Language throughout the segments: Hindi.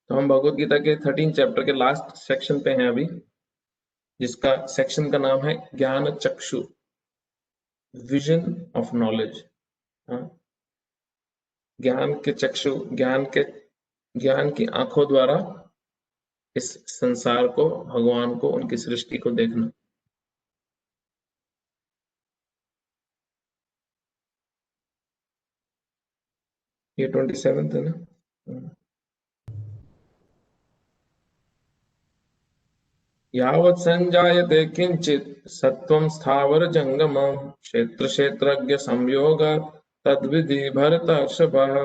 तो हम भगवत गीता के 13 चैप्टर के लास्ट सेक्शन पे हैं अभी, जिसका सेक्शन का नाम है ज्ञान चक्षु, विजन ऑफ नॉलेज। ज्ञान के चक्षु, ज्ञान की आंखों द्वारा इस संसार को, भगवान को, उनकी सृष्टि को देखना। ये 27 है ना। यावत् संजायते किंचित सत्वं स्थावर जंगमं क्षेत्र क्षेत्रज्ञ संयोगात् तद्विधि भरतर्षभः।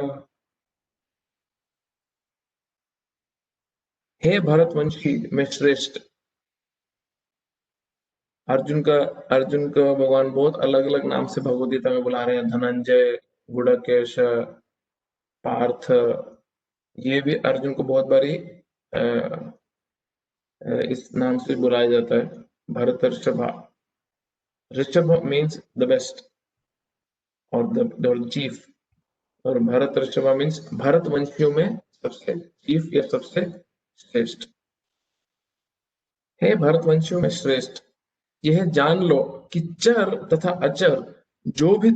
हे भरतवंशी में श्रेष्ठ। अर्जुन को भगवान बहुत अलग अलग नाम से भगवद गीता में बुला रहे हैं। धनंजय, गुड़केश, पार्थ, ये भी अर्जुन को बहुत बारी इस नाम से बुलाया जाता है। भरतर्षभा, ऋषभ मीन्स द बेस्ट और द चीफ, और भरतर्षभा मीन्स भरतवंशियों में सबसे चीफ या सबसे श्रेष्ठ। हे भरतवंशियों में श्रेष्ठ, यह जान लो कि चर तथा अचर जो भी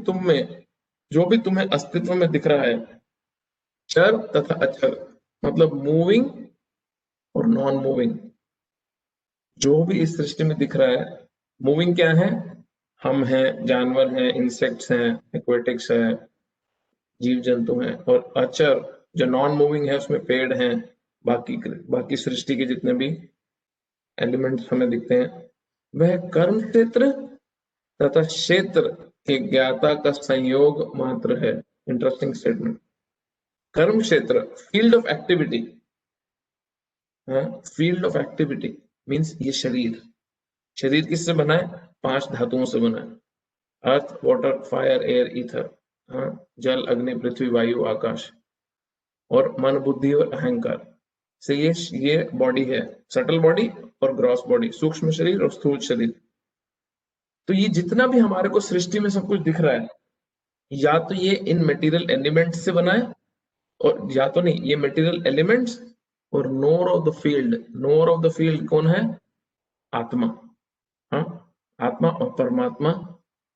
तुम्हें अस्तित्व में दिख रहा है, चर तथा अचर मतलब मूविंग और नॉन मूविंग, जो भी इस सृष्टि में दिख रहा है। मूविंग क्या है? हम हैं, जानवर हैं, इंसेक्ट्स हैं, एक्वेटिक्स है, जीव जंतु हैं। और अचर जो नॉन मूविंग है, उसमें पेड़ हैं, बाकी सृष्टि के जितने भी एलिमेंट्स हमें दिखते हैं, वह कर्म क्षेत्र तथा क्षेत्र के ज्ञाता का संयोग मात्र है। Interesting statement. कर्म क्षेत्र, field of activity, field of activity means ये शरीर किससे बना है? 5 धातुओं से बना है। अर्थ, वाटर, फायर, एयर, ईथर, जल, अग्नि, पृथ्वी, वायु, आकाश, और मन, बुद्धि और अहंकार से ये बॉडी है। सटल बॉडी और ग्रॉस बॉडी, सूक्ष्म शरीर और स्थूल शरीर। तो ये जितना भी हमारे को सृष्टि में सब कुछ दिख रहा है, या तो ये इन मटेरियल एलिमेंट्स से बना है, और या तो नहीं, ये मटेरियल एलिमेंट्स और नोर ऑफ द फील्ड कौन है? आत्मा। आत्मा और परमात्मा,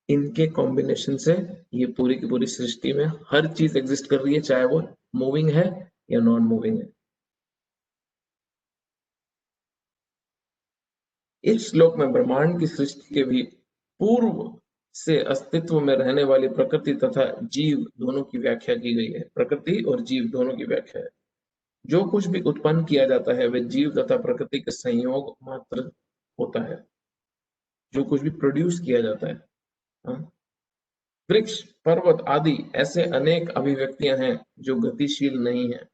इनके कॉम्बिनेशन से ये पूरी की पूरी सृष्टि में हर चीज एग्जिस्ट कर रही है, चाहे वो मूविंग है या नॉन मूविंग है। इस श्लोक में ब्रह्मांड की सृष्टि के भी पूर्व से अस्तित्व में रहने वाली प्रकृति तथा जीव दोनों की व्याख्या की गई है। प्रकृति और जीव दोनों की व्याख्या है। जो कुछ भी उत्पन्न किया जाता है वह जीव तथा प्रकृति के संयोग मात्र होता है। जो कुछ भी प्रोड्यूस किया जाता है, वृक्ष, पर्वत आदि ऐसे अनेक अभिव्यक्तियां हैं जो गतिशील नहीं है।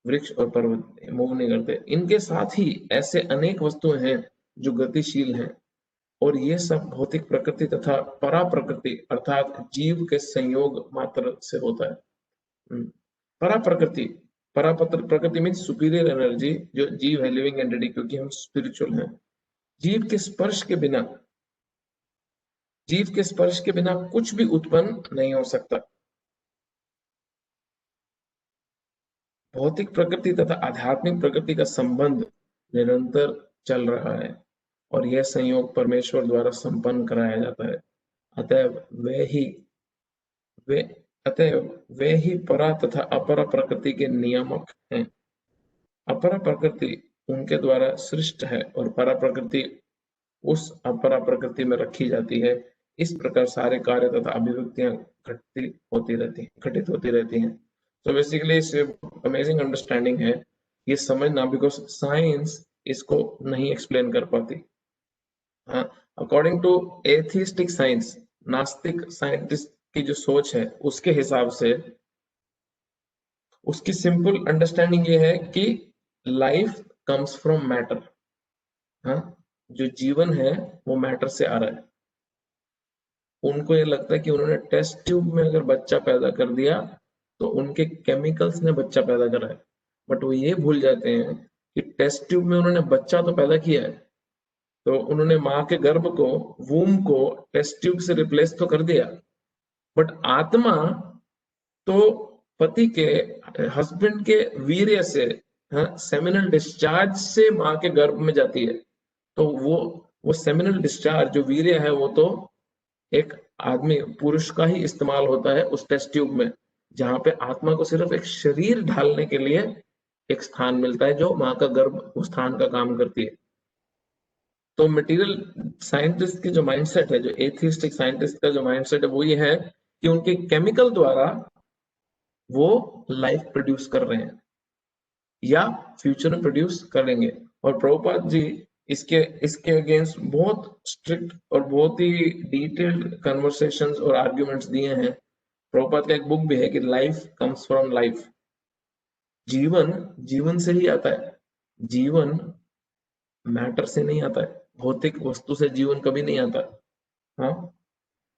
वृक्ष और पर्वत मूव नहीं करते। इनके साथ ही ऐसे अनेक वस्तुएं हैं जो गतिशील हैं, और ये सब भौतिक प्रकृति तथा परा प्रकृति अर्थात जीव के संयोग मात्र से होता है। परा प्रकृति मीन्स सुपीरियर एनर्जी, जो जीव है, लिविंग एंटिटी, क्योंकि हम स्पिरिचुअल हैं। जीव के स्पर्श के बिना कुछ भी उत्पन्न नहीं हो सकता। भौतिक प्रकृति तथा आध्यात्मिक प्रकृति का संबंध निरंतर चल रहा है, और यह संयोग परमेश्वर द्वारा संपन्न कराया जाता है। अतएव वे ही परा तथा अपरा प्रकृति के नियामक हैं। अपरा प्रकृति उनके द्वारा सृष्ट है, और परा प्रकृति उस अपरा प्रकृति में रखी जाती है। इस प्रकार सारे कार्य तथा अभिव्यक्तियां घटित होती रहती हैं। तो बेसिकली इससे अमेजिंग अंडरस्टैंडिंग है ये समझना, बिकॉज साइंस इसको नहीं एक्सप्लेन कर पाती। अकॉर्डिंग टू एथिस्टिक साइंस, नास्तिक साइंटिस्ट की जो सोच है, उसके हिसाब से उसकी सिंपल अंडरस्टैंडिंग ये है कि लाइफ कम्स फ्रॉम मैटर। जो जीवन है वो मैटर से आ रहा है। उनको ये लगता है कि उन्होंने टेस्ट ट्यूब में अगर बच्चा पैदा कर दिया तो उनके केमिकल्स ने बच्चा पैदा करा है, बट वो ये भूल जाते हैं कि टेस्ट ट्यूब में उन्होंने बच्चा तो पैदा किया है, तो उन्होंने माँ के गर्भ को, वूम को टेस्ट ट्यूब से रिप्लेस तो कर दिया, बट आत्मा तो पति के हस्बैंड के वीर्य से, सेमिनल डिस्चार्ज से माँ के गर्भ में जाती है। तो वो सेमिनल डिस्चार्ज जो वीर्य है वो तो एक आदमी पुरुष का ही इस्तेमाल होता है उस टेस्ट ट्यूब में, जहां पे आत्मा को सिर्फ एक शरीर ढालने के लिए एक स्थान मिलता है जो माँ का गर्भ उस स्थान का काम करती है। तो मटेरियल साइंटिस्ट की जो माइंडसेट है, जो एथिस्टिक साइंटिस्ट का जो माइंडसेट है वो ये है कि उनके केमिकल द्वारा वो लाइफ प्रोड्यूस कर रहे हैं या फ्यूचर में प्रोड्यूस करेंगे। और प्रभुपाद जी इसके अगेंस्ट बहुत स्ट्रिक्ट और बहुत ही डिटेल्ड कन्वर्सेशंस और आर्ग्यूमेंट्स दिए हैं। प्रभुपाद का एक बुक भी है कि लाइफ कम्स फ्रॉम लाइफ, जीवन जीवन से ही आता है, जीवन मैटर से नहीं आता है, भौतिक वस्तु से जीवन कभी नहीं आता। हाँ,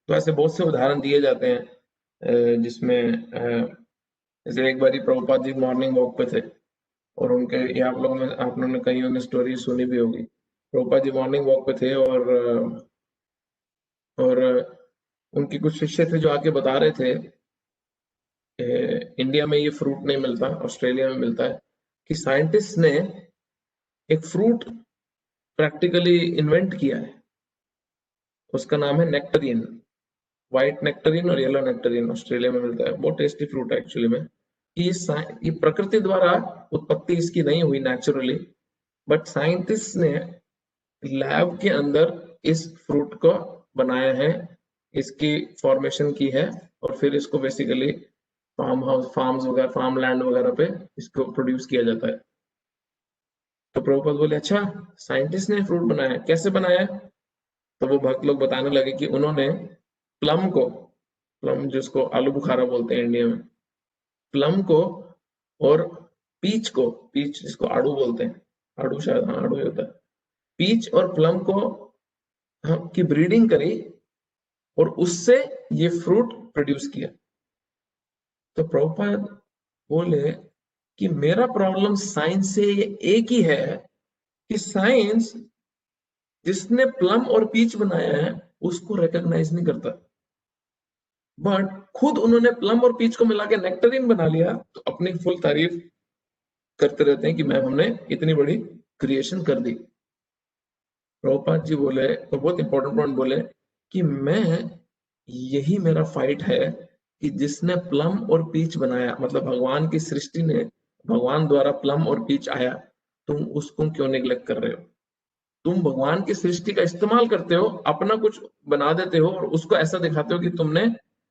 तो ऐसे बहुत से उदाहरण दिए जाते हैं जिसमें जैसे एक बारी प्रभुपाद जी मॉर्निंग वॉक पे थे और उनके, ये आप लोगों ने कहीं उन्हें स्टोरी सुनी भी होगी। प्रभुपाद जी मॉर्निंग वॉक पे थे और उनके कुछ शिष्य थे जो आके बता रहे थे इंडिया में ये फ्रूट नहीं मिलता, ऑस्ट्रेलिया में मिलता है, कि साइंटिस्ट ने एक फ्रूट प्रैक्टिकली इन्वेंट किया है, उसका नाम है नेक्टरीन, व्हाइट नेक्टरीन और येलो नेक्टरीन, ऑस्ट्रेलिया में मिलता है, बहुत टेस्टी फ्रूट है एक्चुअली में। ये प्रकृति द्वारा उत्पत्ति इसकी नहीं हुई नेचुरली, बट साइंटिस्ट ने लैब के अंदर इस फ्रूट को बनाया है, इसकी फॉर्मेशन की है और फिर इसको बेसिकली फार्म्स वगैरह, फार्म लैंड वगैरह पे इसको प्रोड्यूस किया जाता है। तो प्रभुपाद बोले अच्छा, साइंटिस्ट ने फ्रूट बनाया, कैसे बनाया? तो वो भक्त लोग बताने लगे कि उन्होंने प्लम जिसको आलू बुखारा बोलते हैं इंडिया में, प्लम को और पीच जिसको आड़ू बोलते हैं, आड़ू शायद, हाँ आड़ू ही होता है, पीच और प्लम को की ब्रीडिंग करी और उससे ये फ्रूट प्रोड्यूस किया। तो प्रभुपाद बोले कि मेरा प्रॉब्लम साइंस से एक ही है कि साइंस जिसने प्लम और पीच बनाया है उसको रिकॉग्नाइज नहीं करता, बट खुद उन्होंने प्लम और पीच को मिला के नेक्टरीन बना लिया तो अपनी फुल तारीफ करते रहते हैं कि मैम हमने इतनी बड़ी क्रिएशन कर दी। प्रभुपाद जी बोले, तो बहुत इंपॉर्टेंट पॉइंट बोले कि मैं, यही मेरा फाइट है कि जिसने प्लम और पीच बनाया, मतलब भगवान की सृष्टि ने, भगवान द्वारा प्लम और पीच आया, तुम उसको क्यों निग्लेक्ट कर रहे हो? तुम भगवान की सृष्टि का इस्तेमाल करते हो, अपना कुछ बना देते हो और उसको ऐसा दिखाते हो कि तुमने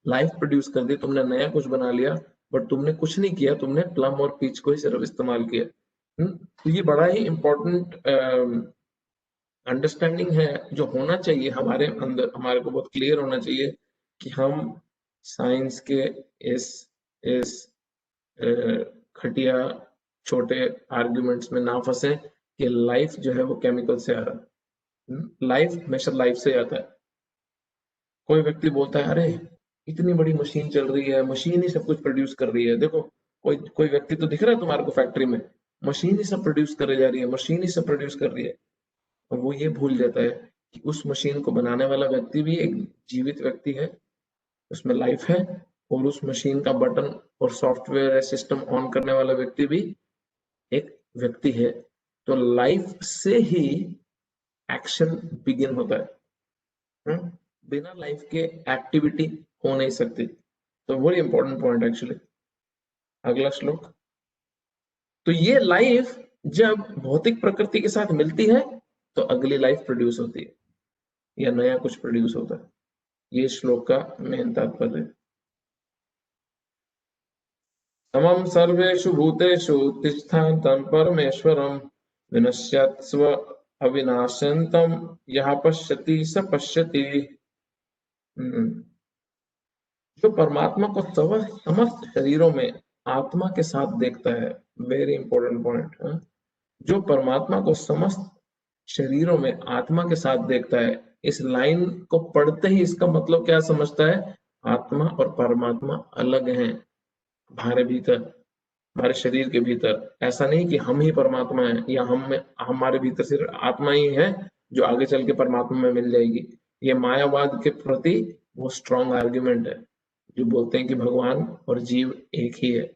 लाइफ प्रोड्यूस कर दी, तुमने नया कुछ बना लिया, बट तुमने कुछ नहीं किया, तुमने प्लम और पीच को ही सिर्फ इस्तेमाल किया। तो ये बड़ा ही इम्पोर्टेंट अंडरस्टैंडिंग है जो होना चाहिए हमारे अंदर, हमारे को बहुत क्लियर होना चाहिए कि हम साइंस के इस खटिया छोटे आर्ग्यूमेंट्स में ना फंसे कि लाइफ जो है वो केमिकल से आ रहा है। लाइफ हमेशा लाइफ से आता है। कोई व्यक्ति बोलता है अरे इतनी बड़ी मशीन चल रही है, मशीन ही सब कुछ प्रोड्यूस कर रही है, देखो कोई कोई व्यक्ति तो दिख रहा है तुम्हारे को फैक्ट्री में, मशीन ही सब प्रोड्यूस करे जा रही है, मशीन ही सब प्रोड्यूस कर रही है। और वो ये भूल जाता है कि उस मशीन को बनाने वाला व्यक्ति भी एक जीवित व्यक्ति है, उसमें लाइफ है, और उस मशीन का बटन और सॉफ्टवेयर सिस्टम ऑन करने वाला व्यक्ति भी एक व्यक्ति है। तो लाइफ से ही एक्शन बिगिन होता है, बिना लाइफ के एक्टिविटी हो नहीं सकती। तो वेरी इंपॉर्टेंट पॉइंट एक्चुअली। अगला श्लोक। तो ये लाइफ जब भौतिक प्रकृति के साथ मिलती है तो अगली लाइफ प्रोड्यूस होती है या नया कुछ प्रोड्यूस होता है। ये श्लोक का मेन तात्पर्य है। समम सर्वेषु भूतेषु तिष्ठान्तं परमेश्वरं विनश्यत्स्व अविनाशंतम यः पश्यति स पश्यति। जो परमात्मा को समस्त शरीरों में आत्मा के साथ देखता है, वेरी इंपॉर्टेंट पॉइंट, जो परमात्मा को समस्त शरीरों में आत्मा के साथ देखता है, इस लाइन को पढ़ते ही इसका मतलब क्या समझता है? आत्मा और परमात्मा अलग हैं हमारे भीतर, हमारे शरीर के भीतर। ऐसा नहीं कि हम ही परमात्मा हैं या हमारे भीतर सिर्फ आत्मा ही है जो आगे चल के परमात्मा में मिल जाएगी। ये मायावाद के प्रति वो स्ट्रॉन्ग आर्ग्यूमेंट है। जो बोलते हैं कि भगवान और जीव एक ही है।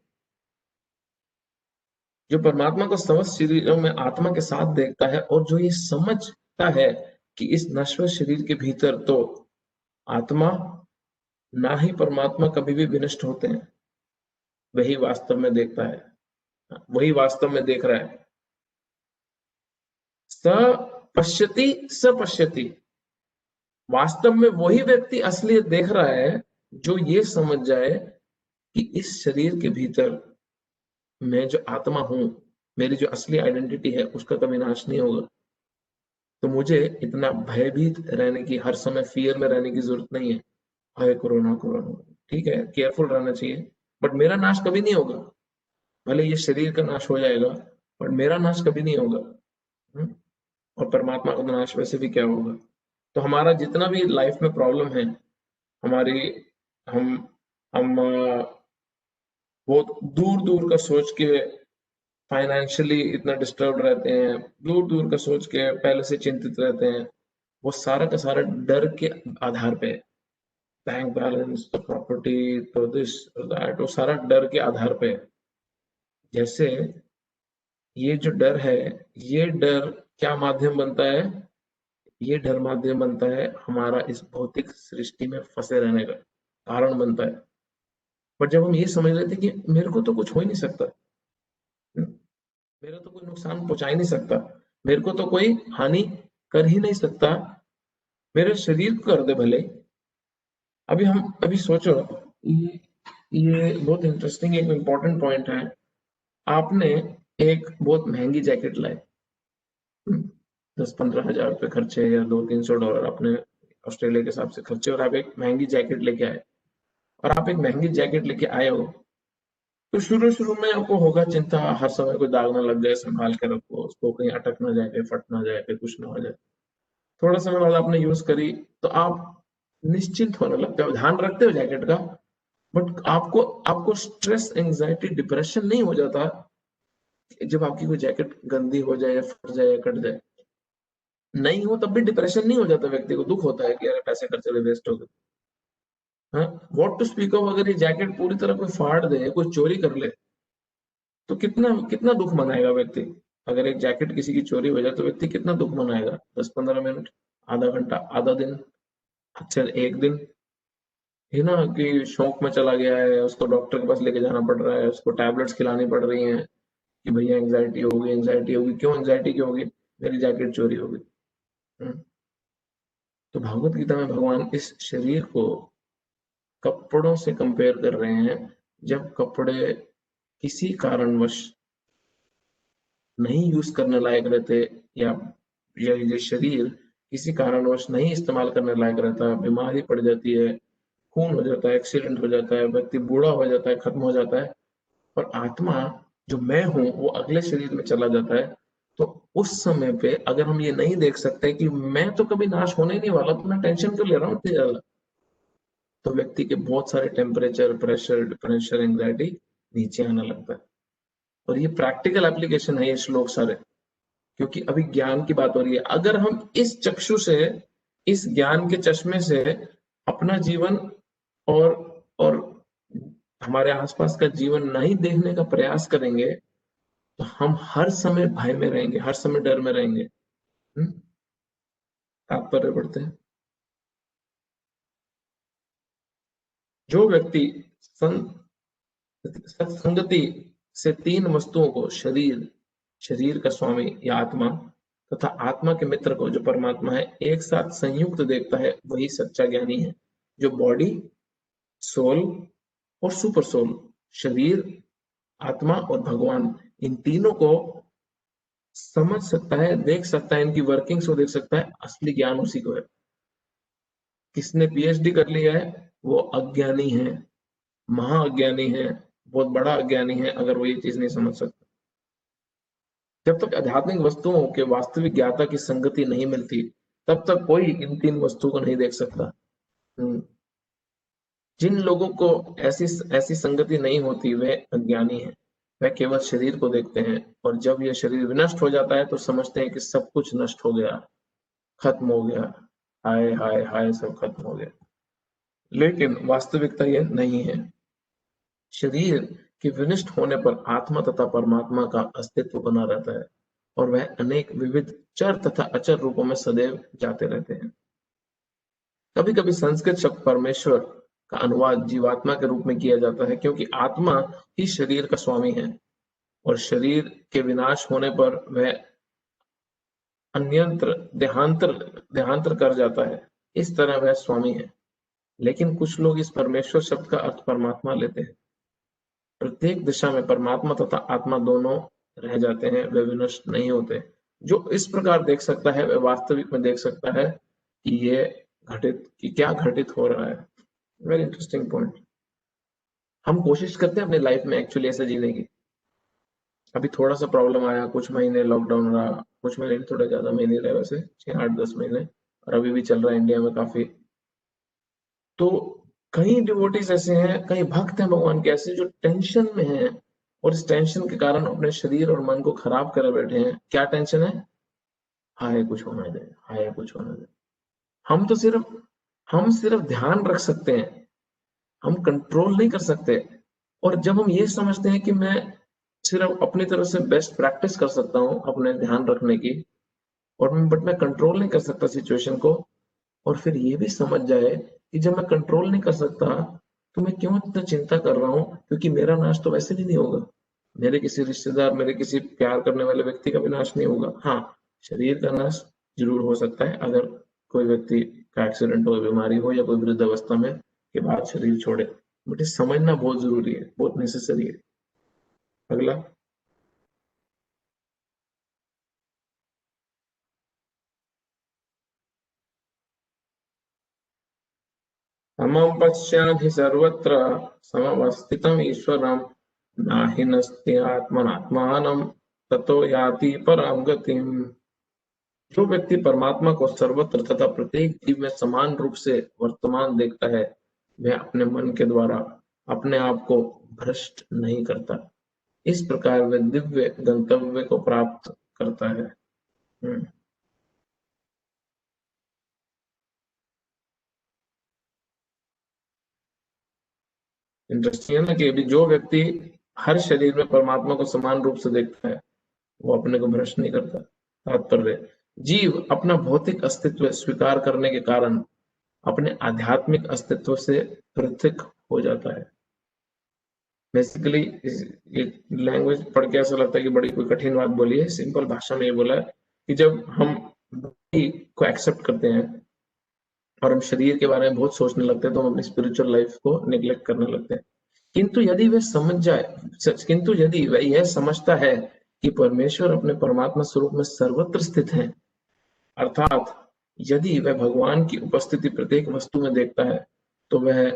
जो परमात्मा को समस्त शरीरों में आत्मा के साथ देखता है और जो ये समझता है कि इस नश्वर शरीर के भीतर तो आत्मा ना ही परमात्मा कभी भी विनष्ट होते हैं, वही वास्तव में देखता है, वही वास्तव में देख रहा है। स पश्यति स पश्यति, वास्तव में वही व्यक्ति असलियत देख रहा है जो ये समझ जाए कि इस शरीर के भीतर मैं जो आत्मा हूं, मेरी जो असली आइडेंटिटी है उसका कभी नाश नहीं होगा। तो मुझे इतना भयभीत रहने की, हर समय फियर में रहने की जरूरत नहीं है। हाय कोरोना कोरोना, ठीक है, केयरफुल रहना चाहिए, बट मेरा नाश कभी नहीं होगा। भले ये शरीर का नाश हो जाएगा, बट मेरा नाश कभी नहीं होगा। और परमात्मा का नाश वैसे भी क्या होगा। तो हमारा जितना भी लाइफ में प्रॉब्लम है, हमारी हम हम बहुत दूर दूर का सोच के फाइनेंशियली इतना डिस्टर्ब रहते हैं, दूर दूर का सोच के पहले से चिंतित रहते हैं। वो सारा का सारा डर के आधार पे, बैंक बैलेंस तो प्रॉपर्टी तो दिस दैट, वो सारा डर के आधार पे। जैसे ये जो डर है, ये डर क्या माध्यम बनता है, ये डर माध्यम बनता है हमारा इस भौतिक सृष्टि में फंसे रहने का कारण बनता है। पर जब हम ये समझ लेते कि मेरे को तो कुछ हो ही नहीं सकता, मेरा तो कोई नुकसान पहुंचा ही नहीं सकता, मेरे को तो कोई हानि कर ही नहीं सकता, मेरे शरीर को कर दे भले। अभी सोचो, ये बहुत इंटरेस्टिंग एक इम्पोर्टेंट पॉइंट है। आपने एक बहुत महंगी जैकेट लाई, 10-15 हजार रुपए खर्चे या $200-300 आपने ऑस्ट्रेलिया के हिसाब से खर्चे, और आप एक महंगी जैकेट लेके आए, और आप एक महंगी जैकेट लेके आए हो, तो शुरू शुरू में आपको होगा चिंता, हर समय कोई दाग ना लग जाए, संभाल के रखो उसको, कहीं अटक ना जाए, कहीं फट ना जाए, कहीं कुछ ना हो जाए। थोड़ा समय बाद आपने यूज करी तो आप निश्चिंत होने लगते हो, ध्यान रखते हो जैकेट का, बट आपको आपको स्ट्रेस, एंजाइटी, डिप्रेशन नहीं हो जाता जब आपकी कोई जैकेट गंदी हो जाए या फट जाए या कट जाए। नहीं हो तब भी डिप्रेशन नहीं हो जाता, व्यक्ति को दुख होता है कि यार पैसे खर्च चले वेस्ट हो गए। हाँ, व्हाट टू स्पीक ऑफ अगर ये जैकेट पूरी तरह कोई फाड़ दे, कोई चोरी कर ले, तो कितना कितना दुख मनाएगा व्यक्ति। अगर एक जैकेट किसी की चोरी हो जाए तो व्यक्ति कितना दुख मनाएगा, 10-15 मिनट, आधा घंटा, आधा दिन, अच्छा एक दिन, है ना, कि शौक में चला गया है, उसको डॉक्टर के पास लेके जाना पड़ रहा है, उसको टैबलेट्स खिलानी पड़ रही हैं कि भैया एंग्जाइटी होगी, एंग्जाइटी होगी, क्यों एंग्जाइटी क्यों होगी, मेरी जैकेट चोरी हो गई। तो भगवत गीता में भगवान इस शरीर को कपड़ों से कंपेयर कर रहे हैं। जब कपड़े किसी कारणवश नहीं यूज करने लायक रहते, या ये शरीर किसी कारणवश नहीं इस्तेमाल करने लायक रहता, बीमारी पड़ जाती है, खून हो जाता है, एक्सीडेंट हो जाता है, व्यक्ति बूढ़ा हो जाता है, खत्म हो जाता है, और आत्मा जो मैं हूं वो अगले शरीर में चला जाता है, तो उस समय पे अगर हम ये नहीं देख सकते कि मैं तो कभी नाश होने ही नहीं वाला, तो मैं टेंशन क्यों ले रहा हूँ इतनी ज्यादा, तो व्यक्ति के बहुत सारे टेम्परेचर, प्रेशर, डिप्रेशन, एंग्जाइटी नीचे आने लगता है। और ये प्रैक्टिकल एप्लीकेशन है ये श्लोक सारे, क्योंकि अभी ज्ञान की बात हो रही है। अगर हम इस चक्षु से, इस ज्ञान के चश्मे से अपना जीवन और और हमारे आसपास का जीवन नहीं देखने का प्रयास करेंगे, तो हम हर समय भय में रहेंगे, हर समय डर में रहेंगे। तात्पर्य पढ़ते हैं, जो व्यक्ति सत्संगति से तीन वस्तुओं को, शरीर, शरीर का स्वामी या आत्मा, तथा आत्मा के मित्र को जो परमात्मा है, एक साथ संयुक्त देखता है, वही सच्चा ज्ञानी है। जो बॉडी, सोल और सुपर सोल, शरीर, आत्मा और भगवान, इन तीनों को समझ सकता है, देख सकता है, इनकी वर्किंग्स को देख सकता है, असली ज्ञान उसी को है। किसने पीएचडी कर लिया है वो अज्ञानी है, महाअज्ञानी है, बहुत बड़ा अज्ञानी है अगर वो ये चीज नहीं समझ सकता। जब तक आध्यात्मिक वस्तुओं के वास्तविक ज्ञाता की संगति नहीं मिलती, तब तक कोई इन तीन वस्तुओं को नहीं देख सकता। जिन लोगों को ऐसी ऐसी संगति नहीं होती वे अज्ञानी हैं, वे केवल शरीर को देखते हैं, और जब यह शरीर विनष्ट हो जाता है तो समझते हैं कि सब कुछ नष्ट हो गया, खत्म हो गया, हाय हाय हाय, सब खत्म हो गया। लेकिन वास्तविकता यह नहीं है। शरीर के विनष्ट होने पर आत्मा तथा परमात्मा का अस्तित्व बना रहता है और वह अनेक विविध चर तथा अचर रूपों में सदैव जाते रहते हैं। कभी कभी संस्कृत शब्द परमेश्वर का अनुवाद जीवात्मा के रूप में किया जाता है, क्योंकि आत्मा ही शरीर का स्वामी है और शरीर के विनाश होने पर वह अन्यंत्र देहांतर देहांतर कर जाता है। इस तरह वह स्वामी है। लेकिन कुछ लोग इस परमेश्वर शब्द का अर्थ परमात्मा लेते हैं। प्रत्येक दिशा में परमात्मा तथा आत्मा दोनों रह जाते हैं, वे विनष्ट नहीं होते। जो इस प्रकार देख सकता है वह वास्तविक में देख सकता है कि ये कि क्या घटित हो रहा है। Very interesting point. हम कोशिश करते हैं अपनी लाइफ में एक्चुअली ऐसे जीने की। अभी थोड़ा सा प्रॉब्लम आया, कुछ महीने लॉकडाउन रहा, कुछ महीने थोड़ा ज्यादा महीने रहे, वैसे 6 8 10 महीने, और अभी भी चल रहा है इंडिया में काफी। तो कई डिवोटीज ऐसे हैं, कई भक्त हैं भगवान के ऐसे जो टेंशन में हैं और इस टेंशन के कारण अपने शरीर और मन को खराब करे बैठे हैं। क्या टेंशन है? हाय कुछ होना दे, हाय कुछ होना दे। हम तो सिर्फ ध्यान रख सकते हैं, हम कंट्रोल नहीं कर सकते। और जब हम ये समझते हैं कि मैं सिर्फ अपनी तरफ से बेस्ट प्रैक्टिस कर सकता हूँ अपने ध्यान रखने की, और मैं कंट्रोल नहीं कर सकता सिचुएशन को, और फिर ये भी समझ जाए कि जब मैं कंट्रोल नहीं कर सकता तो मैं क्यों इतना चिंता कर रहा हूँ, क्योंकि मेरा नाश तो वैसे भी नहीं होगा, मेरे किसी रिश्तेदार, मेरे किसी प्यार करने वाले व्यक्ति का भी नाश नहीं होगा। हाँ, शरीर का नाश जरूर हो सकता है अगर कोई व्यक्ति का एक्सीडेंट हो, बीमारी हो, या कोई वृद्ध अवस्था में के बाद शरीर छोड़े, बट ये समझना बहुत जरूरी है, बहुत नेसेसरी है। अगला। समं पश्याधि सर्वत्र समवस्थितम् ईश्वरं नाहि नस्ति आत्मनात्मानं ततो याति परां गतिम्। जो व्यक्ति परमात्मा को सर्वत्र तथा प्रत्येक जीव में समान रूप से वर्तमान देखता है, वह अपने मन के द्वारा अपने आप को भ्रष्ट नहीं करता। इस प्रकार वह दिव्य गंतव्य को प्राप्त करता है। इंटरेस्टिंग है ना कि अभी जो व्यक्ति हर शरीर में परमात्मा को समान रूप से देखता है, वो अपने को भ्रष्ट नहीं करता। तात्पर्य, जीव अपना भौतिक अस्तित्व स्वीकार करने के कारण अपने आध्यात्मिक अस्तित्व से पृथक हो जाता है। बेसिकली ये लैंग्वेज पढ़ के ऐसा लगता है कि बड़ी कोई कठिन बात बोली है। सिंपल भाषा में ये बोला है कि जब हम बॉडी को एक्सेप्ट करते हैं और हम शरीर के बारे में बहुत सोचने लगते हैं, तो हम अपनी स्पिरिचुअल लाइफ को निग्लेक्ट करने लगते हैं। किंतु यदि वह यह समझता है कि परमेश्वर अपने परमात्मा स्वरूप में सर्वत्र स्थित है, अर्थात यदि वह भगवान की उपस्थिति प्रत्येक वस्तु में देखता है, तो वह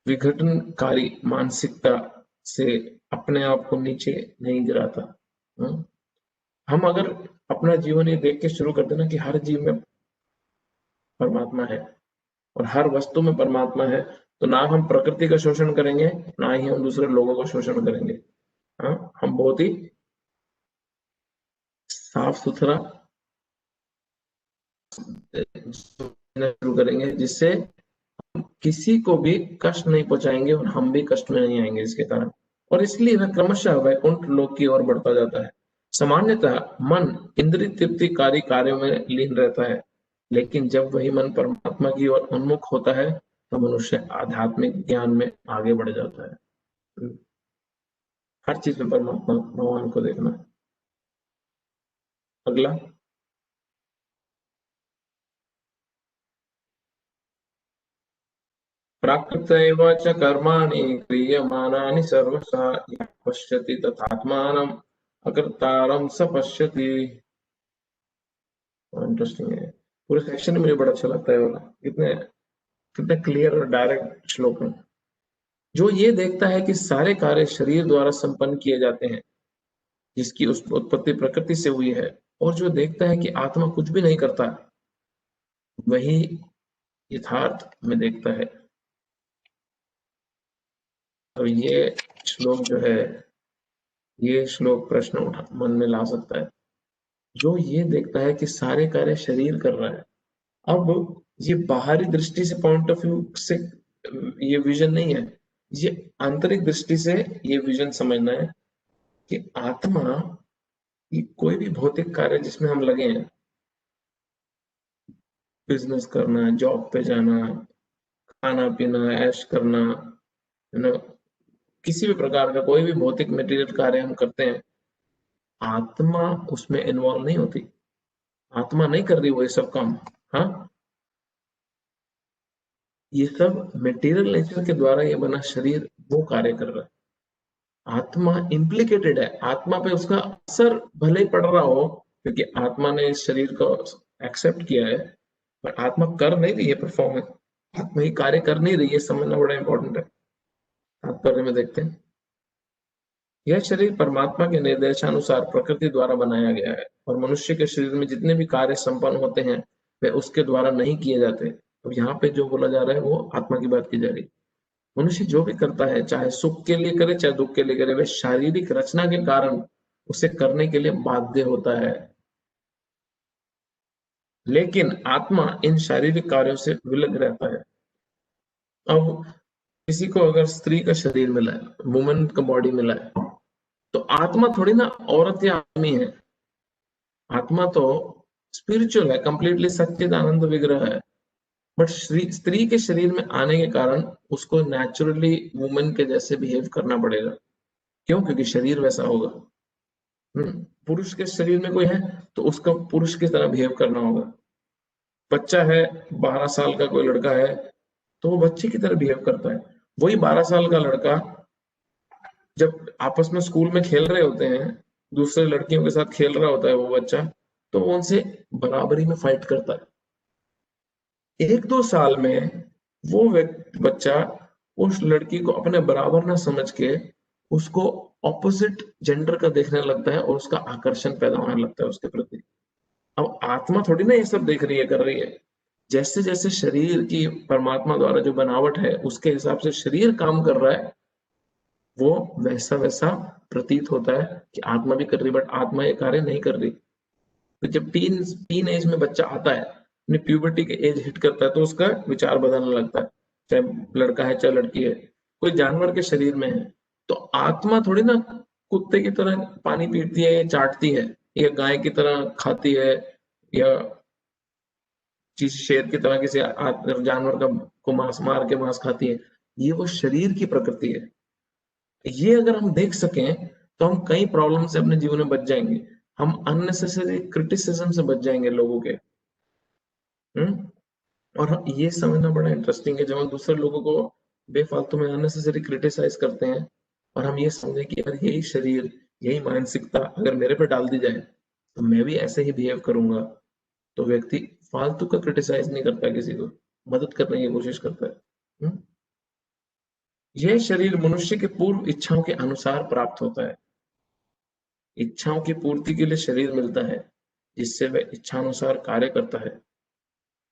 विघटनकारी मानसिकता से अपने आप को नीचे नहीं गिराता। हम अगर अपना जीवन ये देख के शुरू कर देना कि हर जीव में परमात्मा है और हर वस्तु में परमात्मा है, तो ना हम प्रकृति का शोषण करेंगे, ना ही हम दूसरे लोगों का शोषण करेंगे। हम बहुत ही साफ सुथरा शुरू करेंगे, जिससे किसी को भी कष्ट नहीं पहुंचाएंगे और हम भी कष्ट में नहीं आएंगे इसके कारण। और इसलिए वह क्रमशः वैकुंठ लोक की ओर बढ़ता जाता है। सामान्यतः मन इंद्रिय तृप्तिकारी कार्यों में लीन रहता है, लेकिन जब वही मन परमात्मा की ओर उन्मुख होता है, तो मनुष्य आध्यात्मिक ज्ञान में आगे बढ़ जाता है। हर चीज में परमात्मा भगवान को देखना। अगला। प्राकृतैव च कर्माणि क्रियमाणानि सर्वशः यः पश्यति तथात्मानम् अकर्तारं स पश्यति। इंटरेस्टिंग है। पूरे सेक्शन में मुझे बड़ा अच्छा लगता है वाला। कितने कितने क्लियर और डायरेक्ट श्लोक है। जो ये देखता है कि सारे कार्य शरीर द्वारा संपन्न किए जाते हैं, जिसकी उस उत्पत्ति प्रकृति से हुई है, और जो देखता है कि आत्मा कुछ भी नहीं करता, वही यथार्थ में देखता है। तो ये श्लोक जो है, ये श्लोक प्रश्न उठा मन में ला सकता है। जो ये देखता है कि सारे कार्य शरीर कर रहा है। अब ये बाहरी दृष्टि से पॉइंट ऑफ व्यू से ये विजन नहीं है, ये आंतरिक दृष्टि से ये विजन समझना है कि आत्मा, ये कोई भी भौतिक कार्य जिसमें हम लगे हैं, बिजनेस करना, जॉब पे जाना, खाना पीना, ऐश करना, है ना, किसी भी प्रकार का कोई भी भौतिक मटेरियल कार्य हम करते हैं, आत्मा उसमें इन्वॉल्व नहीं होती, आत्मा नहीं कर रही वो ये सब काम। हाँ, ये सब मटेरियल नेचर के द्वारा ये बना शरीर वो कार्य कर रहा है। आत्मा इम्प्लीकेटेड है, आत्मा पे उसका असर भले ही पड़ रहा हो, क्योंकि आत्मा ने इस शरीर को एक्सेप्ट किया है, पर आत्मा कर नहीं रही है परफॉर्मेंस, आत्मा ही कार्य कर नहीं रही है, समझना बड़ा इंपॉर्टेंट है। तात्पर्य में देखते हैं, यह शरीर परमात्मा के निर्देशानुसार प्रकृति द्वारा बनाया गया है और मनुष्य के शरीर में जितने भी कार्य संपन्न होते हैं वे उसके द्वारा नहीं किए जाते। तो यहाँ पे जो बोला जा रहा है वो आत्मा की बात की जा रही है। मनुष्य जो भी करता है, चाहे सुख के लिए करे चाहे दुख के लिए करे, वह शारीरिक रचना के कारण उसे करने के लिए बाध्य होता है, लेकिन आत्मा इन शारीरिक कार्यों से विलग रहता है। अब किसी को अगर स्त्री का शरीर मिला है, वुमन का बॉडी मिला है, तो आत्मा थोड़ी ना औरत या आदमी है, आत्मा तो स्पिरिचुअल है, कंप्लीटली सच्चिद आनंद विग्रह है। बट स्त्री के शरीर में आने के कारण उसको नेचुरली वुमन के जैसे बिहेव करना पड़ेगा। क्यों? क्योंकि शरीर वैसा होगा। पुरुष के शरीर में कोई है तो उसका पुरुष की तरह बिहेव करना होगा। बच्चा है, 12 साल का कोई लड़का है, तो वो बच्चे की तरह बिहेव करता है। वही 12 साल का लड़का जब आपस में स्कूल में खेल रहे होते हैं, दूसरे लड़कियों के साथ खेल रहा होता है वो बच्चा, तो वो उनसे बराबरी में फाइट करता है। 1-2 साल में वो बच्चा उस लड़की को अपने बराबर ना समझ के उसको ऑपोजिट जेंडर का देखने लगता है और उसका आकर्षण पैदा होने लगता है उसके प्रति। अब आत्मा थोड़ी ना ये सब देख रही है, कर रही है। जैसे जैसे शरीर की परमात्मा द्वारा जो बनावट है उसके हिसाब से शरीर काम कर रहा है, वो वैसा वैसा प्रतीत होता है कि आत्मा भी कर रही, बट आत्मा ये कार्य नहीं कर रही। तो जब टीन टीन एज में बच्चा आता है, अपनी प्यूबर्टी के एज हिट करता है, तो उसका विचार बदलने लगता है, चाहे लड़का है चाहे लड़की है, कोई जानवर के शरीर में है, तो आत्मा थोड़ी ना कुत्ते की तरह पानी पीती है या चाटती है, या गाय की तरह खाती है, या किसी शेर की तरह किसी जानवर का को मांस मार के मांस खाती है। ये वो शरीर की प्रकृति है। ये अगर हम देख सकें तो हम कई प्रॉब्लम से अपने जीवन में बच जाएंगे, हम अननेसेसरी क्रिटिसिज्म से बच जाएंगे लोगों के। और ये समझना बड़ा इंटरेस्टिंग है, जब हम दूसरे लोगों को बेफालतू में अननेसेसरी क्रिटिसाइज करते हैं और हम ये समझे कि यार यही शरीर, यही मानसिकता अगर मेरे पे डाल दी जाए तो मैं भी ऐसे ही बिहेव करूंगा, तो व्यक्ति फालतू का क्रिटिसाइज नहीं करता, किसी को मदद करने की कोशिश करता है। यह शरीर मनुष्य के पूर्व इच्छाओं के अनुसार प्राप्त होता है। इच्छाओं की पूर्ति के लिए शरीर मिलता है जिससे वह इच्छानुसार कार्य करता है।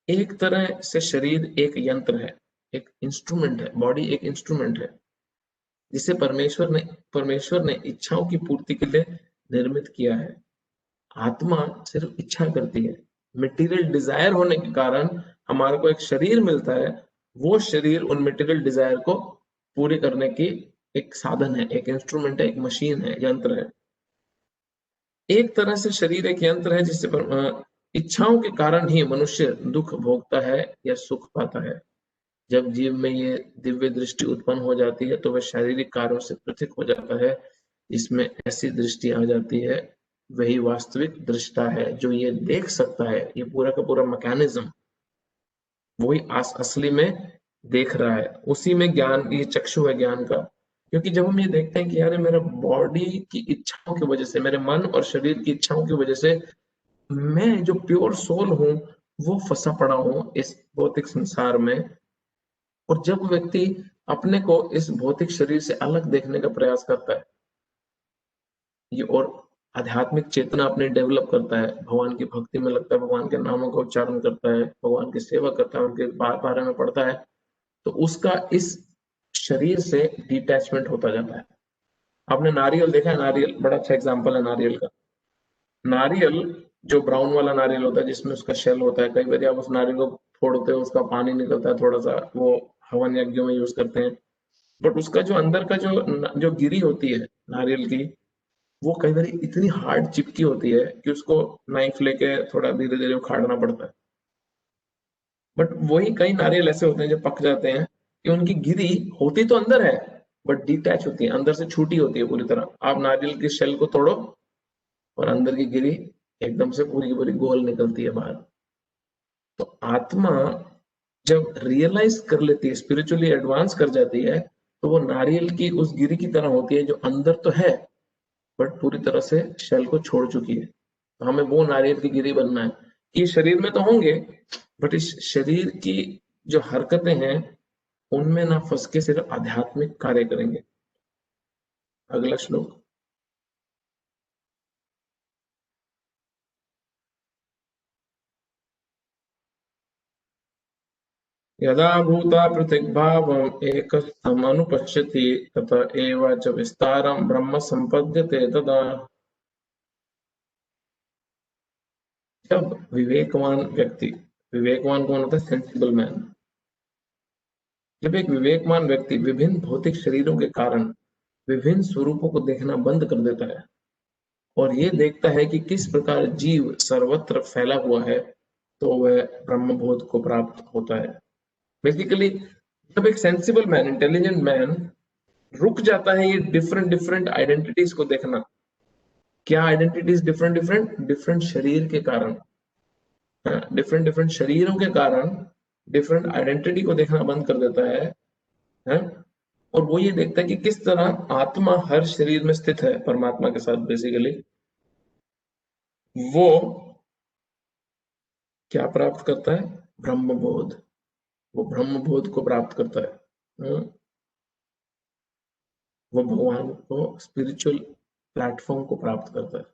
एक तरह से शरीर एक यंत्र है, एक इंस्ट्रूमेंट है, बॉडी एक इंस्ट्रूमेंट है जिसे परमेश्वर ने इच्छाओं की पूर्ति के लिए निर्मित किया है। आत्मा सिर्फ इच्छा करती है, मटेरियल डिजायर होने के कारण हमारे को एक शरीर मिलता है, वो शरीर उन मटेरियल डिजायर को पूरे करने की एक साधन है, एक इंस्ट्रूमेंट है, एक मशीन है, यंत्र है। एक तरह से शरीर एक यंत्र है जिससे इच्छाओं के कारण ही मनुष्य दुख भोगता है या सुख पाता है। जब जीव में ये दिव्य दृष्टि उत्पन्न हो जाती है तो वह शारीरिक कार्यों से पृथक हो जाता है। इसमें ऐसी दृष्टि आ जाती है, वही वास्तविक दृष्टा है जो ये देख सकता है, ये पूरा का पूरा मैकेनिज्म वही असली में देख रहा है, उसी में ज्ञान, ये चक्षु है ज्ञान का। क्योंकि जब हम ये देखते हैं कि यार मेरा बॉडी की इच्छाओं की वजह से, मेरे मन और शरीर की इच्छाओं की वजह से मैं जो प्योर सोल हूँ वो फंसा पड़ा हूँ इस भौतिक संसार में, और जब व्यक्ति अपने को इस भौतिक शरीर से अलग देखने का प्रयास करता है, ये और आध्यात्मिक चेतना अपने डेवलप करता है, भगवान की भक्ति में लगता है, भगवान के नामों का उच्चारण करता है, भगवान की सेवा करता है, उनके बारे में पढ़ता है, तो उसका इस शरीर से डिटैचमेंट होता जाता है। आपने नारियल देखा है? नारियल बड़ा अच्छा एग्जाम्पल है नारियल का। नारियल जो ब्राउन वाला नारियल होता है जिसमें उसका शेल होता है, कई बार आप उस नारियल को फोड़ते हैं उसका पानी निकलता है, थोड़ा सा वो हवन यज्ञों में यूज करते हैं। बट उसका जो अंदर का जो गिरी होती है नारियल की, वो कई बार इतनी हार्ड चिपकी होती है कि उसको नाइफ लेके थोड़ा धीरे धीरे उखाड़ना पड़ता है। बट वही कई नारियल ऐसे होते हैं जो पक जाते हैं कि उनकी गिरी होती तो अंदर है बट डिटैच होती है, अंदर से छूटी होती है पूरी तरह। आप नारियल के शेल को तोड़ो और अंदर की गिरी एकदम से पूरी की पूरी गोल निकलती है बाहर। तो आत्मा जब रियलाइज कर लेती है, स्पिरिचुअली एडवांस कर जाती है, तो वो नारियल की उस गिरी की तरह होती है जो अंदर तो है बट पूरी तरह से शेल को छोड़ चुकी है। तो हमें वो नारियल की गिरी बनना है कि शरीर में तो होंगे बट इस शरीर की जो हरकतें हैं उनमें ना फंस के सिर्फ आध्यात्मिक कार्य करेंगे। अगला श्लोक। यदा भूता पृथग्भावम् एकस्थमनुपश्यति तत एव च विस्तारं ब्रह्म संपद्यते तदा। जब विवेकवान व्यक्ति, विवेकवान कौन होता है? Sensible man. जब एक विवेकवान व्यक्ति विभिन्न भौतिक शरीरों के कारण विभिन्न स्वरूपों को देखना बंद कर देता है और ये देखता है कि किस प्रकार जीव सर्वत्र फैला हुआ है, तो वह ब्रह्मबोध को प्राप्त होता है। बेसिकली जब एक सेंसिबल मैन, इंटेलिजेंट मैन रुक जाता है ये डिफरेंट डिफरेंट आइडेंटिटीज को देखना। क्या आइडेंटिटीज डिफरेंट डिफरेंट? डिफरेंट शरीर के कारण, डिफरेंट डिफरेंट शरीरों के कारण डिफरेंट आइडेंटिटी को देखना बंद कर देता है। और वो ये देखता है कि किस तरह आत्मा हर शरीर में स्थित है परमात्मा के साथ। बेसिकली वो क्या प्राप्त करता है? ब्रह्मबोध। वो ब्रह्मबोध को प्राप्त करता है। वो भगवान को, स्पिरिचुअल प्लेटफॉर्म को प्राप्त करता है।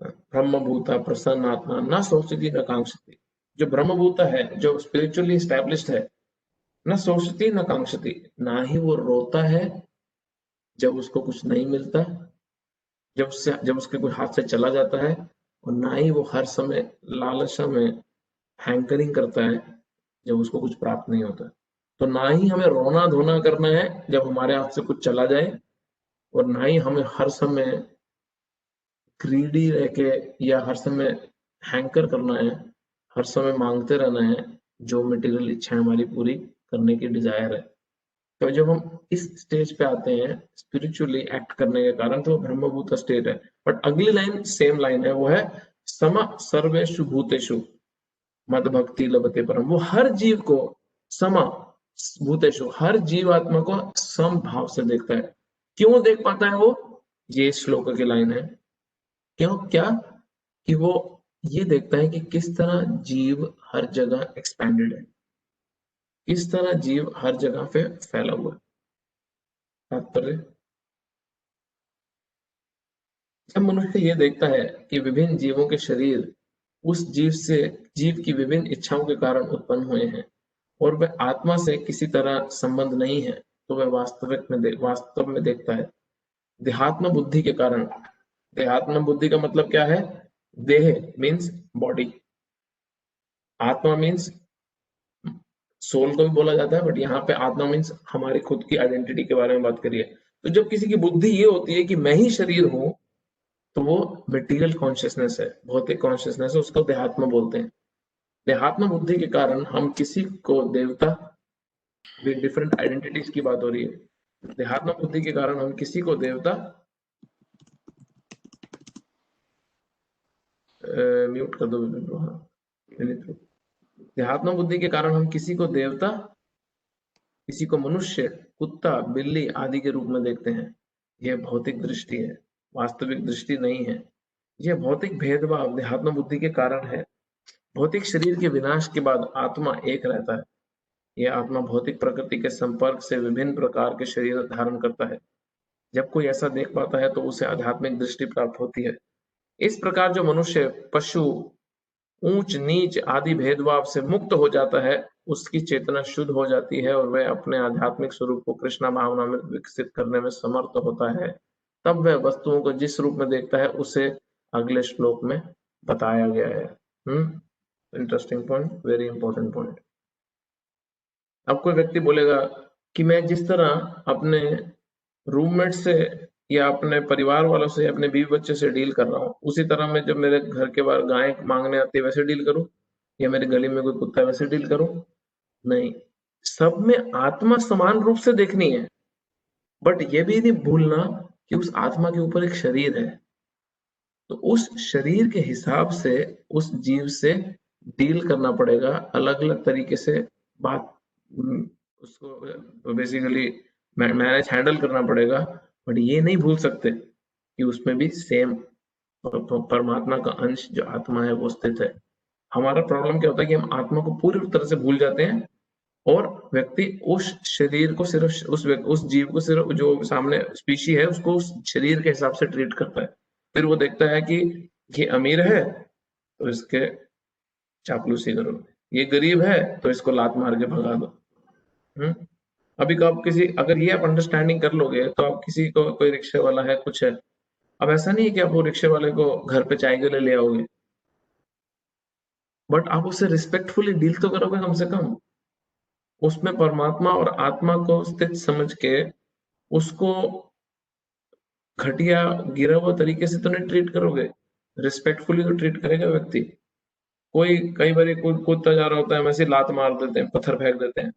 ब्रह्मभूता प्रसन्न आत्मा न सोचती न कांक्षती। जो ब्रह्मभूता है, जो स्पिरिचुअली स्टैब्लिश्ड है, न सोचती न कांक्षती, ना ही वो रोता है जब उसको कुछ नहीं मिलता, जब उसके कोई हाथ से चला जाता है, और ना ही वो हर समय लालसा में हैंकरिंग करता है जब उसको कुछ प्राप्त नहीं होता। तो ना ही हमें रोना धोना करना है जब हमारे हाथ से कुछ चला जाए, और ना ही हमें हर समय ग्रीडी रह के या हर समय हैंकर करना है, हर समय मांगते रहना है जो मटेरियल इच्छाएं हमारी पूरी करने की डिजायर है। तो जब हम इस स्टेज पे आते हैं स्पिरिचुअली एक्ट करने के कारण, तो ब्रह्मभूत स्टेट है। बट अगली लाइन सेम लाइन है, वो है सम सर्वेषु भूतेषु मद भक्ति लभते परम। वो हर जीव को सम भूतेषु, हर जीव आत्मा को सम भाव से देखता है। क्यों देख पाता है वो? ये श्लोक की लाइन है। क्यों? क्या? कि वो ये देखता है कि किस तरह जीव हर जगह एक्सपैंडेड है, किस तरह जीव हर जगह पे फैला हुआ है। तात्पर्य, जब मनुष्य ये देखता है कि विभिन्न जीवों के शरीर उस जीव की विभिन्न इच्छाओं के कारण उत्पन्न हुए हैं और वह आत्मा से किसी तरह संबंध नहीं है, तो वह वास्तव में देखता है देहात्म बुद्धि के कारण। देहात्म बुद्धि का मतलब क्या है? देह मीन्स बॉडी, आत्मा मीन्स सोल को भी बोला जाता है, बट यहाँ पे आत्मा मीन्स हमारी खुद की आइडेंटिटी के बारे में बात करिए। तो जब किसी की बुद्धि ये होती है कि मैं ही शरीर हूँ, तो वो मटेरियल कॉन्शियसनेस है, भौतिक कॉन्शियसनेस है, उसको देहात्म बोलते हैं। देहात्म बुद्धि के कारण हम किसी को देवता, डिफरेंट आइडेंटिटीज की बात हो रही है। देहात्म बुद्धि के कारण हम किसी को देवता, म्यूट कर दो विपिन को, हाँ। देहात्म बुद्धि के कारण हम किसी को देवता, किसी को मनुष्य, कुत्ता, बिल्ली आदि के रूप में देखते हैं। यह भौतिक दृष्टि है, वास्तविक दृष्टि नहीं है। यह भौतिक भेदभाव देहात्म बुद्धि के कारण है। भौतिक शरीर के विनाश के बाद आत्मा एक रहता है। यह आत्मा भौतिक प्रकृति के संपर्क से विभिन्न प्रकार के शरीर धारण करता है। जब कोई ऐसा देख पाता है तो उसे आध्यात्मिक दृष्टि प्राप्त होती है। इस प्रकार जो मनुष्य पशु, ऊंच नीच आदि भेदभाव से मुक्त हो जाता है, उसकी चेतना शुद्ध हो जाती है और वह अपने आध्यात्मिक स्वरूप को कृष्णा भावना में विकसित करने में समर्थ होता है। तब वह वस्तुओं को जिस रूप में देखता है उसे अगले श्लोक में बताया गया है। Interesting point, very important point. अब कोई व्यक्ति बोलेगा कि मैं जिस तरह अपने रूममेट से या अपने परिवार वालों से, अपने बीवी बच्चे से डील कर रहा हूँ, उसी तरह मैं जब मेरे घर के बाहर गाय मांगने आती है वैसे डील करूँ, या मेरे गली में कोई कुत्ता है वैसे डील करूँ? नहीं, सब में आत्मा समान रूप से देखनी है, बट ये भी नहीं भूलना कि उस आत्मा के ऊपर एक शरीर है, तो उस शरीर के हिसाब से उस जीव से डील करना पड़ेगा, अलग अलग तरीके से बात उसको बेसिकली मैनेज हैंडल करना पड़ेगा। बट ये नहीं भूल सकते कि उसमें भी सेम परमात्मा का अंश जो आत्मा है वो स्थित है। हमारा प्रॉब्लम क्या होता है कि हम आत्मा को पूरी तरह से भूल जाते हैं और व्यक्ति उस शरीर को सिर्फ उस जीव को सिर्फ जो सामने स्पीशी है उसको उस शरीर के हिसाब से ट्रीट करता है। फिर वो देखता है कि ये अमीर है तो इसके चापलूसी करो, ये गरीब है तो इसको लात मार के भगा दो। अभी तो आप किसी, अगर ये आप अंडरस्टैंडिंग कर लोगे तो आप किसी को, कोई रिक्शे वाला है कुछ है, अब ऐसा नहीं है कि आप वो रिक्शे वाले को घर पे चाय के लिए ले आओगे, बट आप उससे रिस्पेक्टफुली डील तो करोगे कम से कम। उसमें परमात्मा और आत्मा को स्थित समझ के उसको घटिया गिरा हुआ तरीके से तो नहीं ट्रीट करोगे, रिस्पेक्टफुली तो ट्रीट करेगा व्यक्ति। कोई कई बार कोई कूदता जा रहा होता है वैसे लात मार देते हैं, पत्थर फेंक देते हैं,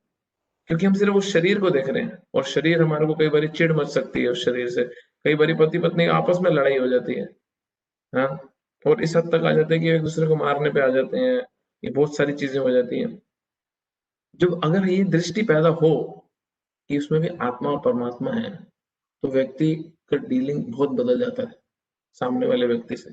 क्योंकि हम सिर्फ उस शरीर को देख रहे हैं, और शरीर हमारे को कई बार चिढ़ मच सकती है उस शरीर से, कई बार पति पत्नी आपस में लड़ाई हो जाती है, हाँ, और इस हद तक आ जाते हैं कि एक दूसरे को मारने पे आ जाते हैं, ये बहुत सारी चीजें हो जाती हैं। जब अगर ये दृष्टि पैदा हो कि उसमें भी आत्मा और परमात्मा है, तो व्यक्ति का डीलिंग बहुत बदल जाता है सामने वाले व्यक्ति से।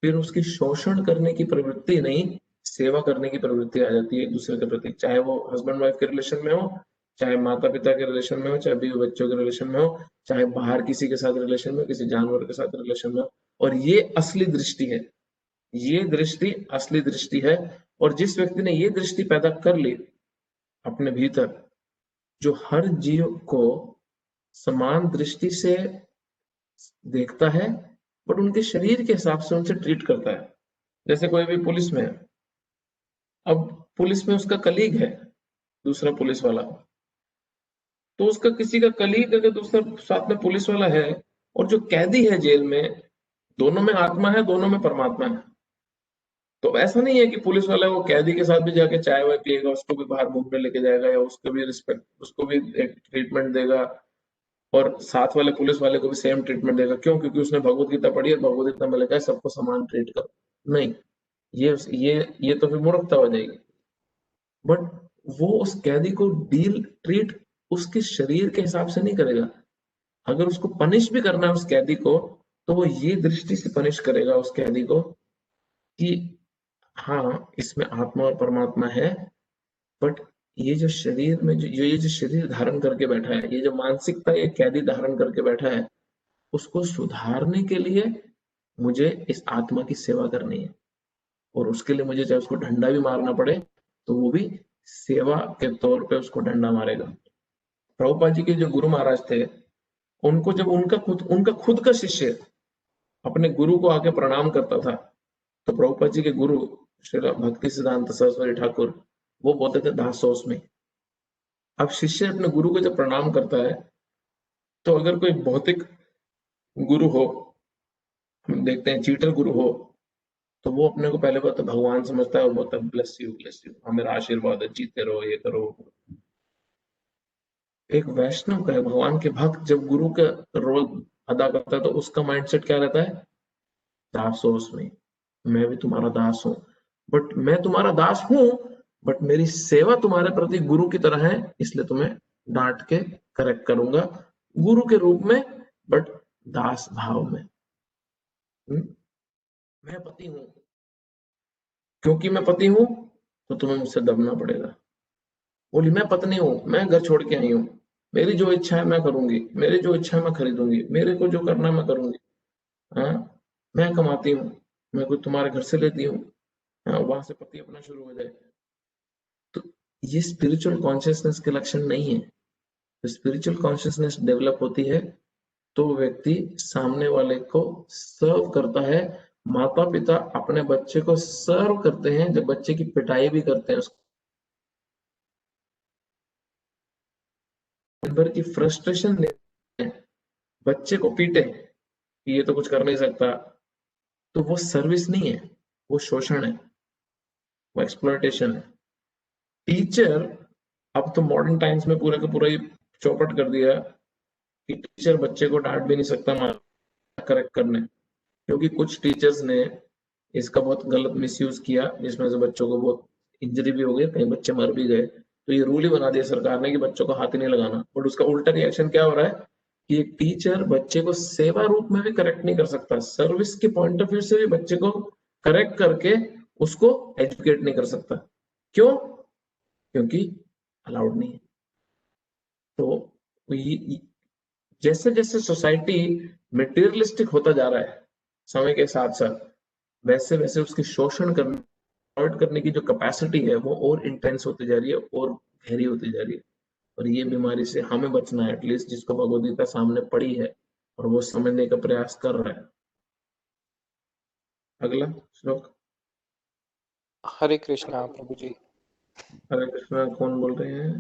फिर उसकी शोषण करने की प्रवृत्ति नहीं, सेवा करने की प्रवृत्ति आ जाती है एक दूसरे के प्रति, चाहे वो हस्बैंड वाइफ के रिलेशन में हो, चाहे माता पिता के रिलेशन में हो, चाहे बीवी बच्चों के रिलेशन में हो, चाहे बाहर किसी के साथ रिलेशन में, किसी जानवर के साथ रिलेशन में हो। और ये असली दृष्टि है, ये दृष्टि असली दृष्टि है। और जिस व्यक्ति ने ये दृष्टि पैदा कर ली अपने भीतर, जो हर जीव को समान दृष्टि से देखता है, बट उनके शरीर के हिसाब से उनसे ट्रीट करता है। जैसे कोई भी पुलिस में है, अब पुलिस में उसका कलीग है दूसरा पुलिस वाला, तो उसका किसी का कलीग अगर दूसरा साथ में पुलिस वाला है, और जो कैदी है जेल में, दोनों में आत्मा है, दोनों में परमात्मा है। तो ऐसा नहीं है कि पुलिस वाला वो कैदी के साथ भी जाके चाय वाय पिएगा, उसको भी बाहर घूमने लेके जाएगा, या उसको भी रिस्पेक्ट, उसको भी एक ट्रीटमेंट देगा, और साथ वाले पुलिस वाले को भी सेम ट्रीटमेंट देगा। क्यों? क्योंकि उसने भगवत गीता पढ़ी है, भगवत गीता में लिखा है सबको समान ट्रीट करो। नहीं, ये तो फिर मूर्खता हो जाएगी। बट वो उस कैदी को डील ट्रीट उसके शरीर के हिसाब से नहीं करेगा। अगर उसको पनिश भी करना है उस कैदी को, तो वो ये दृष्टि से पनिश करेगा उस कैदी को कि हाँ, इसमें आत्मा और परमात्मा है, बट ये जो शरीर में ये जो शरीर धारण करके बैठा है, ये जो मानसिकता ये कैदी धारण करके बैठा है, उसको सुधारने के लिए मुझे इस आत्मा की सेवा करनी है, और उसके लिए मुझे चाहे उसको डंडा भी मारना पड़े तो वो भी सेवा के तौर पे उसको डंडा मारेगा। प्रभुपाद जी के जो गुरु महाराज थे, उनको जब उनका खुद का शिष्य अपने गुरु को आके प्रणाम करता था, तो प्रभुपाद जी के गुरु श्री भक्ति सिद्धांत सरस्वती ठाकुर वो बोलते थे दासोस में। अब शिष्य अपने गुरु को जब प्रणाम करता है, तो अगर कोई भौतिक गुरु हो, हम देखते हैं चीटर गुरु हो, तो वो अपने को पहले बात तो भगवान समझता है, वो बोलता है ब्लेस यू, हमें आशीर्वाद है, जीते रहो, ये करो। एक वैष्णव का, भगवान के भक्त जब गुरु का रोल अदा करता है, तो उसका माइंडसेट क्या रहता है? दासोस में, मैं भी तुम्हारा दास हूं, बट मैं तुम्हारा दास हूं, बट मेरी सेवा तुम्हारे प्रति गुरु की तरह है, इसलिए तुम्हें डांट के करेक्ट करूंगा गुरु के रूप में, बट दास भाव में। मैं पति हूं, क्योंकि मैं पति हूं तो तुम्हें मुझसे दबना पड़ेगा। बोली मैं पत्नी हूं, मैं घर छोड़ के आई हूं, मेरी जो इच्छा है मैं करूंगी, मेरी जो इच्छा है मैं खरीदूंगी, मेरे को जो करना है मैं करूंगी। हाँ, मैं कमाती हूँ, मैं कोई तुम्हारे घर से लेती हूँ, हाँ, वहां से पति अपना शुरू हो जाए। तो ये स्पिरिचुअल कॉन्शियसनेस के लक्षण नहीं है। तो स्पिरिचुअल कॉन्शियसनेस डेवलप होती है तो व्यक्ति सामने वाले को सर्व करता है, माता पिता अपने बच्चे को सर्व करते हैं, जब बच्चे की पिटाई भी करते हैं, उसको दिन भर की फ्रस्ट्रेशन लेते हैं, बच्चे को पीटे कि ये तो कुछ कर नहीं सकता, तो वो सर्विस नहीं है, वो शोषण है, वो एक्सप्लॉयटेशन है। टीचर, अब तो मॉडर्न टाइम्स में पूरा का पूरा ये चौपट कर दिया कि टीचर बच्चे को डांट भी नहीं सकता करेक्ट करने, क्योंकि कुछ टीचर्स ने इसका बहुत गलत मिसयूज किया, जिसमें से बच्चों को बहुत इंजरी भी हो गई, कई बच्चे मर भी गए। तो ये रूल ही बना दिया सरकार ने कि बच्चों को हाथ ही नहीं लगाना, बट उसका उल्टा रिएक्शन क्या हो रहा है कि एक टीचर बच्चे को सेवा रूप में भी करेक्ट नहीं कर सकता, सर्विस के पॉइंट ऑफ व्यू से भी बच्चे को करेक्ट करके उसको एजुकेट नहीं कर सकता। क्यों? क्योंकि अलाउड नहीं है। तो जैसे जैसे सोसाइटी मटेरियलिस्टिक होता जा रहा है समय के साथ साथ, वैसे वैसे उसकी शोषण करने, एक्सप्लॉइट करने की जो कैपेसिटी है वो और इंटेंस होती जा रही है और गहरी होती जा रही है। और ये बीमारी से हमें बचना है, एटलीस्ट जिसको भगवद गीता सामने पड़ी है और वो समझने का प्रयास कर रहा है। अगला श्लोक। हरे कृष्णा प्रभु जी। हरे कृष्णा, कौन बोल रहे हैं?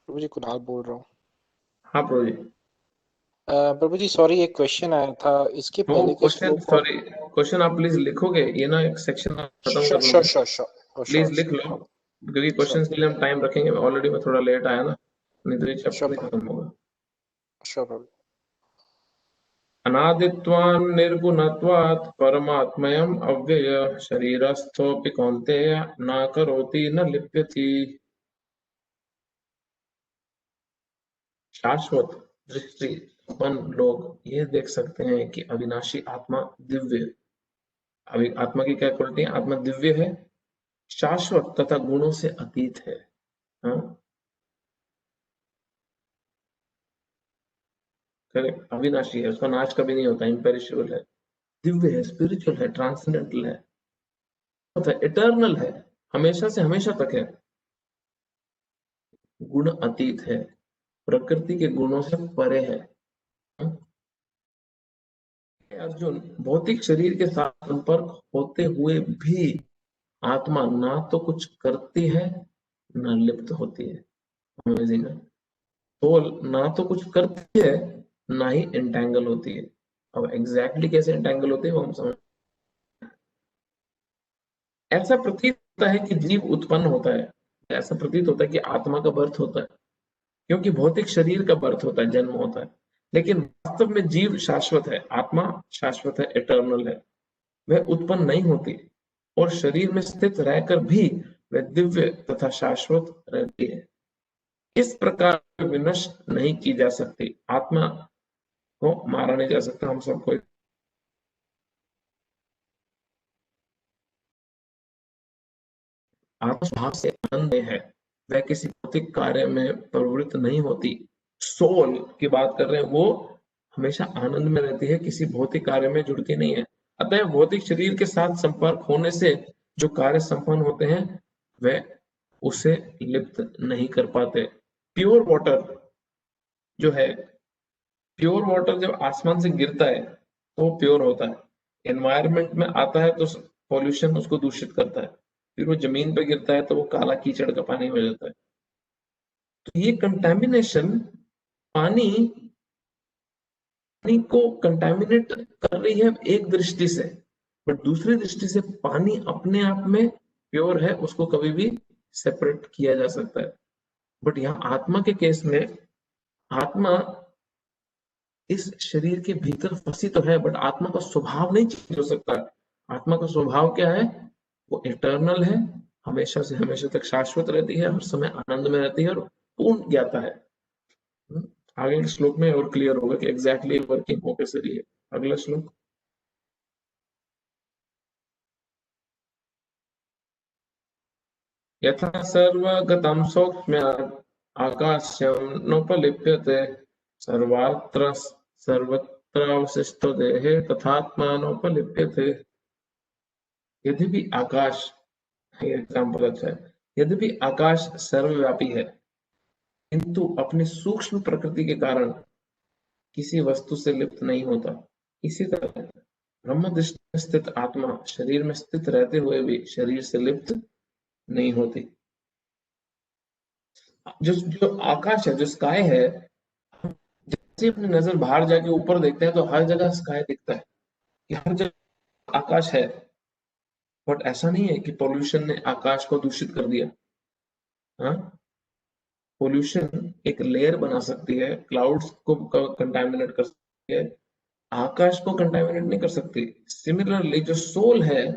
प्रभु जी कुणाल बोल रहा हूँ। हाँ प्रभु जी। प्रभु जी सॉरी, एक क्वेश्चन आया था इसके वो पहले के क्वेश्चन, श्लोक और सॉरी, क्वेश्चन आप प्लीज लिखोगे, ये ना एक सेक्शन खत्म श्योर कर लूँ श्योर मैं, श्योर श्योर प्लीज श्योर लिख लो, क्योंकि श्योर क्वेश्चंस के लिए हम टाइम रखेंगे। ऑलरेडी मैं थोड़ा लेट आया ना, नहीं तो ये श्योर चैप्टर ही प्रभु, खत्म होगा। श्योर प्रभु। अनादित्वान् निर्गुणत्वात् परमात्मयम् अव्यय शरीरस्थोऽपि कौन्तेय न करोति न लिप्यति। शाश्वत दृष्टि अपन लोग ये देख सकते हैं कि अविनाशी आत्मा दिव्य, अभी आत्मा की क्या क्वालिटी है? आत्मा दिव्य है, शाश्वत तथा गुणों से अतीत है। हाँ, करेक्ट, अविनाशी है, उसका नाश कभी नहीं होता, इम्पेरिशेबल है, दिव्य है, स्पिरिचुअल है, ट्रांसेंडेंटल है, इटर्नल है, हमेशा से हमेशा तक है, गुण अतीत है, प्रकृति के गुणों से परे है। अर्जुन, भौतिक शरीर के साथ संपर्क होते हुए भी आत्मा ना तो कुछ करती है ना लिप्त होती है। अमेजिंग है। तो ना तो कुछ करती है ना ही एंटेंगल होती है। अब एग्जैक्टली कैसे एंटेंगल होती है वो हम समझ। ऐसा प्रतीत होता है कि जीव उत्पन्न होता है, ऐसा प्रतीत होता है कि आत्मा का बर्थ होता है, क्योंकि भौतिक शरीर का बर्थ होता है, जन्म होता है, लेकिन वास्तव में जीव शाश्वत है, आत्मा शाश्वत है, इटर्नल है, वह उत्पन्न नहीं होती और शरीर में स्थित रहकर भी वह दिव्य तथा शाश्वत रहती है। इस प्रकार विनष्ट नहीं की जा सकती, आत्मा को मारा नहीं जा सकता। हम सबको आत्मा स्वभाव से आनंद में है, वह किसी भौतिक कार्य में प्रवृत्त नहीं होती। सोल की बात कर रहे हैं, वो हमेशा आनंद में रहती है, किसी भौतिक कार्य में जुड़ती नहीं है। अतः भौतिक शरीर के साथ संपर्क होने से जो कार्य संपन्न होते हैं वह उसे लिप्त नहीं कर पाते। प्योर वाटर जो है, प्योर वाटर जब आसमान से गिरता है तो वो प्योर होता है, एनवायरमेंट में आता है तो पॉल्यूशन उसको दूषित करता है, फिर वो जमीन पे गिरता है तो वो काला कीचड़ का पानी हो जाता है। तो ये कंटेमिनेशन, पानी पानी को कंटेमिनेट कर रही है एक दृष्टि से, बट दूसरी दृष्टि से पानी अपने आप में प्योर है, उसको कभी भी सेपरेट किया जा सकता है। बट यहाँ आत्मा के केस में, आत्मा इस शरीर के भीतर फंसी तो है, बट आत्मा का स्वभाव नहीं चेंज हो सकता। आत्मा का स्वभाव क्या है? वो इटर्नल है, हमेशा से हमेशा तक शाश्वत रहती है, हर समय आनंद में रहती है और पूर्ण ज्ञाता है। आगे के श्लोक में और क्लियर होगा कि एग्जैक्टली वर्किंग हो कैसे रही है। अगला श्लोक। यथा सर्वगतं सौक्ष्म्यात् आकाश्यं नोपलिप्यते सर्वत्र सर्वत्रावशिष्टो देहे तथात्मानोपलिप्यते। यद्यपि आकाश, ये एग्जाम्पल अच्छा है, यद्यपि आकाश सर्वव्यापी है किंतु अपनी सूक्ष्म प्रकृति के कारण किसी वस्तु से लिप्त नहीं होता। इसी तरह ब्रह्म दृष्टि में स्थित आत्मा शरीर में स्थित रहते हुए भी शरीर से लिप्त नहीं होती। जो जो आकाश है, जो स्काई है, जैसे अपनी नजर बाहर जाके ऊपर देखते हैं तो हर जगह स्काई दिखता है कि हर जगह आकाश है। बट ऐसा नहीं है कि पोल्यूशन ने आकाश को दूषित कर दिया। हाँ, पोल्यूशन एक लेयर बना सकती है, क्लाउड्स को कंटामिनेट कर सकती है, आकाश को कंटामिनेट नहीं कर सकती। सिमिलरली जो सोल है,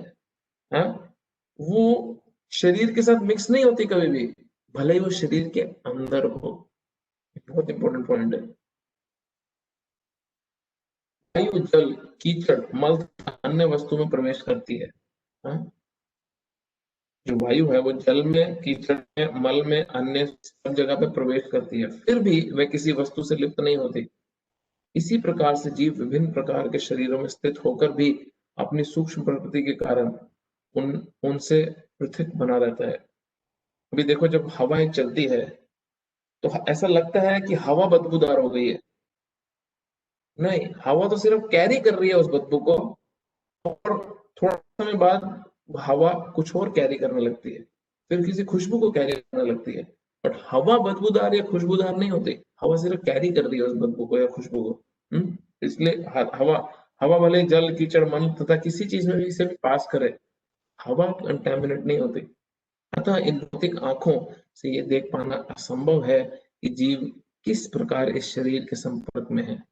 हाँ, वो शरीर के साथ मिक्स नहीं होती कभी भी, भले ही वो शरीर के अंदर हो। बहुत इंपॉर्टेंट पॉइंट है। वायु, जल, कीचड़, मल तथा अन्य वस्तु में प्रवेश करती है। हाँ? जो वायु है वो जल में, कीचड़ में, मल में, अन्य सब जगह पे प्रवेश करती है, फिर भी वह किसी वस्तु से लिप्त नहीं होती। इसी प्रकार से जीव विभिन्न प्रकार के शरीरों में स्थित होकर भी अपनी सूक्ष्म प्रकृति के कारण उनसे पृथक बना रहता है। अभी देखो, जब हवाएं चलती है तो ऐसा लगता है कि हवा बदबूदार हो गई है। नहीं, हवा तो सिर्फ कैरी कर रही है उस बदबू को, और थोड़ा समय बाद हवा कुछ और कैरी करने लगती है, फिर किसी खुशबू को कैरी करने लगती है। बट हवा बदबूदार या खुशबूदार नहीं होती, हवा सिर्फ कैरी कर रही है उस बदबू को या खुशबू को। इसलिए हवा हवा भले जल, कीचड़, मन तथा किसी चीज में भी इसे भी पास करे, हवा कंटेमिनेट नहीं होती। अतः इन भौतिक आंखों से ये देख पाना असंभव है कि जीव किस प्रकार इस शरीर के संपर्क में है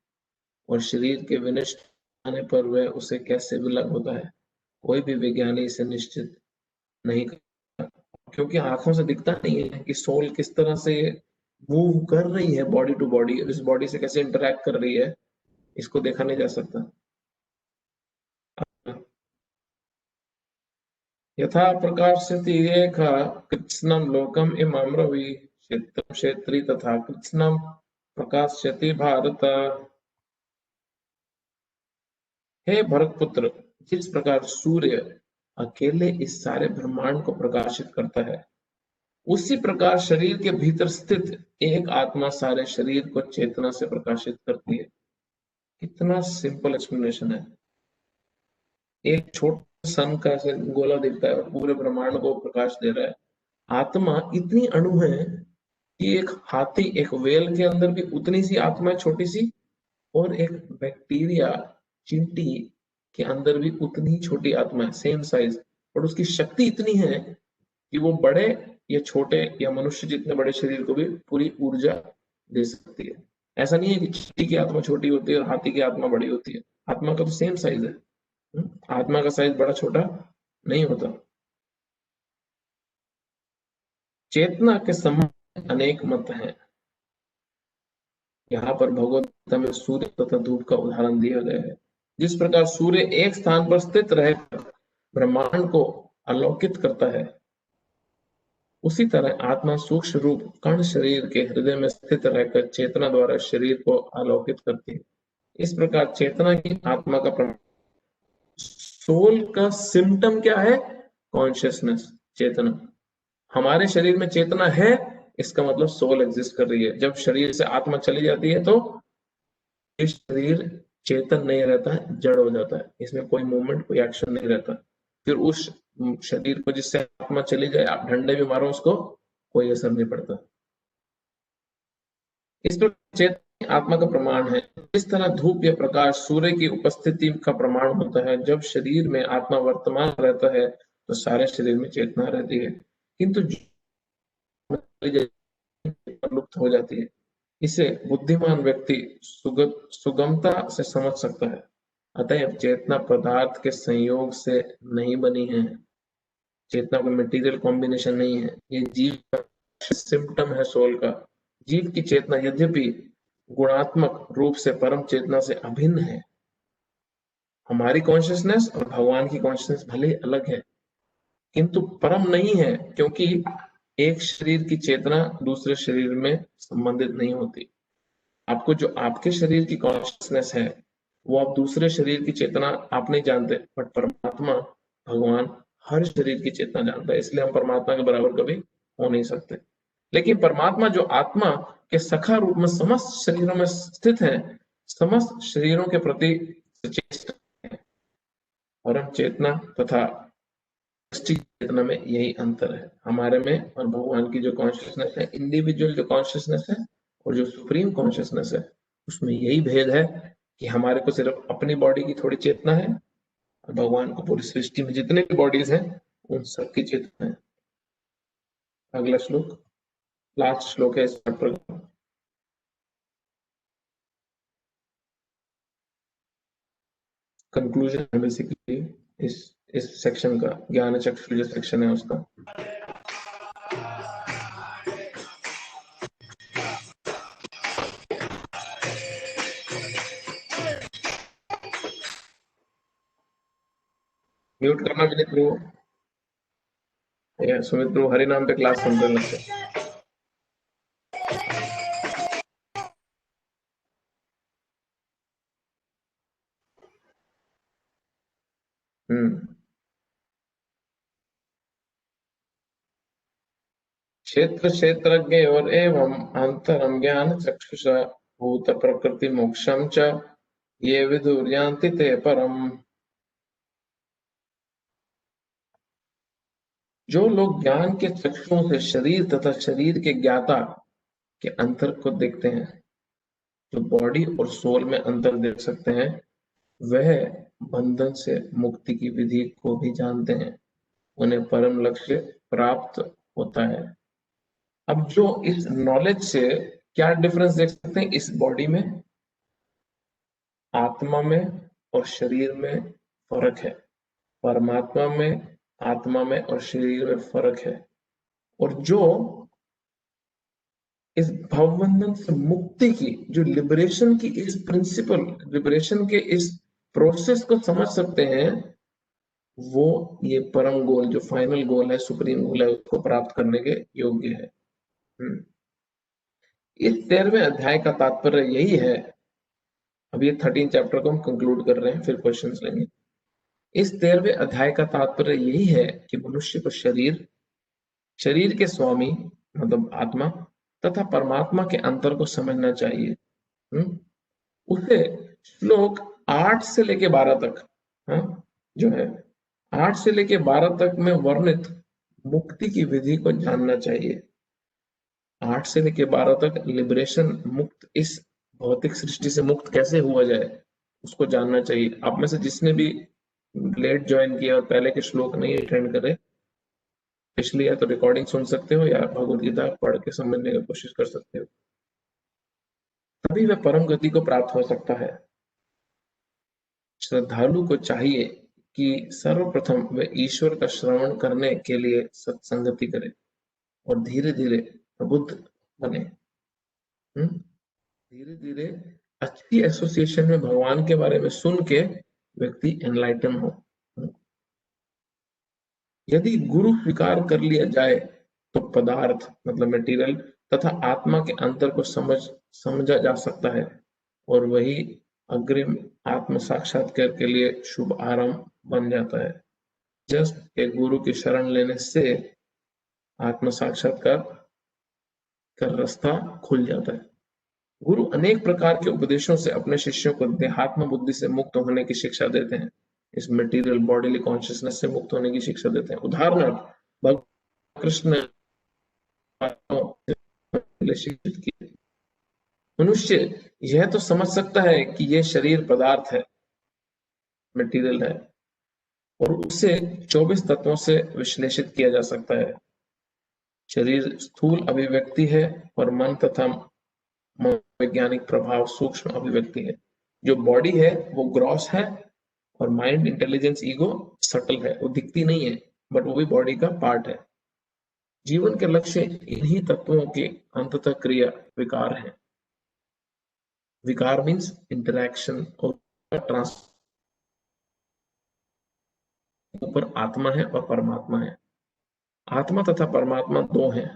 और शरीर के विनष्ट आने पर वह उसे कैसे विलग होता है। कोई भी विज्ञानी इसे निश्चित नहीं कर, क्योंकि आंखों से दिखता नहीं है कि सोल किस तरह से मूव कर रही है बॉडी टू बॉडी, इस बॉडी से कैसे इंटरेक्ट कर रही है, इसको देखा नहीं जा सकता। यथा प्रकाशयति रेखा कृत्स्नं लोकम् इमं रवि क्षेत्रं क्षेत्री तथा कृत्स्नं प्रकाशयति भारत। हे भरतपुत्र, जिस प्रकार सूर्य अकेले इस सारे ब्रह्मांड को प्रकाशित करता है, उसी प्रकार शरीर के भीतर स्थित एक आत्मा सारे शरीर को चेतना से प्रकाशित करती है। कितना सिंपल एक्सप्लेनेशन है। एक छोटा सन का ऐसे गोला दिखता है और पूरे ब्रह्मांड को प्रकाश दे रहा है। आत्मा इतनी अणु है कि एक हाथी, एक व्हेल के अंदर भी उतनी सी आत्मा है, छोटी सी, और एक बैक्टीरिया, चींटी के अंदर भी उतनी ही छोटी आत्मा है, सेम साइज, और उसकी शक्ति इतनी है कि वो बड़े या छोटे या मनुष्य जितने बड़े शरीर को भी पूरी ऊर्जा दे सकती है। ऐसा नहीं है कि चींटी की आत्मा छोटी होती है और हाथी की आत्मा बड़ी होती है। आत्मा का तो सेम साइज है। आत्मा का साइज बड़ा छोटा नहीं होता। चेतना के संबंध अनेक मत हैं। यहाँ पर भगवत गीता में सूर्य तथा धूप का उदाहरण दिया गया है। जिस प्रकार सूर्य एक स्थान पर स्थित रहकर ब्रह्मांड को आलोकित करता है, उसी तरह आत्मा सूक्ष्म रूप कण शरीर के हृदय में स्थित रहकर चेतना द्वारा शरीर को आलोकित करती है। इस प्रकार चेतना की आत्मा का प्रमाण। सोल का सिम्टम क्या है? कॉन्शियसनेस, चेतना। हमारे शरीर में चेतना है, इसका मतलब सोल एग्जिस्ट कर रही है। जब शरीर से आत्मा चली जाती है तो शरीर चेतन नहीं रहता है, जड़ हो जाता है, इसमें कोई मूवमेंट, कोई एक्शन नहीं रहता। फिर उस शरीर को जिससे आत्मा चली जाए, आप डंडे भी मारो उसको, कोई असर नहीं पड़ता। इस प्रकार चेतन आत्मा का प्रमाण है। इस तरह धूप या प्रकाश सूर्य की उपस्थिति का प्रमाण होता है। जब शरीर में आत्मा वर्तमान रहता है तो सारे शरीर में चेतना रहती है, किंतु लुप्त हो जाती है। इसे बुद्धिमान व्यक्ति सुगमता से समझ सकता है। अतएव चेतना पदार्थ के संयोग से नहीं बनी है। चेतना कोई मटेरियल कॉम्बिनेशन नहीं है। ये जीव का सिम्टम है सोल का। जीव की चेतना यद्यपि गुणात्मक रूप से परम चेतना से अभिन्न है। हमारी कॉन्शियसनेस और भगवान की कॉन्शियसनेस भले ही अलग है, किंतु परम नहीं है, क्योंकि एक शरीर की चेतना दूसरे शरीर में संबंधित नहीं होती। आपको जो आपके शरीर की कॉन्शियसनेस है, वो आप दूसरे शरीर की चेतना आप नहीं जानते, बट परमात्मा, भगवान हर शरीर की चेतना जानता है। इसलिए हम परमात्मा के बराबर कभी हो नहीं सकते। लेकिन परमात्मा जो आत्मा के सखा रूप में समस्त शरीरों में स्थित है, समस्त शरीरों के प्रति सचेत है। परम चेतना तथा सृष्टि चेतना में यही अंतर है, हमारे में और भगवान की जो कॉन्शियसनेस है, इंडिविजुअल जो कॉन्शियसनेस है और जो सुप्रीम कॉन्शियसनेस है, उसमें यही भेद है कि हमारे को सिर्फ अपनी बॉडी की थोड़ी चेतना है और भगवान को पूरी सृष्टि में जितने भी बॉडीज हैं उन सबकी चेतना है। अगला श्लोक, लास्ट श्लोक है इस चैप्टर का। कंक्लूजन है बेसिकली इस सेक्शन का, ज्ञान चक्षु जो सेक्शन है उसका। म्यूट करना विनीत प्रभु, सुमित प्रभु हरि नाम पे क्लास सुन रहे लगते हैं। क्षेत्र क्षेत्रज्ञ और एवं अंतरम ज्ञान चक्षुषा भूत प्रकृति मोक्षम च ये विदुर्यांति ते परम। जो लोग ज्ञान के चक्षुओं से शरीर तथा शरीर के ज्ञाता के अंतर को देखते हैं, जो बॉडी और सोल में अंतर देख सकते हैं, वह बंधन से मुक्ति की विधि को भी जानते हैं, उन्हें परम लक्ष्य प्राप्त होता है। अब जो इस नॉलेज से क्या डिफरेंस देख सकते हैं, इस बॉडी में, आत्मा में और शरीर में फर्क है, परमात्मा में, आत्मा में और शरीर में फर्क है। और जो इस भवबंधन से मुक्ति की, जो लिबरेशन की इस प्रिंसिपल, लिबरेशन के इस प्रोसेस को समझ सकते हैं, वो ये परम गोल, जो फाइनल गोल है, सुप्रीम गोल है, उसको प्राप्त करने के योग्य है। इस 13वें अध्याय का तात्पर्य यही है। अब ये 13 चैप्टर को हम कंक्लूड कर रहे हैं, फिर क्वेश्चंस लेंगे। इस 13वें अध्याय का तात्पर्य यही है कि मनुष्य को शरीर, शरीर के स्वामी मतलब आत्मा तथा परमात्मा के अंतर को समझना चाहिए। उसे श्लोक 8 से लेके 12 तक, जो है 8 से लेके 12 तक में वर्णित मुक्ति की विधि को जानना चाहिए। 8 से लेके 12 तक लिबरेशन, मुक्त, इस भौतिक सृष्टि से मुक्त कैसे हुआ जाए उसको जानना चाहिए। आप में से जिसने भी लेट ज्वाइन किया और पहले के श्लोक नहीं अटेंड करे, पिछली या तो रिकॉर्डिंग सुन सकते हो या भगवद गीता पढ़ के समझने की कोशिश कर सकते हो, तभी वह परम गति को प्राप्त हो सकता है। श्रद्धालु को चाहिए कि सर्वप्रथम वह ईश्वर का श्रवण करने के लिए सत्संगति करे और धीरे धीरे प्रबुद्ध बने। धीरे धीरे अच्छी एसोसिएशन में भगवान के बारे में सुन के व्यक्ति एनलाइटन हो। यदि गुरु स्वीकार कर लिया जाए तो पदार्थ मतलब मटेरियल तथा आत्मा के अंतर को समझा जा सकता है और वही अग्रिम आत्म साक्षात्कार के लिए शुभ आरंभ बन जाता है। जस्ट एक गुरु की शरण लेने से आत्म साक्षात्कार का रास्ता खुल जाता है। गुरु अनेक प्रकार के उपदेशों से अपने शिष्यों को देहात्म बुद्धि से मुक्त होने की शिक्षा देते हैं, इस मटेरियल बॉडीली कॉन्शियसनेस से मुक्त होने की शिक्षा देते हैं। उदाहरणार्थ भगवान कृष्ण शिक्षित किए, मनुष्य यह तो समझ सकता है कि यह शरीर पदार्थ है, मटेरियल है, और उसे 24 तत्वों से विश्लेषित किया जा सकता है। शरीर स्थूल अभिव्यक्ति है और मन तथा वैज्ञानिक प्रभाव सूक्ष्म अभिव्यक्ति है। जो बॉडी है वो ग्रॉस है और माइंड, इंटेलिजेंस, ईगो सटल है, वो दिखती नहीं है बट वो भी बॉडी का पार्ट है। जीवन के लक्ष्य इन्हीं तत्वों के अंततः क्रिया विकार है। विकार मीन्स इंटरैक्शन और ट्रांस, ऊपर आत्मा है और परमात्मा है। आत्मा तथा परमात्मा दो हैं।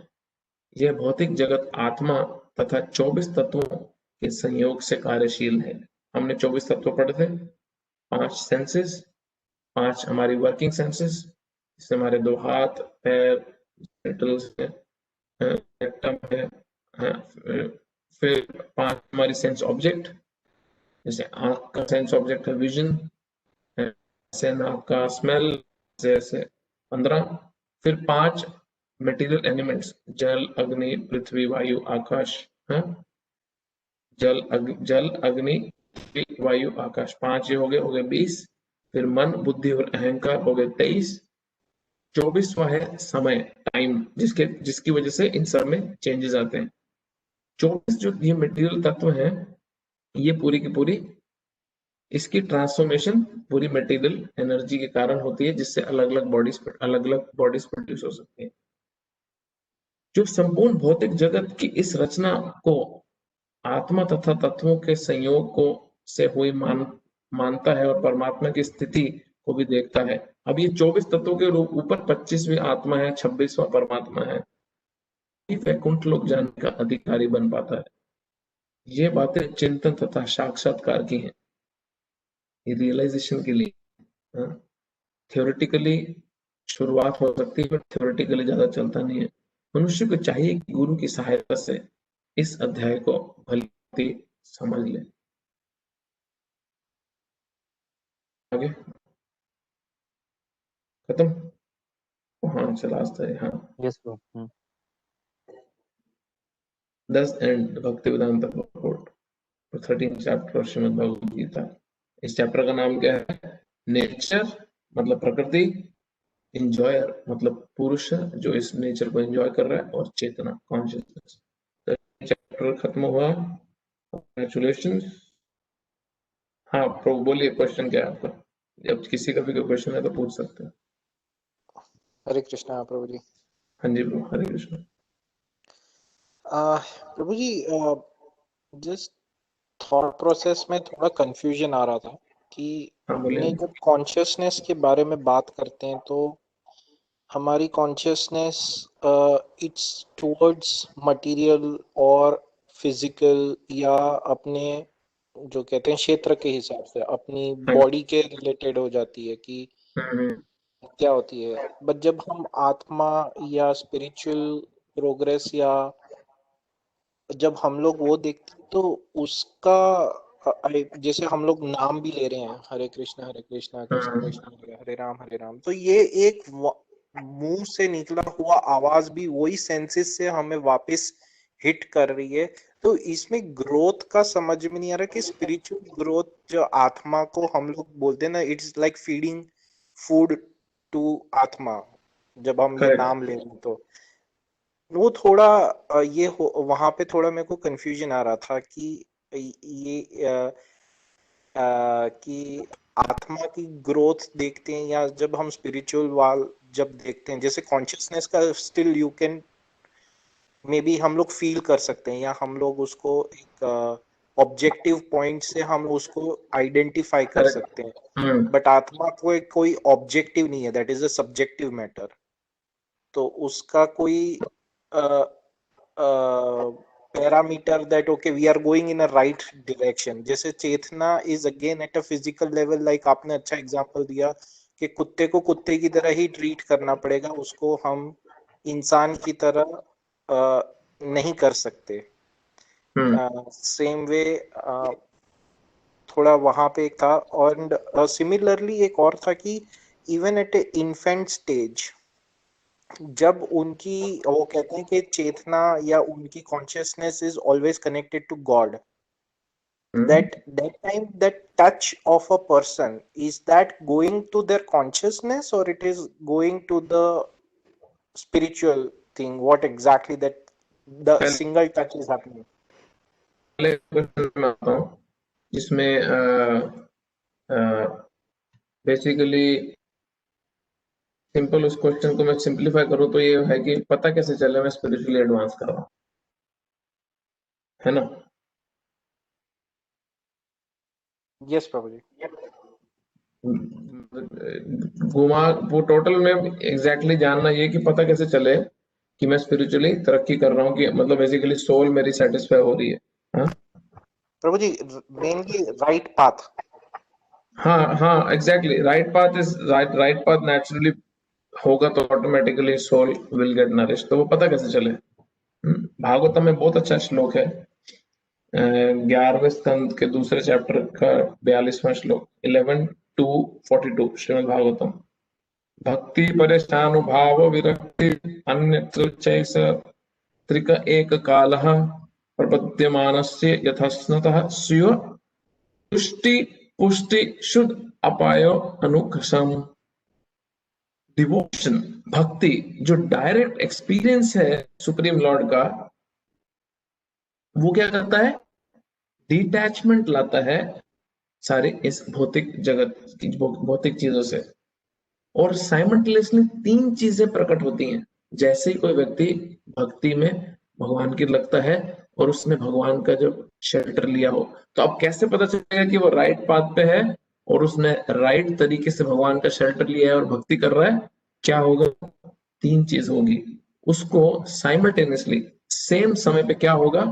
यह भौतिक जगत आत्मा तथा 24 तत्वों के संयोग से कार्यशील है। हमने 24 तत्व पढ़े थे, 5 सेंसेस, 5 हमारी वर्किंग सेंसेस, इससे हमारे 2 हाथ, पैर, जेनिटल्स है, रेक्टम है, फिर 5 हमारी सेंस ऑब्जेक्ट, जैसे आंख का सेंस ऑब्जेक्ट है विजन, से नाक का स्मेल जैसे 15। फिर 5 मटेरियल एलिमेंट्स, जल अग्नि पृथ्वी वायु आकाश है। जल अग्नि पृथ्वी वायु आकाश, 5 ये हो गए 20। फिर मन बुद्धि और अहंकार हो गए 23। 24वां है समय, टाइम, जिसकी वजह से इन सब में चेंजेस आते हैं। 24 जो ये मटेरियल तत्व हैं, ये पूरी की पूरी इसकी ट्रांसफॉर्मेशन पूरी मटेरियल एनर्जी के कारण होती है, जिससे अलग अलग बॉडीज प्रोड्यूस हो सकती है। जो संपूर्ण भौतिक जगत की इस रचना को आत्मा तथा तत्वों के संयोग को से हुई मानता है और परमात्मा की स्थिति को भी देखता है। अब ये 24 तत्वों के ऊपर 25वीं आत्मा है, 26वां परमात्मा है, वैकुंठ लोक जाने का अधिकारी बन पाता है। ये बातें चिंतन तथा साक्षात्कार की हैं, ये रियलाइजेशन के लिए। थ्योरेटिकली शुरुआत हो सकती है, पर थ्योरेटिकली ज्यादा चलता नहीं है। मनुष्य को चाहिए कि गुरु की सहायता से इस अध्याय को भली समझ ले। आगे खत्म। हाँ चला है। हाँ यस ब्रो। 10 एंड भक्ति वेदांत रिपोर्ट 13 चैप्टर श्रीमद् भगवद गीता। इस चैप्टर का नाम क्या है? नेचर मतलब प्रकृति, इंजॉयर मतलब पुरुष जो इस नेचर को एंजॉय कर रहा है, और चेतना कॉन्शियसनेस। चैप्टर खत्म हुआ। कंग्रेचुलेशन। हाँ प्रभु बोलिए, क्वेश्चन क्या है आपका? जब किसी का भी कोई क्वेश्चन है तो पूछ सकते हैं। हरे कृष्णा प्रभु जी। हाँ जी प्रभु, हरे कृष्ण। प्रभु जी, जिस थॉट प्रोसेस में थोड़ा कंफ्यूजन आ रहा था कि हाँ अपने बोलिए। जब कॉन्शियसनेस के बारे में बात करते हैं तो हमारी कॉन्शियसनेस इट्स टुवर्ड्स मटेरियल और फिजिकल, या अपने जो कहते हैं क्षेत्र के हिसाब से अपनी हाँ जी। बॉडी के रिलेटेड हो जाती है कि हम्म। क्या होती है। बट जब हम आत्मा या स्पिरिचुअल प्रोग्रेस, या जब हम लोग वो देखते हैं तो उसका जैसे हम लोग नाम भी ले रहे हैं, हरे कृष्णा कृष्ण कृष्ण हरे हरे राम, तो ये एक मुंह से निकला हुआ आवाज भी वही सेंसेस से हमें वापस हिट कर रही है। तो इसमें ग्रोथ का समझ में नहीं आ रहा कि स्पिरिचुअल ग्रोथ जो आत्मा को हम लोग बोलते हैं ना, it's like feeding food to आत्मा, जब हम ये करेक्ट। नाम ले रहे हैं तो वो थोड़ा ये वहां पे थोड़ा मेरे को कंफ्यूजन आ रहा था कि ये कि आत्मा की ग्रोथ देखते हैं, या जब हम स्पिरिचुअल वाल जब देखते हैं, जैसे कॉन्शियसनेस का still you can may be हम लोग फील कर सकते हैं, या हम लोग उसको एक ऑब्जेक्टिव पॉइंट से हम उसको आइडेंटिफाई कर करेक्ट। सकते हैं। बट आत्मा कोई ऑब्जेक्टिव नहीं है, that is a subjective matter. तो उसका कोई parameter that okay we are going in a right direction, जैसे Chetna is again at a physical level, like आपने अच्छा एग्जांपल दिया कि कुत्ते को कुत्ते की तरह ही ट्रीट करना पड़ेगा, उसको हम इंसान की तरह नहीं कर सकते। सेम वे थोड़ा वहां पे एक था, और सिमिलरली एक और था कि even at a infant stage, जब उनकी वो कहते हैं कि चेतना या उनकी consciousness is always connected to God, that time that touch of a person, is that going to their consciousness or it is going to the spiritual thing, what exactly that the पहले single touch is happening? Question में आता हूँ, जिसमें बेसिकली सिंपल उस क्वेश्चन को मैं सिंपलीफाई करूँ तो ये है कि पता कैसे चले मैं स्पिरिचुअली एडवांस कर रहा हूँ, है ना? यस प्रभु जी। घुमा वो टोटल में एग्जैक्टली जानना ये कि पता कैसे चले कि मैं स्पिरिचुअली तरक्की कर रहा हूँ, कि मतलब बेसिकली सोल मेरी सेटिस्फाई हो रही है। हाँ प्रभु जी, मेनली राइट पाथ। हाँ हाँ exactly, right path is right path naturally होगा तो automatically soul will get nourish. तो वो पता कैसे चले? भागवतम में बहुत अच्छा श्लोक है, 11वें स्कंद के दूसरे चैप्टर का 42वां श्लोक, 11 2:42 श्रीमद् भागवतम। भक्ति परेशानुभाव विरक्ति अन्यत्र चैष त्रिक एक कालः प्रपद्यमानस्य यथास्नतः स्यो तुष्टि पुष्टि शुद्ध अपायो अनुकसम। डिवोशन, भक्ति, जो डायरेक्ट एक्सपीरियंस है सुप्रीम लॉर्ड का, वो क्या करता है? डिटैचमेंट लाता है सारे इस भौतिक जगत की भौतिक चीजों से। और साइमल्टेनियसली तीन चीजें प्रकट होती हैं जैसे ही कोई व्यक्ति भक्ति में भगवान की लगता है और उसने भगवान का जो शेल्टर लिया हो। तो अब कैसे पता चलेगा कि वो राइट पाथ पे है और उसने राइट तरीके से भगवान का शेल्टर लिया है और भक्ति कर रहा है? क्या होगा? तीन चीज होगी उसको साइमल्टेनियसली सेम समय पे। क्या होगा?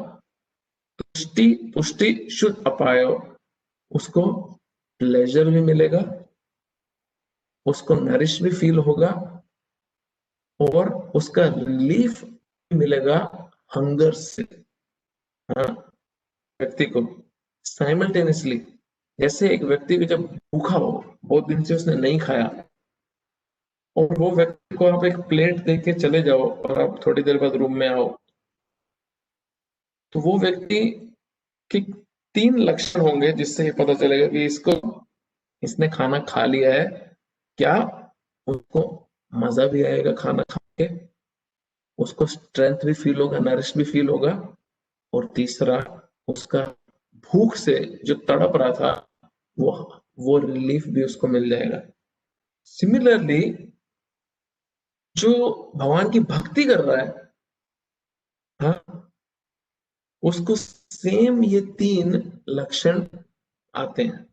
तुष्टि पुष्टि शुद्ध अपायो। उसको प्लेजर भी मिलेगा, उसको नरिश भी फील होगा और उसका रिलीफ भी मिलेगा हंगर से। हाँ, व्यक्ति को साइमल्टेनियसली, जैसे एक व्यक्ति को जब भूखा हो, बहुत दिन से उसने नहीं खाया, और वो व्यक्ति को आप एक प्लेट देके चले जाओ और आप थोड़ी देर बाद रूम में आओ, तो वो व्यक्ति के तीन लक्षण होंगे जिससे ये पता चलेगा कि इसने खाना खा लिया है। क्या? उसको मजा भी आएगा खाना खा के, उसको स्ट्रेंथ भी फील होगा, नरिश भी फील होगा, और तीसरा उसका भूख से जो तड़प रहा था वो रिलीफ भी उसको मिल जाएगा। सिमिलरली जो भगवान की भक्ति कर रहा है, हाँ, उसको सेम ये तीन लक्षण आते हैं।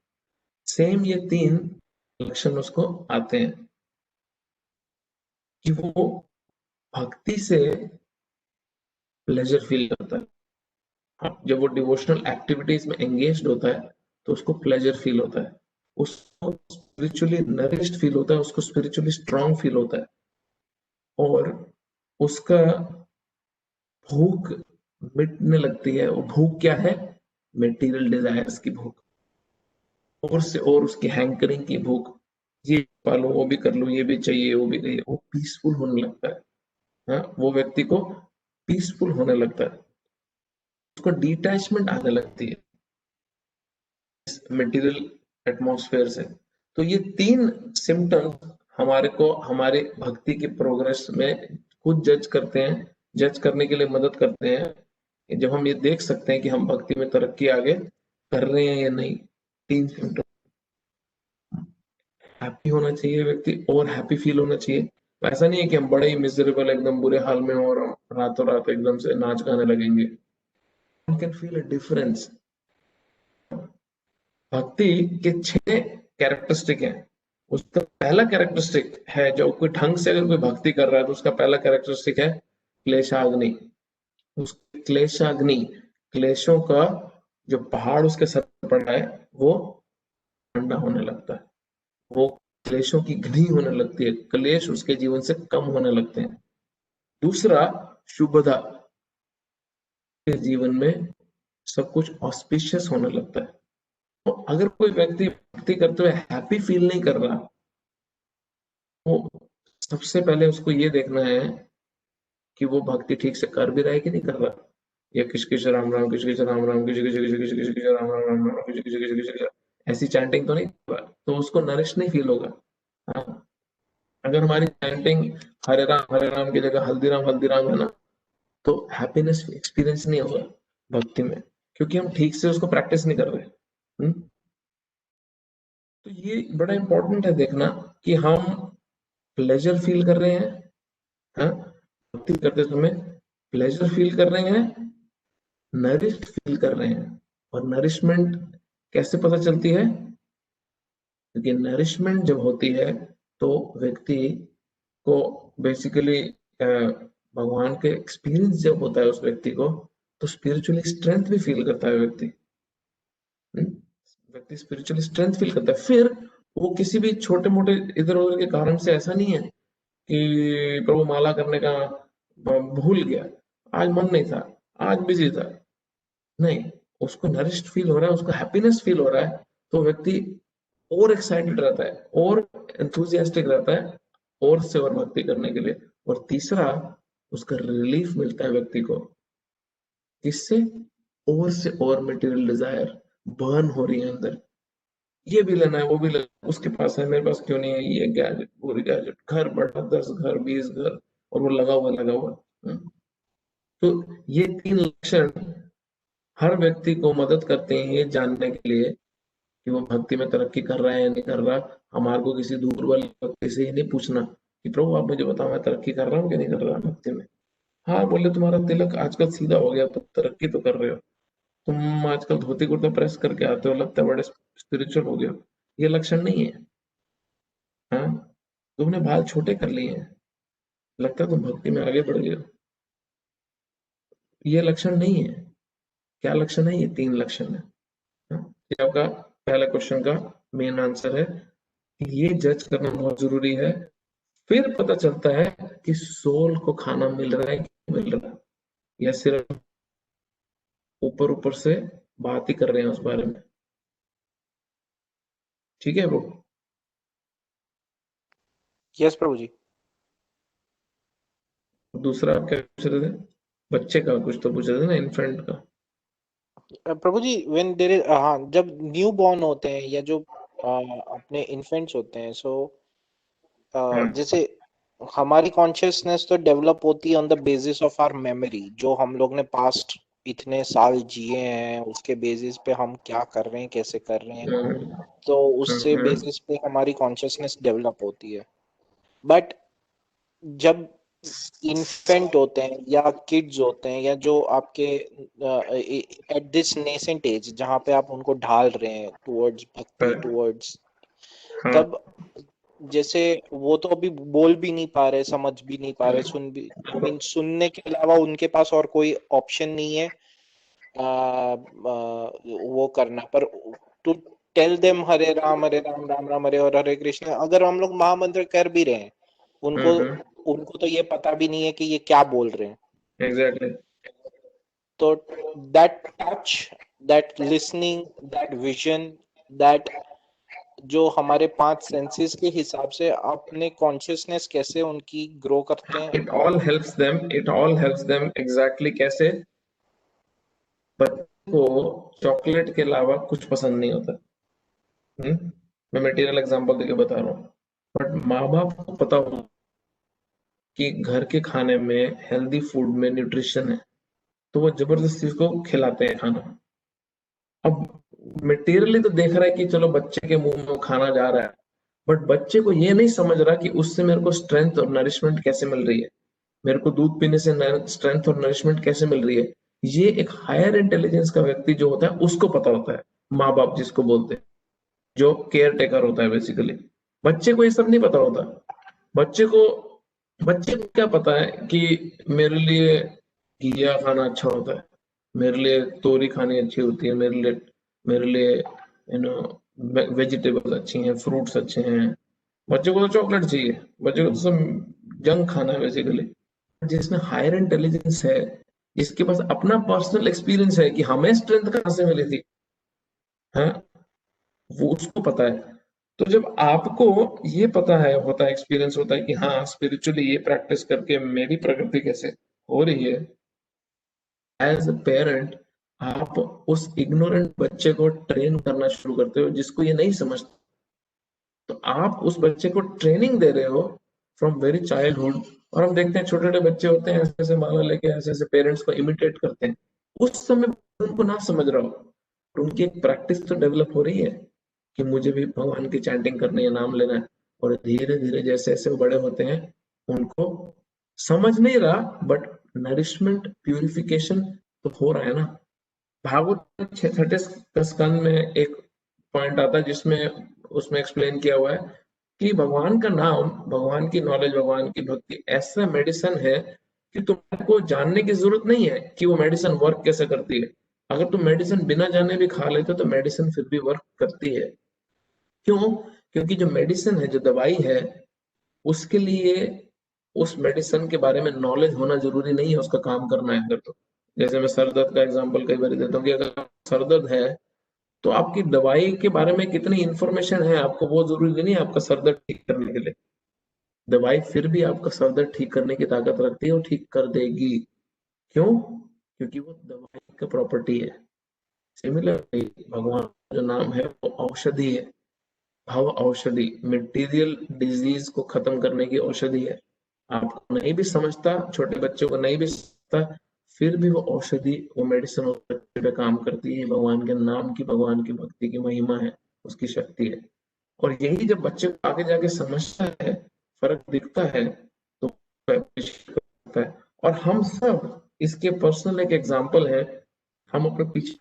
सेम ये तीन लक्षण उसको आते हैं कि वो भक्ति से प्लेजर फील करता है। जब वो डिवोशनल एक्टिविटीज में एंगेज्ड होता है तो उसको प्लेजर फील होता है, उसको स्पिरिचुअली नरिश्ड फील होता है, उसको स्पिरिचुअली स्ट्रांग फील होता है, और उसका भूख मिटने लगती है। वो भूख क्या है? मेटीरियल डिजायर्स की भूख, और से और उसकी हैंकरिंग की भूख, ये पालो वो भी कर लो, ये भी चाहिए वो भी चाहिए, वो पीसफुल होने लगता है। हाँ, वो व्यक्ति को पीसफुल होने लगता है, उसको डिटैचमेंट आने लगती है मटेरियल एटमॉस्फेयर से। तो ये तीन सिम्टम्स हमारे को हमारे भक्ति की प्रोग्रेस में खुद जज करते हैं, जज करने के लिए मदद करते हैं। जब हम ये देख सकते हैं कि हम भक्ति में तरक्की आगे कर रहे हैं या नहीं। तीन सिम्टम, हैप्पी होना चाहिए व्यक्ति और हैप्पी फील होना चाहिए। तो ऐसा नहीं है कि हम बड़े ही मिजरेबल एकदम बुरे हाल में हो और हम रातों रात एकदम से नाच गाने लगेंगे। You can feel a difference। भक्ति के 6 कैरेक्टरिस्टिक हैं। उसका पहला कैरेक्टरिस्टिक है, जो कोई ढंग से अगर कोई भक्ति कर रहा है तो उसका पहला कैरेक्टरिस्टिक है क्लेशाग्नि। उस क्लेशाग्नि, क्लेशों का जो पहाड़ उसके सर पर पड़ा है वो ठंडा होने लगता है, वो क्लेशों की घनी होने लगती है, क्लेश उसके जीवन से कम होने लगते हैं। दूसरा, शुभदा, के जीवन में सब कुछ ऑस्पिशियस होने लगता है। तो अगर कोई व्यक्ति भक्ति करते हुए हैप्पी फील नहीं कर रहा, तो सबसे पहले उसको ये देखना है कि वो भक्ति ठीक से कर भी रहा है कि नहीं कर रहा। या किश किश राम राम, किश किश राम राम, किश किश किश किश किश किश राम राम राम राम, किश किश किश किश किश, ऐसी चैंटिंग तो नहीं कर रहा, तो उसको नरिश नहीं फील होगा। हाँ, अगर हमारी चैंटिंग हरे राम की जगह हल्दीराम है ना, तो हैप्पीनेस एक्सपीरियंस नहीं होगा भक्ति में, क्योंकि हम ठीक से उसको प्रैक्टिस नहीं कर रहे। तो ये बड़ा इंपॉर्टेंट है देखना कि हम प्लेजर फील कर रहे हैं, हाँ, भक्ति करते समय प्लेजर फील कर रहे हैं, नरिश्ड फील कर रहे हैं। और नरिशमेंट कैसे पता चलती है? क्योंकि नरिशमेंट जब होती है तो व्यक्ति को बेसिकली भगवान के एक्सपीरियंस जब होता है उस व्यक्ति को, तो स्पिरिचुअली स्ट्रेंथ भी फील करता है व्यक्ति। व्यक्ति स्पिरिचुअली स्ट्रेंथ फील करता है। फिर वो किसी भी छोटे मोटे इधर उधर के कारण से ऐसा नहीं है कि प्रभु माला करने का भूल गया, आज मन नहीं था, आज बिजी था, नहीं, उसको नरिश्ड फील हो रहा है, उसको हैप्पीनेस फील हो रहा है, तो व्यक्ति और एक्साइटेड रहता है, और एंथुजियास्टिक रहता है और से और भक्ति करने के लिए। और तीसरा, उसका रिलीफ मिलता है व्यक्ति को, किससे? और से और मटेरियल डिजायर बर्न हो रही है अंदर, ये भी लेना है, वो भी लेना है, उसके पास है, मेरे पास क्यों नहीं है, ये गैजेट, पूरी गैजेट, घर बड़ा, 10 घर, 20 घर, और वो लगा हुआ। तो ये 3 लक्षण हर व्यक्ति को मदद करते हैं ये जानने के लिए कि वो भक्ति में तरक्की कर रहा है या नहीं कर रहा। हमारे को किसी दूर वाले व्यक्ति से ही नहीं पूछना कि प्रभु आप मुझे बताओ मैं तरक्की कर रहा हूँ कि नहीं कर रहा भक्ति में। हाँ, बोले तुम्हारा तिलक आजकल सीधा हो गया तो तरक्की तो कर रहे हो, तुम आजकल धोती कुर्ता प्रेस करके आते हो, लगता है बड़े स्पिरिचुअल हो गए हो, ये लक्षण नहीं है। हाँ, तुमने बाल छोटे कर लिए हैं, लगता है तुम भक्ति में आगे बढ़ गए हो, ये लक्षण नहीं है। क्या लक्षण है? ये 3 लक्षण है। हाँ, ये आपका पहला क्वेश्चन का मेन आंसर है कि ये जज करना बहुत जरूरी है। फिर पता चलता है कि सोल को खाना मिल रहा है कि नहीं मिल रहा है, या सिर्फ ऊपर ऊपर से बात ही कर रहे हैं उस बारे में। ठीक है वो। यस प्रभु जी। दूसरा आप क्या पूछ रहे थे? बच्चे का कुछ तो पूछ रहे थे ना, इन्फेंट का। प्रभु जी व्हेन देयर इज, हाँ, जब न्यू बॉर्न होते हैं या जो अपने इन्फेंट्स होते हैं, सो हाँ। जैसे हमारी कॉन्शियसनेस तो डेवलप होती है on the basis of our memory, जो हम लोग ने पास्ट इतने साल जिए हैं उसके बेसिस पे हम क्या कर रहे हैं, कैसे कर रहे हैं, हम्म, तो उससे हम्म, बेसिस पे हमारी कॉन्शियसनेस डेवलप होती है। बट जब इन्फेंट होते हैं या किड्स होते हैं या जो आपके एट दिस नेसेंट एज जहाँ पे आप उनको ढाल रहे हैं टुवर्ड्स भक्ति, हाँ, टुवर्ड्स, हाँ, तब जैसे वो तो अभी बोल भी नहीं पा रहे, समझ भी नहीं पा रहे, सुन भी, आई मीन सुनने के अलावा उनके पास और कोई ऑप्शन नहीं है वो करना। पर टू टेल देम हरे राम राम राम हरे और हरे कृष्ण, अगर हम लोग महामंत्र कर भी रहे हैं, उनको हम्म, उनको तो ये पता भी नहीं है कि ये क्या बोल रहे हैं। एग्जैक्टली। तो that touch, that listening, that vision, that जो हमारे 5 सेंसेस के हिसाब से अपने कॉन्शियसनेस कैसे उनकी ग्रो करते हैं। It all helps them exactly. कैसे? बच्चे को चॉकलेट के अलावा कुछ पसंद नहीं होता। मैं मटेरियल एग्जांपल देके बता रहा हूँ, बट माँ बाप को पता हो कि घर के खाने में, हेल्दी फूड में न्यूट्रिशन है, तो वो जबरदस्ती उसको खिलाते हैं खाना। अब मटेरियली तो देख रहा है कि चलो बच्चे के मुंह में खाना जा रहा है, बट बच्चे को ये नहीं समझ रहा कि उससे मेरे को स्ट्रेंथ और नरिशमेंट कैसे मिल रही है, मेरे को दूध पीने से स्ट्रेंथ और नरिशमेंट कैसे मिल रही है। ये एक हायर इंटेलिजेंस का व्यक्ति जो होता है उसको पता होता है, माँ बाप जिसको बोलते हैं, जो केयर टेकर होता है बेसिकली। बच्चे को ये सब नहीं पता होता। बच्चे को बच्चे को क्या पता है कि मेरे लिए घिया खाना अच्छा होता है, मेरे लिए तोरी खानी अच्छी होती है, मेरे लिए वेजिटेबल्स अच्छी हैं, फ्रूट्स अच्छे हैं। बच्चे को तो चॉकलेट चाहिए, बच्चे को तो सब जंक खाना है बेसिकली। जिसमें हायर इंटेलिजेंस है, जिसके पास अपना पर्सनल एक्सपीरियंस है कि हमें स्ट्रेंथ कहाँ से मिली थी, है, वो उसको पता है। तो जब आपको ये पता है, होता है, एक्सपीरियंस होता है कि हाँ स्पिरिचुअली ये प्रैक्टिस करके मेरी प्रगति कैसे हो रही है, एज अ पेरेंट आप उस इग्नोरेंट बच्चे को ट्रेन करना शुरू करते हो जिसको ये नहीं समझता। तो आप उस बच्चे को ट्रेनिंग दे रहे हो फ्रॉम वेरी चाइल्डहुड। और हम देखते हैं छोटे छोटे बच्चे होते हैं, ऐसे ऐसे माला लेके ऐसे ऐसे पेरेंट्स को इमिटेट करते हैं। उस समय उनको ना समझ रहा हो, और उनकी एक प्रैक्टिस तो डेवलप हो रही है कि मुझे भी भगवान की चैंटिंग करनी है, नाम लेना है। और धीरे धीरे जैसे जैसे वो बड़े होते हैं, उनको समझ नहीं रहा, बट नरिशमेंट प्यूरिफिकेशन तो हो रहा है ना। भागवत 36 स्कंद में एक पॉइंट आता है जिसमें उसमें एक्सप्लेन किया हुआ है कि भगवान का नाम, भगवान की नॉलेज, भगवान की भक्ति ऐसा मेडिसिन है कि तुमको जानने की जरूरत नहीं है कि वो मेडिसिन वर्क कैसे करती है। अगर तुम मेडिसिन बिना जाने भी खा लेते हो तो मेडिसिन फिर भी वर्क करती है। क्यों? क्योंकि जो मेडिसिन है, जो दवाई है, उसके लिए उस मेडिसिन के बारे में नॉलेज होना जरूरी नहीं है उसका काम करना है अगर तो। जैसे मैं सर दर्द का एग्जांपल कई बार देता हूँ कि अगर सर दर्द है तो आपकी दवाई के बारे में कितनी इंफॉर्मेशन है आपको, वो जरूरी नहीं है आपका सर दर्द ठीक करने के लिए। दवाई फिर भी आपका सर दर्द ठीक करने की ताकत रखती है और ठीक कर देगी। क्यों? क्योंकि वो दवाई का प्रॉपर्टी है। सिमिलरली भगवान का जो नाम है वो औषधि है। भव औषधि, मटेरियल डिजीज को खत्म करने की औषधि है। आपको नहीं भी समझता, छोटे बच्चों को नहीं भी समझता, फिर भी वो औषधि, वो मेडिसिन उस बच्चे पे काम करती है। भगवान के नाम की, भगवान की भक्ति की महिमा है, उसकी शक्ति है। और यही जब बच्चे को आगे जाके समझता है, फर्क दिखता है, तो वो appreciate करता है। और हम सब इसके पर्सनल एक एग्जाम्पल है। हम अपने पीछे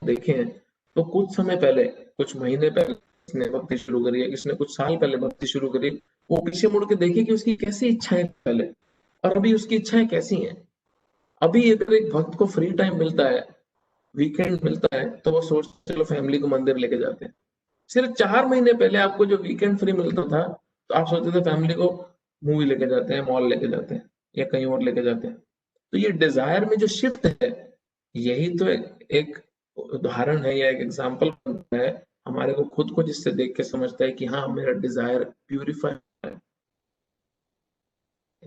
देखें हैं, तो कुछ समय पहले, कुछ महीने पहले किसने भक्ति शुरू करी है, किसने कुछ साल पहले भक्ति शुरू करी, वो पीछे मुड़ के देखे कि उसकी कैसी इच्छाएं पहले और अभी उसकी इच्छाएं कैसी हैं। अभी अगर एक भक्त को फ्री टाइम मिलता है, वीकेंड मिलता है, तो वो सोचते चलो फैमिली को मंदिर लेके जाते हैं। सिर्फ 4 महीने पहले आपको जो वीकेंड फ्री मिलता था, तो आप सोचते थे फैमिली को मूवी लेके जाते हैं, मॉल लेके जाते हैं या कहीं और लेके जाते हैं। तो ये डिजायर में जो शिफ्ट है, यही तो एक उदाहरण है या एक एग्जाम्पल बनता है हमारे को, खुद को जिससे देख के समझता है कि हाँ मेरा डिजायर प्यूरिफाई है।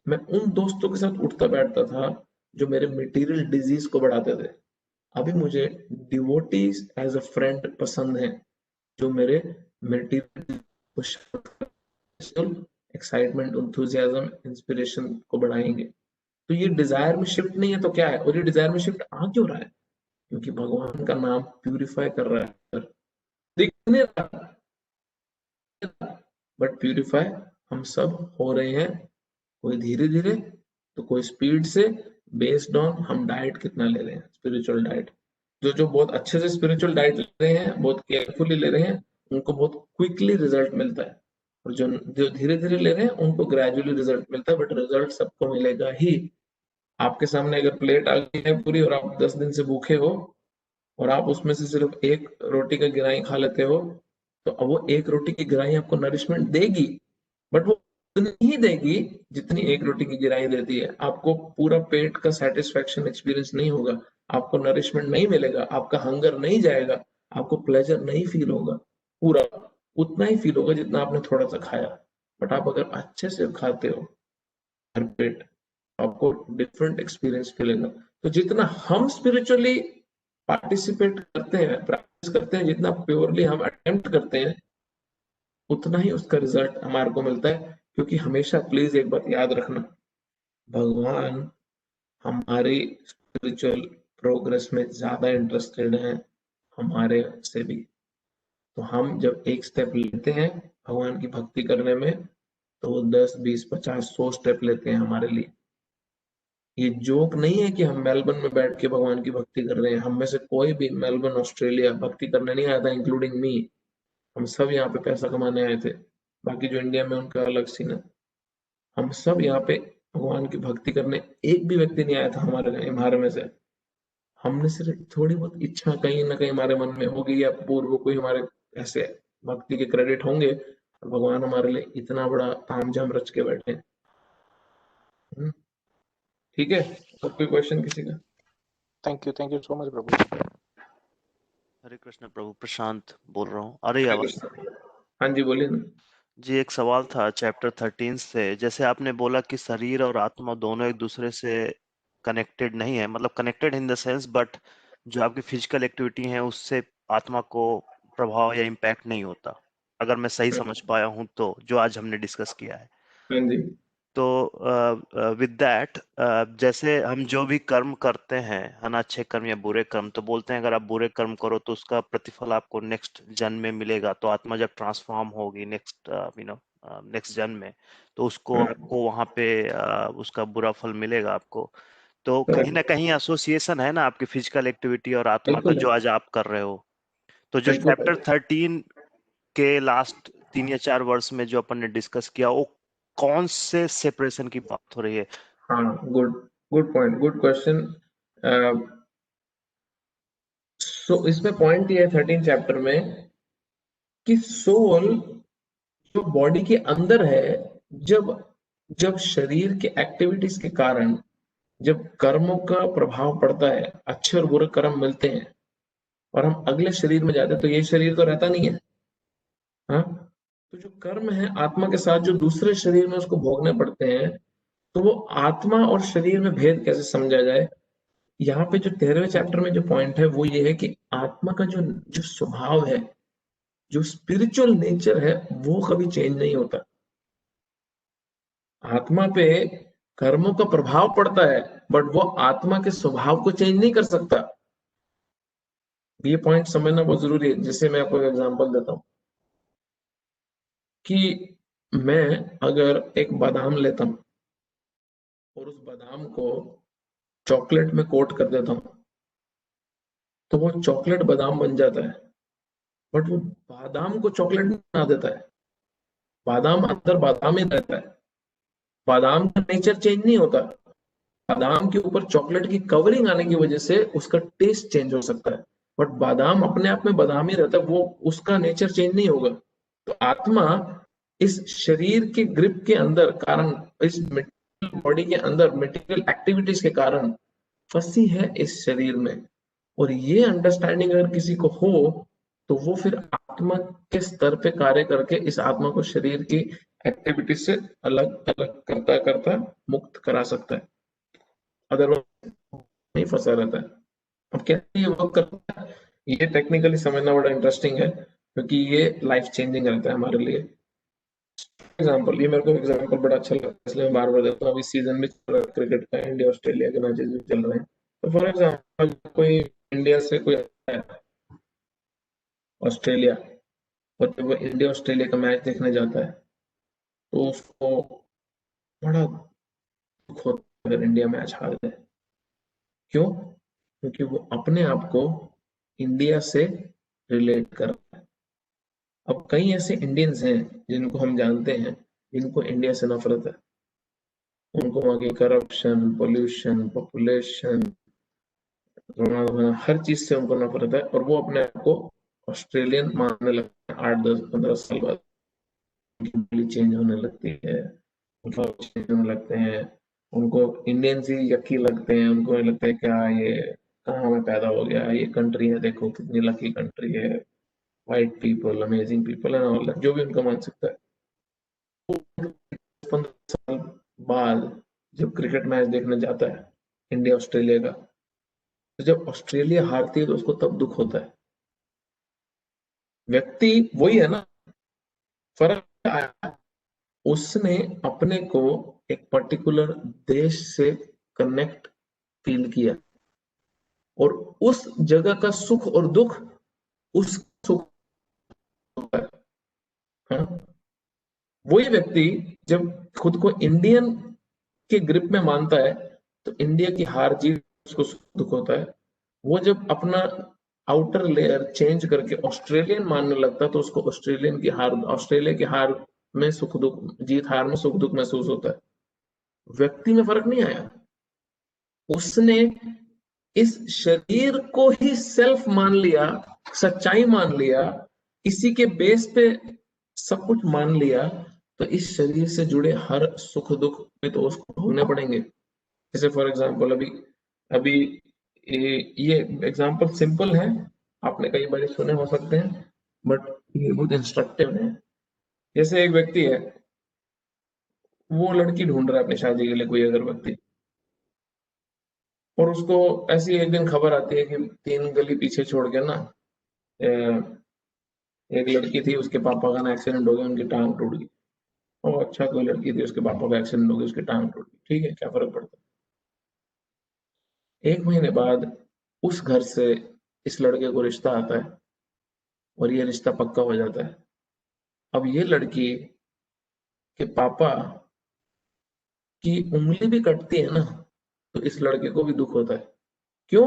मैं उन दोस्तों के साथ उठता बैठता था जो मेरे मटेरियल डिजीज को बढ़ाते थे। अभी मुझे डिवोटीज एज अ फ्रेंड पसंद है, जो मेरे मटेरियल एक्साइटमेंट, इंथुजियाज्म, इंस्पिरेशन को बढ़ाएंगे। तो ये डिजायर में शिफ्ट नहीं है तो क्या है? और ये डिजायर में शिफ्ट आ क्यों रहा है? क्योंकि भगवान का नाम प्यूरिफाई कर रहा है। दिख नहीं रहा, बट प्यूरिफाई हम सब हो रहे हैं, कोई धीरे धीरे तो कोई स्पीड से, बेस्ड ऑन हम डाइट कितना ले रहे हैं, स्पिरिचुअल डाइट। जो जो बहुत अच्छे से स्पिरिचुअल डाइट ले रहे हैं, बहुत केयरफुली ले रहे हैं, उनको बहुत क्विकली रिजल्ट मिलता है। और जो जो धीरे धीरे ले रहे हैं उनको ग्रेजुअली रिजल्ट मिलता है, बट रिजल्ट सबको मिलेगा ही। आपके सामने अगर प्लेट आ गई है पूरी और आप 10 दिन से भूखे हो, और आप उसमें से सिर्फ एक रोटी का गिराई खा लेते हो, तो अब वो एक रोटी की गिराई आपको नरिशमेंट देगी, बट वो उतनी ही देगी जितनी एक रोटी की गिराई देती है। आपको पूरा पेट का सेटिस्फेक्शन एक्सपीरियंस नहीं होगा, आपको नरिशमेंट नहीं मिलेगा, आपका हंगर नहीं जाएगा, आपको प्लेजर नहीं फील होगा। पूरा उतना ही फील होगा जितना आपने थोड़ा सा खाया। बट आप अगर अच्छे से खाते हो हर पेट, आपको डिफरेंट एक्सपीरियंस मिलेगा। तो जितना हम स्पिरिचुअली पार्टिसिपेट करते हैं, प्रैक्टिस करते हैं, जितना प्योरली हम अटेम्प्ट करते हैं, उतना ही उसका रिजल्ट हमारे को मिलता है। क्योंकि हमेशा प्लीज एक बात याद रखना, भगवान हमारी स्पिरिचुअल प्रोग्रेस में ज्यादा इंटरेस्टेड है हमारे से भी। तो हम जब एक स्टेप लेते हैं भगवान की भक्ति करने में, तो वो 10 20 50 100 स्टेप लेते हैं हमारे लिए। ये जोक नहीं है कि हम मेलबर्न में बैठ के भगवान की भक्ति कर रहे हैं। हम में से कोई भी मेलबर्न ऑस्ट्रेलिया भक्ति करने नहीं आया था, इंक्लूडिंग मी। हम सब यहाँ पे पैसा कमाने आए थे। बाकी जो इंडिया में उनका अलग सीन है। हम सब यहाँ पे भगवान की भक्ति करने, एक भी व्यक्ति नहीं आया था हमारे में से। हमने सिर्फ थोड़ी बहुत इच्छा कहीं ना कहीं हमारे मन में होगी, या पूर्व कोई हमारे ऐसे भक्ति के क्रेडिट होंगे, और भगवान हमारे लिए इतना बड़ा तामझाम रच के बैठे हैं। ठीक है, और कोई क्वेश्चन किसी का? थैंक यू सो मच प्रभु। हरे कृष्ण प्रभु, प्रशांत बोल रहा हूँ। अरे हाँ जी बोलिए ना। जी, एक सवाल था चैप्टर 13 से। जैसे आपने बोला कि शरीर और आत्मा दोनों एक दूसरे से कनेक्टेड नहीं है, मतलब connected in the sense, but जो आपकी फिजिकल एक्टिविटी है उससे आत्मा को प्रभाव या इम्पैक्ट नहीं होता, अगर मैं सही समझ पाया हूँ तो, जो आज हमने डिस्कस किया है। हाँ जी। तो विद दैट, जैसे हम जो भी कर्म करते हैं, है ना, अच्छे कर्म या बुरे कर्म, तो बोलते हैं अगर आप बुरे कर्म करो तो उसका प्रतिफल आपको नेक्स्ट जन्म में मिलेगा। तो आत्मा जब ट्रांसफॉर्म होगी नेक्स्ट जन्म में, तो उसको आपको वहां पे उसका बुरा फल मिलेगा आपको। तो कहीं ना कहीं एसोसिएशन है ना आपकी फिजिकल एक्टिविटी और आत्मा का, जो आज आप कर रहे हो। तो जो चैप्टर 13 के लास्ट 3 या 4 वर्ष में जो अपन ने डिस्कस किया, वो कौन से सेपरेशन की बात हो रही है? हाँ, good good point, good question. So इसमें पॉइंट ये है 13 चैप्टर में कि सोल जो बॉडी के अंदर है, जब जब शरीर के एक्टिविटीज के कारण जब कर्मों का प्रभाव पड़ता है, अच्छे और बुरे कर्म मिलते हैं, और हम अगले शरीर में जाते हैं तो ये शरीर तो रहता नहीं है। हाँ, तो जो कर्म है आत्मा के साथ जो दूसरे शरीर में उसको भोगने पड़ते हैं, तो वो आत्मा और शरीर में भेद कैसे समझा जाए। यहाँ पे जो 13वें चैप्टर में जो पॉइंट है वो ये है कि आत्मा का जो जो स्वभाव है, जो स्पिरिचुअल नेचर है, वो कभी चेंज नहीं होता। आत्मा पे कर्मों का प्रभाव पड़ता है, बट वो आत्मा के स्वभाव को चेंज नहीं कर सकता। ये पॉइंट समझना बहुत जरूरी है। जैसे मैं आपको एग्जांपल देता हूं कि मैं अगर एक बादाम लेता हूं और उस बादाम को चॉकलेट में कोट कर देता हूं, तो वो चॉकलेट बादाम बन जाता है, बट वो बादाम को चॉकलेट में बना देता है। बादाम अंदर बादाम ही रहता है, बादाम का नेचर चेंज नहीं होता। बादाम के ऊपर चॉकलेट की कवरिंग आने की वजह से उसका टेस्ट चेंज हो सकता है, बट बादाम अपने आप में बादाम ही रहता है, वो उसका नेचर चेंज नहीं होगा। तो आत्मा इस शरीर के ग्रिप के अंदर कारण, इस मटेरियल बॉडी के अंदर मटेरियल एक्टिविटीज के कारण फंसी है इस शरीर में। और ये अंडरस्टैंडिंग अगर किसी को हो तो वो फिर आत्मा के स्तर पे कार्य करके इस आत्मा को शरीर की एक्टिविटी से अलग अलग करता करता मुक्त करा सकता है, अदरवाइज नहीं फंसा रहता है। अब कैसे ये वर्क करता है, ये टेक्निकली समझना बड़ा इंटरेस्टिंग है, क्योंकि ये लाइफ चेंजिंग रहता है हमारे लिए। एग्जाम्पल, ये मेरे को एग्जाम्पल बड़ा अच्छा लगता है, इसलिए मैं बार बार देता हूँ। अभी सीजन भी चल रहा है क्रिकेट का, इंडिया ऑस्ट्रेलिया के मैचेस भी चल रहे हैं। तो फॉर एग्जाम्पल कोई इंडिया से कोई ऑस्ट्रेलिया, और जब वो इंडिया ऑस्ट्रेलिया का मैच देखने जाता है तो उसको बड़ा दुख होता है अगर इंडिया मैच हार जाए। क्यों? क्योंकि वो अपने आप को इंडिया से रिलेट कर रहा है। अब कई ऐसे इंडियंस हैं जिनको हम जानते हैं जिनको इंडिया से नफरत है। उनको वहाँ की करप्शन, पोल्यूशन, पॉपुलेशन, हर चीज से उनको नफरत है, और वो अपने आप को ऑस्ट्रेलियन मानने लगते हैं। 8, 10, 15 साल बाद उनकी बोली चेंज होने लगती है, उनका चेंज होने लगते हैं, उनको इंडियंस ही यक्की लगते हैं। उनको लगता है क्या ये कहाँ में पैदा हो गया, ये कंट्री है देखो कितनी लकी कंट्री है, white people, amazing people and all, जो भी उनका मान सकता है। 15 साल बाद जब क्रिकेट मैच देखने जाता है इंडिया ऑस्ट्रेलिया का, तो जब ऑस्ट्रेलिया हारती है तो उसको तब दुख होता है। व्यक्ति वही है ना, फर्क आया, उसने अपने को एक पर्टिकुलर देश से कनेक्ट फील किया, और उस जगह का सुख और दुख उस सुख होता है। हाँ? वही व्यक्ति जब खुद को इंडियन के ग्रिप में मानता है तो इंडिया की हार जीत उसको सुख दुख होता है। वो जब अपना आउटर लेयर चेंज करके ऑस्ट्रेलियन मानने लगता है तो उसको ऑस्ट्रेलियन की हार, ऑस्ट्रेलिया की हार में सुख दुख, जीत हार में सुख दुख महसूस होता है। व्यक्ति में फर्क नहीं आया, उसने इस शरीर को ही सेल्फ मान लिया, सच्चाई मान लिया, इसी के बेस पे सब कुछ मान लिया, तो इस शरीर से जुड़े हर सुख दुख में तो उसको भोगने पड़ेंगे। जैसे फॉर एग्जांपल अभी अभी ये एग्जांपल सिंपल है, आपने कई बार सुने हो सकते हैं, बट ये बहुत इंस्ट्रक्टिव है। जैसे एक व्यक्ति है, वो लड़की ढूंढ रहा है अपनी शादी के लिए, कोई अगर व्यक्ति, और उसको ऐसी एक दिन खबर आती है कि 3 गली पीछे छोड़ के ना एक लड़की थी, उसके पापा का ना एक्सीडेंट हो गया, उनकी टांग टूट गई। और अच्छा, कोई लड़की थी, उसके पापा का एक्सीडेंट हो गया, उसकी टांग टूट गई, ठीक है, क्या फर्क पड़ता है। 1 महीने बाद उस घर से इस लड़के को रिश्ता आता है और ये रिश्ता पक्का हो जाता है। अब ये लड़की के पापा की उंगली भी कटती है ना, तो इस लड़के को भी दुख होता है। क्यों?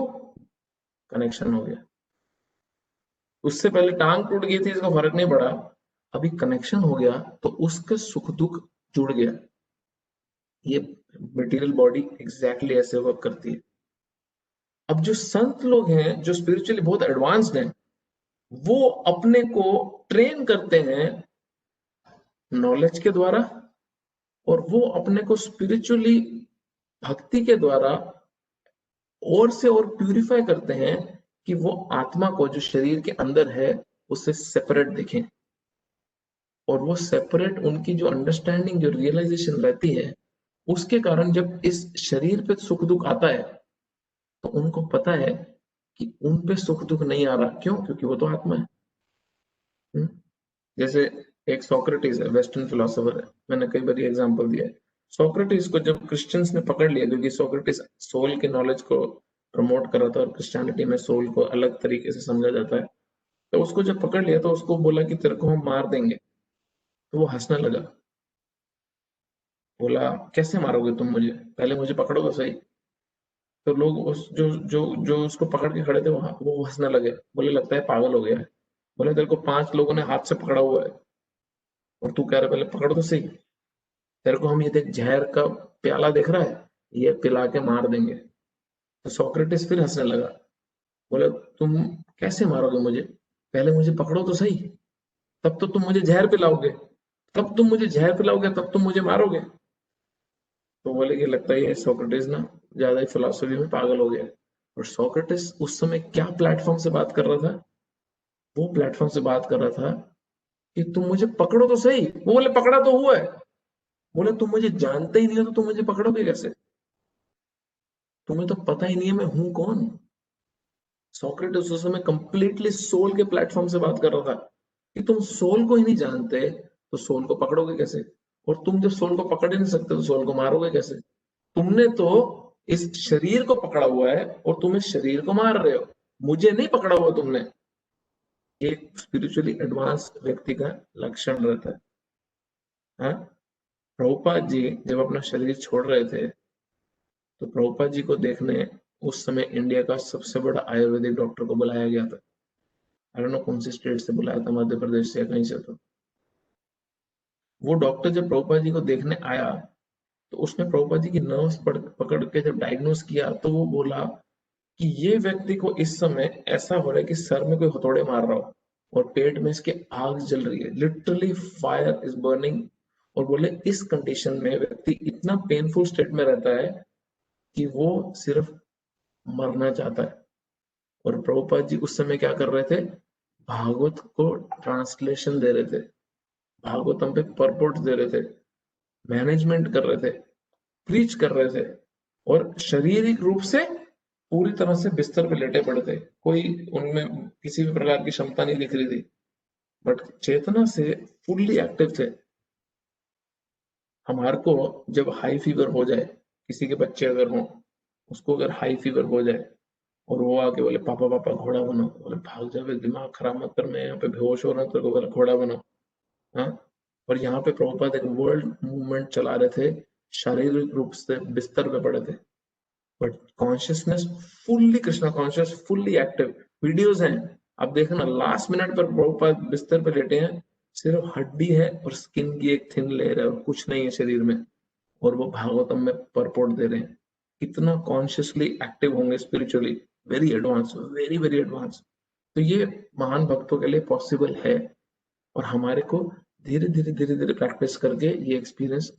कनेक्शन हो गया। उससे पहले टांग टूट गई थी, इसको फर्क नहीं पड़ा, अभी कनेक्शन हो गया तो उसका सुख दुख जुड़ गया। ये मटेरियल बॉडी एग्जैक्टली ऐसे वर्क करती है। अब जो संत लोग हैं जो स्पिरिचुअली बहुत एडवांस्ड हैं, वो अपने को ट्रेन करते हैं नॉलेज के द्वारा, और वो अपने को स्पिरिचुअली भक्ति के द्वारा और से और प्यूरिफाई करते हैं कि वो आत्मा को जो शरीर के अंदर है उससे सेपरेट देखें, और वो सेपरेट उनकी जो अंडरस्टैंडिंग, जो रियलाइजेशन रहती है, उसके कारण जब इस शरीर पे सुख दुख आता है तो उनको पता है कि उन पे सुख दुख नहीं आ रहा। क्यों? क्योंकि वो तो आत्मा है। हम्म? जैसे एक सोक्रेटिस है, वेस्टर्न फिलोसोफर है, मैंने कई बार एग्जांपल दिया है। सोक्रेटिस को जब क्रिश्चियंस ने पकड़ लिया, क्योंकि सोक्रेटिस सोल के नॉलेज को प्रमोट कर रहा था और क्रिश्चियनिटी में सोल को अलग तरीके से समझा जाता है, तो उसको जब पकड़ लिया तो उसको बोला कि तेरे को हम मार देंगे। तो वो हंसने लगा, बोला कैसे मारोगे तुम मुझे, पहले मुझे पकड़ो तो सही। तो लोग उस जो जो जो उसको पकड़ के खड़े थे वो हंसने लगे, बोले लगता है पागल हो गया है। बोले तेरे को 5 लोगों ने हाथ से पकड़ा हुआ है और तू कह रहा है पहले पकड़ो तो सही। तेरे को हम ये देख जहर का प्याला देख रहा है, ये पिला के मार देंगे। तो सोक्रेटिस फिर हंसने लगा, बोले तुम कैसे मारोगे मुझे, पहले मुझे पकड़ो तो सही, तब तो तुम मुझे जहर पिलाओगे, तब तुम मुझे मारोगे। तो बोले कि लगता है ये सोक्रेटिस ना ज्यादा ही फिलोसफी में पागल हो गया। और सोक्रेटिस उस समय क्या प्लेटफॉर्म से बात कर रहा था? वो प्लेटफॉर्म से बात कर रहा था कि तुम मुझे पकड़ो तो सही। वो बोले पकड़ा तो हुआ है। बोले तुम मुझे जानते ही नहीं हो तो तुम मुझे पकड़ोगे कैसे? तुम्हें तो पता ही नहीं है मैं हूं कौन। सोक्रेटिस उस समय कंप्लीटली सोल के प्लेटफॉर्म से बात कर रहा था कि तुम सोल को ही नहीं जानते तो सोल को पकड़ोगे कैसे, और तुम जब सोल को पकड़ ही नहीं सकते तो सोल को मारोगे कैसे? तुमने तो इस शरीर को पकड़ा हुआ है और तुम इस शरीर को मार रहे हो, मुझे नहीं पकड़ा हुआ तुमने। एक स्पिरिचुअली एडवांस व्यक्ति का लक्षण रहता है। हाँ? प्रभुपाद जी जब अपना शरीर छोड़ रहे थे तो प्रभुपाद जी को देखने उस समय इंडिया का सबसे बड़ा आयुर्वेदिक डॉक्टर को बुलाया गया था। आई डोंट नो कौन से स्टेट से बुलाया था, मध्य प्रदेश से या कहीं से। तो वो डॉक्टर जब प्रभुपाद जी को देखने आया तो उसने प्रभुपाद जी की नर्व्स पकड़ के जब डायग्नोस किया तो वो बोला कि ये व्यक्ति को इस समय ऐसा हो रहा है कि सर में कोई हथौड़े मार रहा हो और पेट में इसके आग जल रही है, लिटरली फायर इज बर्निंग। और बोले इस कंडीशन में व्यक्ति इतना पेनफुल स्टेट में रहता है कि वो सिर्फ मरना चाहता है। और प्रभुपाद जी उस समय क्या कर रहे थे? भागवत को ट्रांसलेशन दे रहे थे, भागवतम पे परपोर्ट दे रहे थे, मैनेजमेंट कर रहे थे, प्रीच कर रहे थे, और शारीरिक रूप से पूरी तरह से बिस्तर पे लेटे पड़े थे। कोई उनमें किसी भी प्रकार की क्षमता नहीं दिख रही थी, बट चेतना से फुल्ली एक्टिव थे। हमारे को जब हाई फीवर हो जाए, किसी के बच्चे अगर हों, उसको अगर हाई फीवर हो जाए और वो आके बोले पापा पापा घोड़ा बनो, बोले भाग जावे, दिमाग खराब मत कर, मैं यहाँ पे बेहोश हो रहा हूँ, तेरे को बोला घोड़ा बनो। हाँ? और यहाँ पे प्रभुपाद एक वर्ल्ड मूवमेंट चला रहे थे, शारीरिक रूप से बिस्तर पे पड़े थे, but consciousness fully Krishna conscious, fully active. Videos हैं, आप देखना, लास्ट मिनट पर प्रभुपाद बिस्तर पे लेटे हैं, सिर्फ हड्डी है और स्किन की एक थिन लेयर है और कुछ नहीं है शरीर में, और वो भागवतम में परपोर्ट दे रहे हैं। कितना कॉन्शियसली एक्टिव होंगे spiritually, very advance, very very advance. तो ये महान भक्तों के लिए पॉसिबल है, और हमारे को धीरे धीरे धीरे धीरे प्रैक्टिस करके ये एक्सपीरियंस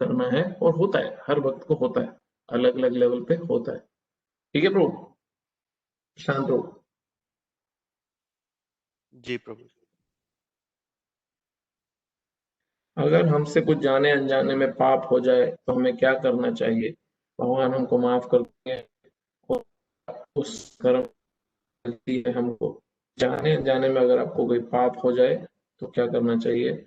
करना है, और होता है, हर वक्त को होता है, अलग अलग लेवल पे होता है। ठीक है प्रभु, शांत रहो। जी प्रभु। अगर हमसे कुछ जाने अनजाने में पाप हो जाए तो हमें क्या करना चाहिए? भगवान हमको माफ कर देंगे, और उस कर्म गलती है हमको। जाने अनजाने में अगर आपको कोई पाप हो जाए तो क्या करना चाहिए?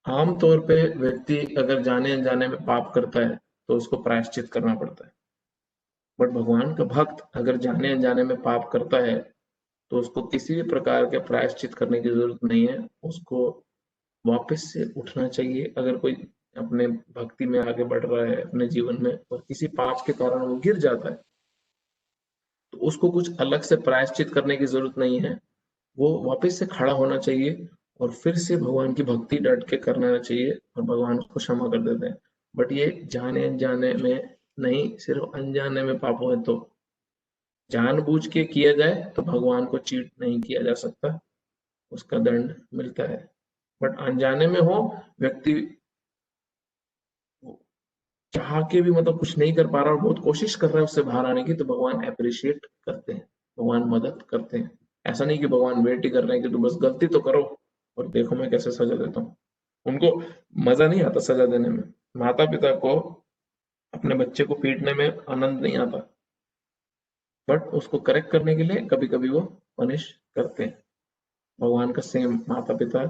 आमतौर पे व्यक्ति अगर जाने अनजाने में पाप करता है तो उसको प्रायश्चित करना पड़ता है, बट भगवान का भक्त अगर जाने अनजाने में पाप करता है तो उसको किसी भी प्रकार के प्रायश्चित करने की जरूरत नहीं है, उसको वापस से उठना चाहिए। अगर कोई अपने भक्ति में आगे बढ़ रहा है अपने जीवन में और किसी पाप के कारण वो गिर जाता है तो उसको कुछ अलग से प्रायश्चित करने की जरूरत नहीं है, वो वापस से खड़ा होना चाहिए और फिर से भगवान की भक्ति डट के करना चाहिए, और भगवान उसको क्षमा कर देते हैं। बट ये जाने अनजाने में नहीं, सिर्फ अनजाने में पाप हो तो। जानबूझ के किया जाए तो भगवान को चीट नहीं किया जा सकता, उसका दंड मिलता है। बट अनजाने में हो, व्यक्ति चाह के भी मतलब कुछ नहीं कर पा रहा और बहुत कोशिश कर रहा है उससे बाहर आने की, तो भगवान अप्रिशिएट करते हैं। भगवान मदद करते हैं। ऐसा नहीं कि भगवान वेट ही कर रहे हैं कि तू बस गलती तो करो और देखो मैं कैसे सजा देता हूँ। उनको मजा नहीं आता सजा देने में। माता पिता को अपने बच्चे को पीटने में आनंद नहीं आता, बट उसको करेक्ट करने के लिए कभी कभी वो पनिश करते हैं। भगवान का सेम माता पिता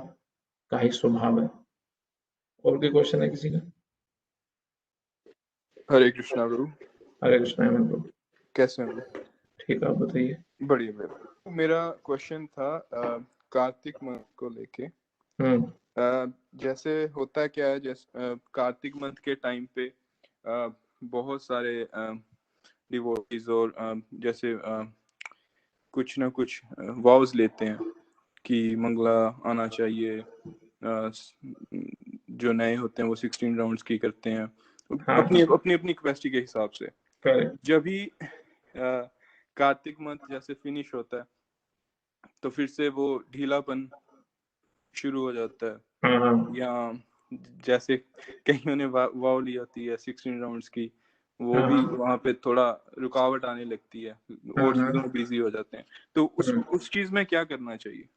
का ही स्वभाव है। और कोई क्वेश्चन है किसी का? हरे कृष्णा गुरु। हरे कृष्णा हेमंत प्रभु। कैसे हैं? ठीक है, आप बताइए। बढ़िया। मेरा क्वेश्चन था कार्तिक मंथ को लेके। जैसे होता है क्या है, जैसे कार्तिक मंथ के टाइम पे बहुत सारे डिवोटीज और जैसे कुछ ना कुछ वाउज लेते हैं कि मंगला आना चाहिए। जो नए होते हैं वो 16 राउंड्स की करते हैं अपनी अपनी कैपेसिटी के हिसाब से। जब भी कार्तिक मंथ जैसे फिनिश होता है तो फिर से वो ढीलापन शुरू हो जाता है। या जैसे कईयों ने वाव ली होती है 16 राउंड्स की, वो भी वहां पे थोड़ा रुकावट आने लगती है और चीजों में बिजी हो जाते हैं। तो उस चीज में क्या करना चाहिए?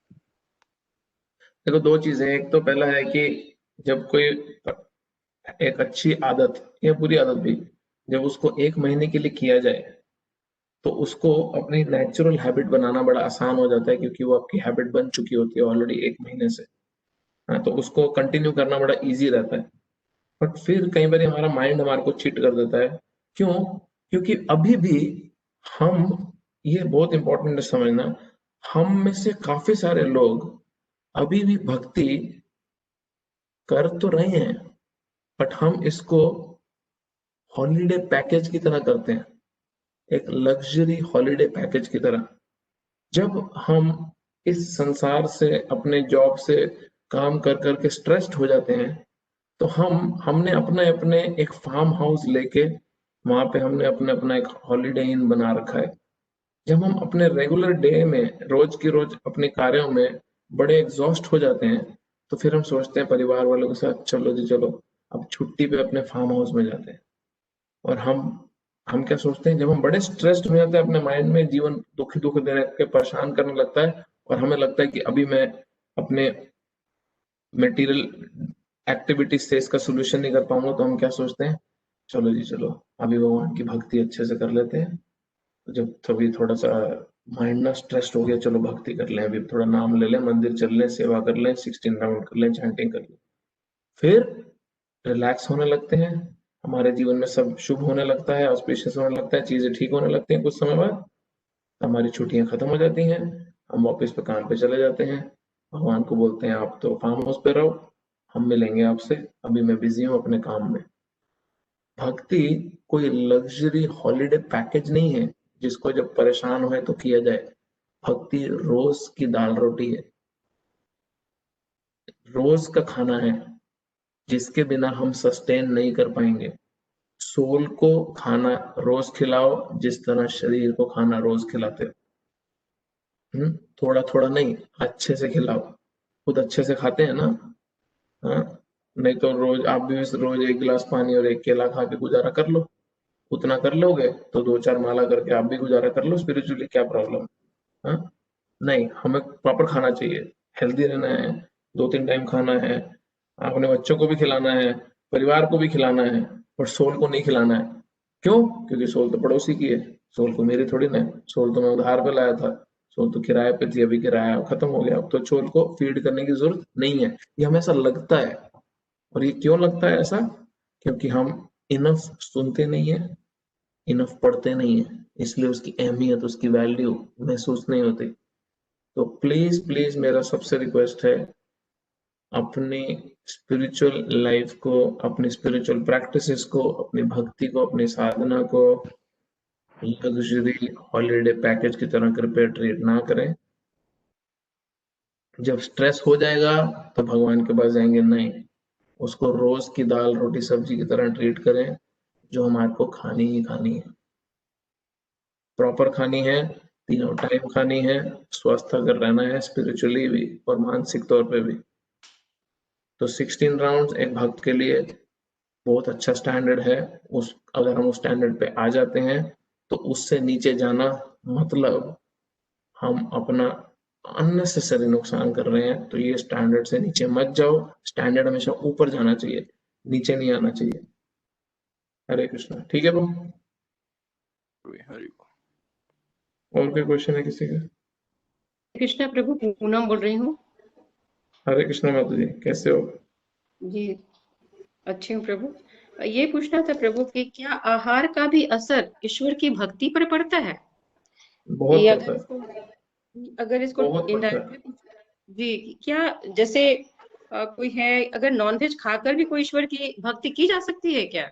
देखो, दो चीजें। एक तो पहला है कि जब कोई एक अच्छी आदत या बुरी आदत भी जब उसको 1 महीने के लिए किया जाए तो उसको अपनी नेचुरल हैबिट बनाना बड़ा आसान हो जाता है, क्योंकि वो आपकी हैबिट बन चुकी होती है ऑलरेडी 1 महीने से। तो उसको कंटिन्यू करना बड़ा इजी रहता है। बट फिर कई बार हमारा माइंड हमारे को चीट कर देता है। क्यों? क्योंकि अभी भी हम, ये बहुत इंपॉर्टेंट है समझना, हम में से काफी सारे लोग अभी भी भक्ति कर तो रहे हैं, बट हम इसको हॉलीडे पैकेज की तरह करते हैं, एक लग्जरी हॉलीडे पैकेज की तरह। जब हम इस संसार से, अपने जॉब से काम कर करके स्ट्रेस्ड हो जाते हैं, तो हमने अपने अपने एक फार्म हाउस लेके वहां पे हमने अपने अपना एक हॉलीडे इन बना रखा है। जब हम अपने रेगुलर डे में रोज की रोज अपने कार्यों में बड़े एग्जॉस्ट हो जाते हैं, तो फिर हम सोचते हैं परिवार वालों के साथ, चलो जी चलो अब छुट्टी पे अपने फार्म हाउस में जाते हैं। और हम क्या सोचते हैं, जब हम बड़े स्ट्रेस्ड हो जाते हैं, अपने माइंड में जीवन दुखी दुख देने के परेशान करने लगता है और हमें लगता है कि अभी मैं अपने मटेरियल एक्टिविटीज से इसका सोल्यूशन नहीं कर पाऊंगा, तो हम क्या सोचते हैं, चलो जी चलो अभी भगवान की भक्ति अच्छे से कर लेते हैं। तो जब कभी थोड़ा सा माइंड ना स्ट्रेस्ड हो गया, चलो भक्ति कर लें, अभी थोड़ा नाम ले लें, मंदिर चल लें, सेवा कर लें, 16 राउंड कर लें, चैंटिंग कर लें। फिर रिलैक्स होने लगते हैं, हमारे जीवन में सब शुभ होने लगता है, ऑस्पिशियस होने लगता है, चीजें ठीक होने लगती हैं। कुछ समय बाद हमारी छुट्टियां खत्म हो जाती हैं, हम वापस पे काम पे चले जाते हैं। भगवान को बोलते हैं आप तो फार्म हाउस पे रहो, हम मिलेंगे आपसे, अभी मैं बिजी हूँ अपने काम में। भक्ति कोई लग्जरी हॉलीडे पैकेज नहीं है जिसको जब परेशान हो तो किया जाए। भक्ति रोज की दाल रोटी है, रोज का खाना है, जिसके बिना हम सस्टेन नहीं कर पाएंगे। सोल को खाना रोज खिलाओ जिस तरह शरीर को खाना रोज खिलाते हो। थोड़ा थोड़ा नहीं, अच्छे से खिलाओ। खुद अच्छे से खाते हैं ना? हाँ, नहीं तो रोज आप भी रोज 1 गिलास पानी और 1 केला खा के गुजारा कर लो। उतना कर लोगे तो 2-4 माला करके आप भी गुजारा कर लो स्पिरिचुअली, क्या प्रॉब्लम? हाँ, नहीं, हमें प्रॉपर खाना चाहिए, हेल्दी रहना है, 2-3 टाइम खाना है, अपने बच्चों को भी खिलाना है, परिवार को भी खिलाना है, और सोल को नहीं खिलाना है। क्यों? क्योंकि सोल तो पड़ोसी की है, सोल को मेरी थोड़ी ना है। सोल तो मैं उधार पे लाया था, सोल तो किराए पे थी, अभी किराया खत्म हो गया, अब तो सोल को फीड करने की जरूरत नहीं है। ये हमें ऐसा लगता है। और ये क्यों लगता है ऐसा? क्योंकि हम इनफ सुनते नहीं है, इनफ पढ़ते नहीं है, इसलिए उसकी अहमियत, उसकी वैल्यू महसूस नहीं होती। तो प्लीज प्लीज मेरा सबसे रिक्वेस्ट है, अपनी स्पिरिचुअल लाइफ को, अपनी स्पिरिचुअल प्रैक्टिसेस को, अपनी भक्ति को, अपनी साधना को लग्जरी हॉलीडे पैकेज की तरह कृपया ट्रीट ना करें। जब स्ट्रेस हो जाएगा तो भगवान के पास जाएंगे, नहीं, उसको रोज की दाल रोटी सब्जी की तरह ट्रीट करें, जो हमारे को खानी ही खानी है, प्रॉपर खानी है, तीनों टाइम खानी है, स्वस्थ अगर रहना है स्पिरिचुअली भी और मानसिक तौर पे भी। तो 16 राउंड एक भक्त के लिए बहुत अच्छा स्टैंडर्ड है। अगर हम उस स्टैंडर्ड पे आ जाते हैं तो उससे नीचे जाना मतलब हम अपना अननेसेसरी नुकसान कर रहे हैं। तो ये स्टैंडर्ड से नीचे मत जाओ, स्टैंडर्ड हमेशा ऊपर जाना चाहिए, नीचे नहीं आना चाहिए। हरे कृष्णा। ठीक है प्रभु, और कोई क्वेश्चन है किसी का? कृष्णा प्रभु, पूनम बोल रही हूँ। हरे कृष्णा माता जी, कैसे हो? जी अच्छी हूँ प्रभु। ये पूछना था प्रभु कि क्या आहार का भी असर ईश्वर की भक्ति पर पड़ता है? बहुत ये पड़ता है, अगर इसको बहुत पड़ता है। इनडायरेक्टली जी, क्या जैसे कोई है अगर नॉनवेज खाकर भी कोई ईश्वर की भक्ति की जा सकती है क्या?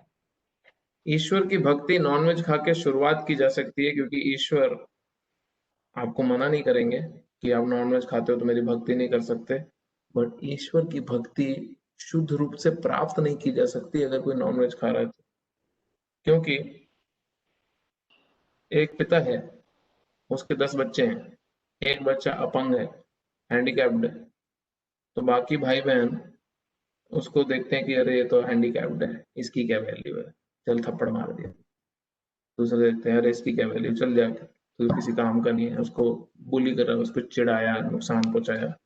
ईश्वर की भक्ति नॉनवेज खा के शुरुआत की जा सकती है, क्योंकि ईश्वर आपको मना नहीं करेंगे कि आप नॉनवेज खाते हो तो मेरी भक्ति नहीं कर सकते। बट ईश्वर की भक्ति शुद्ध रूप से प्राप्त नहीं की जा सकती अगर कोई नॉनवेज खा रहा है तो। क्योंकि एक पिता है, उसके 10 बच्चे हैं, एक बच्चा अपंग है, हैंडीकैप्ड है, तो बाकी भाई बहन उसको देखते हैं कि अरे ये तो हैंडीकैप्ड है, इसकी क्या वैल्यू है, चल थप्पड़ मार दिया। दूसरे देखते हैं अरे इसकी क्या वैल्यू, चल जा, तो किसी काम का नहीं है, उसको बुली करा, उसको चिढ़ाया, नुकसान पहुंचाया।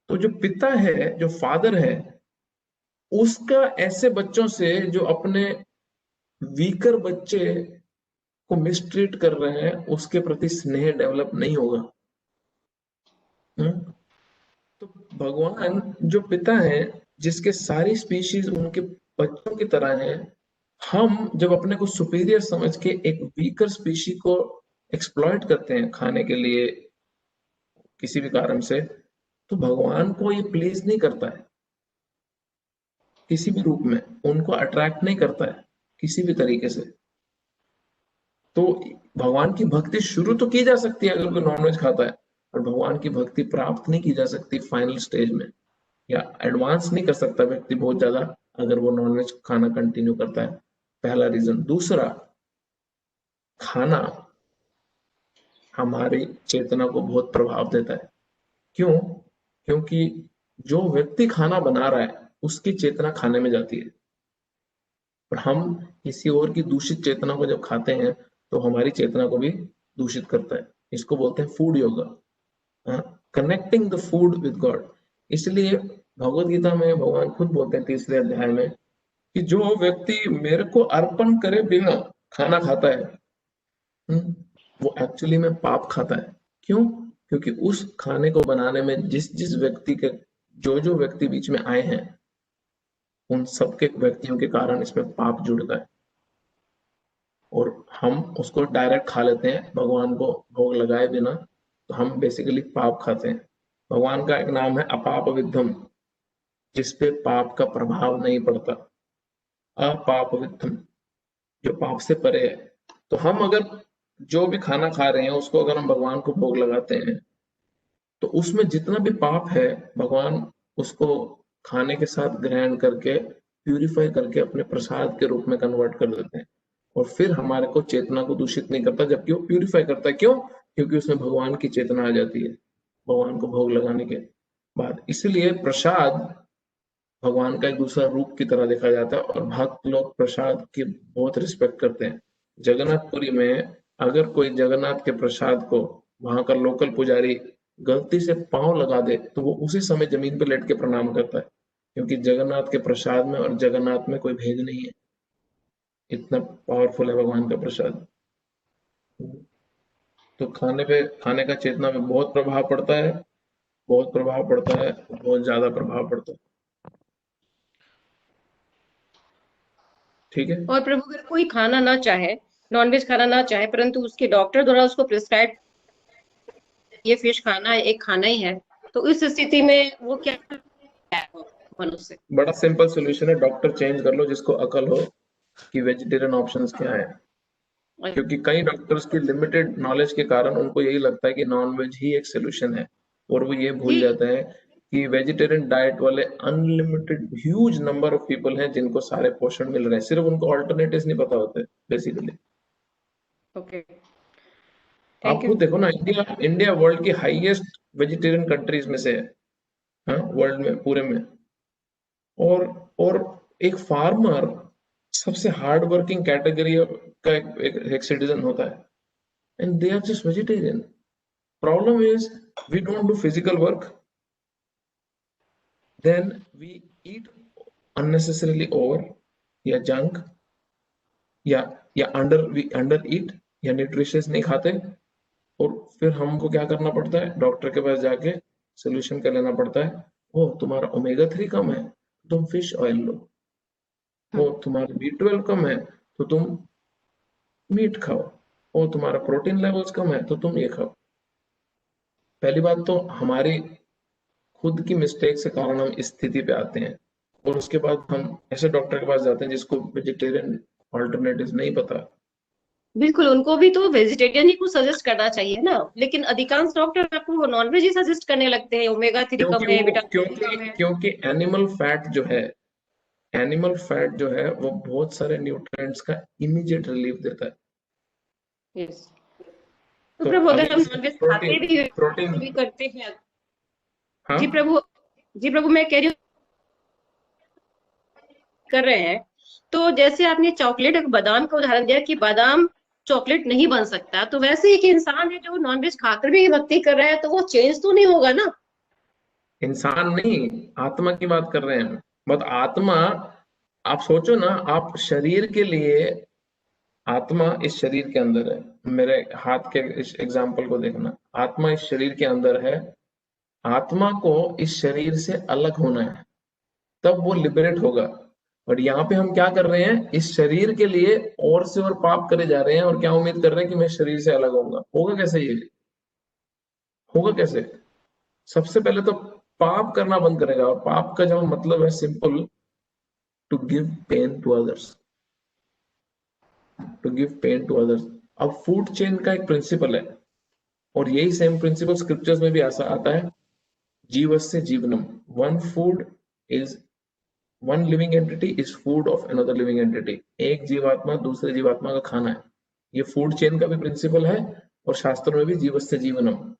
तो जो पिता है, जो फादर है, उसका ऐसे बच्चों से जो अपने वीकर बच्चे को मिसट्रीट कर रहे हैं उसके प्रति स्नेह डेवलप नहीं होगा। तो भगवान जो पिता है, जिसके सारी स्पीशीज उनके बच्चों की तरह है, हम जब अपने को सुपीरियर समझ के एक वीकर स्पीशी को एक्सप्लॉइट करते हैं खाने के लिए किसी भी कारण से, तो भगवान को ये प्लीज नहीं करता है किसी भी रूप में, उनको अट्रैक्ट नहीं करता है किसी भी तरीके से। तो भगवान की भक्ति शुरू तो की जा सकती है अगर कोई नॉनवेज खाता है, और भगवान की भक्ति प्राप्त नहीं की जा सकती फाइनल स्टेज में, या एडवांस नहीं कर सकता व्यक्ति बहुत ज्यादा अगर वो नॉनवेज खाना कंटिन्यू करता है। पहला रीजन। दूसरा, खाना हमारी चेतना को बहुत प्रभाव देता है। क्यों? क्योंकि जो व्यक्ति खाना बना रहा है उसकी चेतना खाने में जाती है, और हम किसी और की दूषित चेतना को जब खाते हैं तो हमारी चेतना को भी दूषित करता है। इसको बोलते हैं food yoga, connecting the food with God. इसलिए भगवत गीता में भगवान खुद बोलते हैं 3रे अध्याय में कि जो व्यक्ति मेरे को अर्पण करे बिना खाना खाता है, वो एक्चुअली में पाप खाता है। क्यों? क्योंकि उस खाने को बनाने में जिस जिस व्यक्ति के जो व्यक्ति बीच में आए हैं, उन सबके व्यक्तियों के कारण इसमें पाप जुड़ता है, और हम उसको डायरेक्ट खा लेते हैं भगवान को भोग लगाए बिना, तो हम बेसिकली पाप खाते हैं। भगवान का एक नाम है अपाप विद्धम, जिसपे पाप का प्रभाव नहीं पड़ता, अपाप विद्धम, जो पाप से परे है। तो हम अगर जो भी खाना खा रहे हैं उसको अगर हम भगवान को भोग लगाते हैं तो उसमें जितना भी पाप है भगवान उसको खाने के साथ ग्रहण करके प्यूरिफाई करके अपने प्रसाद के रूप में कन्वर्ट कर देते हैं, और फिर हमारे को चेतना को दूषित नहीं करता, जबकि वो प्यूरिफाई करता है। क्यों? क्योंकि उसमें भगवान की चेतना आ जाती है भगवान को भोग लगाने के बाद। इसलिए प्रसाद भगवान का एक दूसरा रूप की तरह देखा जाता है, और भक्त लोग प्रसाद की बहुत रिस्पेक्ट करते हैं। जगन्नाथपुरी में अगर कोई जगन्नाथ के प्रसाद को वहां का लोकल पुजारी गलती से पांव लगा दे तो वो उसी समय जमीन पे लेट के प्रणाम करता है, क्योंकि जगन्नाथ के प्रसाद में और जगन्नाथ में कोई भेद नहीं है। इतना पावरफुल है भगवान का प्रसाद। तो खाने का चेतना में बहुत प्रभाव पड़ता है, बहुत प्रभाव पड़ता है, बहुत ज्यादा प्रभाव पड़ता है। ठीक है। और प्रभु अगर कोई खाना ना चाहे, नॉनवेज खाना ना चाहे, परंतु उसके डॉक्टर द्वारा उसको प्रिस्क्राइब ये फिश खाना है, एक खाना ही है, तो इस स्थिति में वो क्या है मनुष्य? बड़ा सिंपल सोल्यूशन है, डॉक्टर चेंज कर लो जिसको अकल हो कि वेजिटेरियन ऑप्शंस क्या है। क्योंकि कई डॉक्टर्स की लिमिटेड नॉलेज के कारण उनको यही लगता है कि नॉनवेज ही एक सोल्यूशन है, और वो ये भूल जाता है कि वेजिटेरियन डाइट वाले unlimited huge number of people हैं जिनको सारे पोषण मिल रहे हैं, सिर्फ उनको ऑल्टरनेटिव्स नहीं पता होते बेसिकली। ओके, आप खुद देखो ना, इंडिया वर्ल्ड की हाईएस्ट वेजिटेरियन कंट्रीज में से है, हाँ, वर्ल्ड में पूरे में। और एक फार्मर सबसे हार्ड वर्किंग कैटेगरी का एक सिटीजन होता है, and they are just vegetarian. Problem is we don't do physical work, then we eat unnecessarily over या junk या we under eat या nutritious नहीं खाते, और फिर हमको क्या करना पड़ता है, डॉक्टर के पास जाके सोल्यूशन कर लेना पड़ता है, ओ तुम्हारा ओमेगा 3 कम है तुम फिश ऑयल लो, ओ तुम्हारा B12 कम है तो तुम मीट खाओ, ओ तुम्हारा प्रोटीन लेवल्स कम है तो तुम ये खाओ। पहली बात तो हमारी खुद की मिस्टेक से कारण हम इस स्थिति पे आते हैं, और उसके बाद हम ऐसे डॉक्टर के पास जाते हैं जिसको वेजिटेरियन ऑल्टरनेटिव नहीं पता। बिल्कुल, उनको भी तो वेजिटेरियन ही कुछ सजेस्ट करना चाहिए ना, लेकिन अधिकांश डॉक्टर आपको नॉनवेज ही सजेस्ट करने लगते हैं, ओमेगा 3 कम है, विटामिन क्योंकि एनिमल फैट जो है वो बहुत सारे न्यूट्रिएंट्स का इमीडिएट रिलीफ देता है। यस, तो प्रभु अगर हम नॉनवेज खाते भी प्रोटीन भी करते हैं, हाँ? जी प्रभु मैं कह रही हूँ कर रहे हैं, तो जैसे आपने चॉकलेट और बादाम का उदाहरण दिया कि बादाम चॉकलेट नहीं बन सकता, तो वैसे एक इंसान है जो नॉनवेज खाकर भी भक्ति कर रहा है, तो वो चेंज तो नहीं होगा ना? इंसान नहीं, आत्मा की बात कर रहे हैं। बट आत्मा, आप सोचो ना, आप शरीर के लिए, आत्मा इस शरीर के अंदर है, मेरे हाथ के इस एग्जाम्पल को देखना, आत्मा इस शरीर के अंदर है, आत्मा को इस शरीर से अलग होना है, तब वो लिबरेट होगा। और यहाँ पे हम क्या कर रहे हैं, इस शरीर के लिए और से और पाप करे जा रहे हैं, और क्या उम्मीद कर रहे हैं कि मैं शरीर से अलग होऊंगा। होगा कैसे? ये होगा कैसे? सबसे पहले तो पाप करना बंद करेगा, और पाप का जो मतलब है simple, to give pain to others, to give pain to others. अब फूड चेन का एक प्रिंसिपल है, और यही सेम प्रिंसिपल स्क्रिप्चर्स में भी ऐसा आता है, जीवस्य जीवनम, one food is one living entity is food of another living entity. एक जीवात्मा दूसरे जीवात्मा का खाना है। ये फूड चेन का भी प्रिंसिपल है, और शास्त्र में भी जीवस्य जीवनम,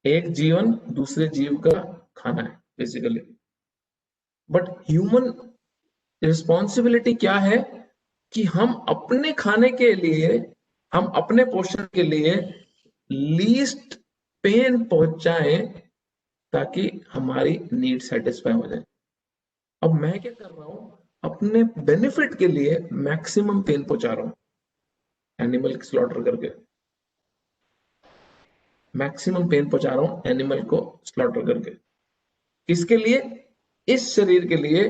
एक जीवन दूसरे जीव का खाना है बेसिकली। बट ह्यूमन रिस्पॉन्सिबिलिटी क्या है कि हम अपने खाने के लिए, हम अपने पोषण के लिए लीस्ट पेन पहुंचाएं, ताकि हमारी नीड सेटिस्फाई हो जाए। अब मैं क्या कर रहा हूं, अपने बेनिफिट के लिए मैक्सिमम पेन पहुंचा रहा हूं, एनिमल स्लॉटर करके मैक्सिमम पेन पहुंचा रहा हूं, एनिमल को स्लॉटर करके। किसके लिए? इस शरीर के लिए।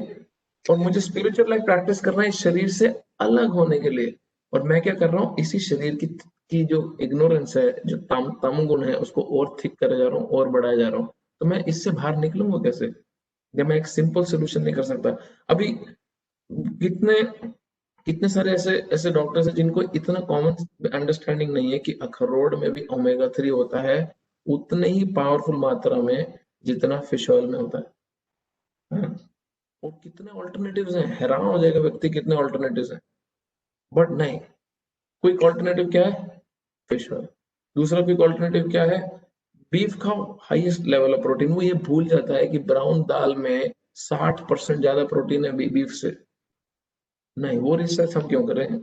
और मुझे स्पिरिचुअल लाइफ प्रैक्टिस करना है इस शरीर से अलग होने के लिए। और मैं क्या कर रहा हूँ, इसी शरीर की जो इग्नोरेंस है, जो तम गुण है, उसको और थिक करे जा रहा हूँ, और बढ़ाया जा रहा हूँ। तो मैं इससे बाहर निकलूंगा कैसे, जब मैं एक सिंपल सोल्यूशन नहीं कर सकता? अभी कितने सारे ऐसे डॉक्टर्स हैं जिनको इतना कॉमन अंडरस्टैंडिंग नहीं है कि अखरोट में भी ओमेगा 3 होता है, उतने ही पावरफुल मात्रा में जितना फिश ऑयल में होता है। और कितने ऑल्टरनेटिव्स हैं, हैरान हो जाएगा व्यक्ति कितने ऑल्टरनेटिव्स हैं। बट नहीं, क्विक ऑल्टरनेटिव क्या है? Fish oil. दूसरा क्विक ऑल्टरनेटिव क्या है? बीफ खाओ, हाईएस्ट लेवल ऑफ प्रोटीन। वो ये भूल जाता है कि ब्राउन दाल में 60% ज्यादा प्रोटीन है बीफ से। नहीं, वो रिसर्च हम क्यों करें?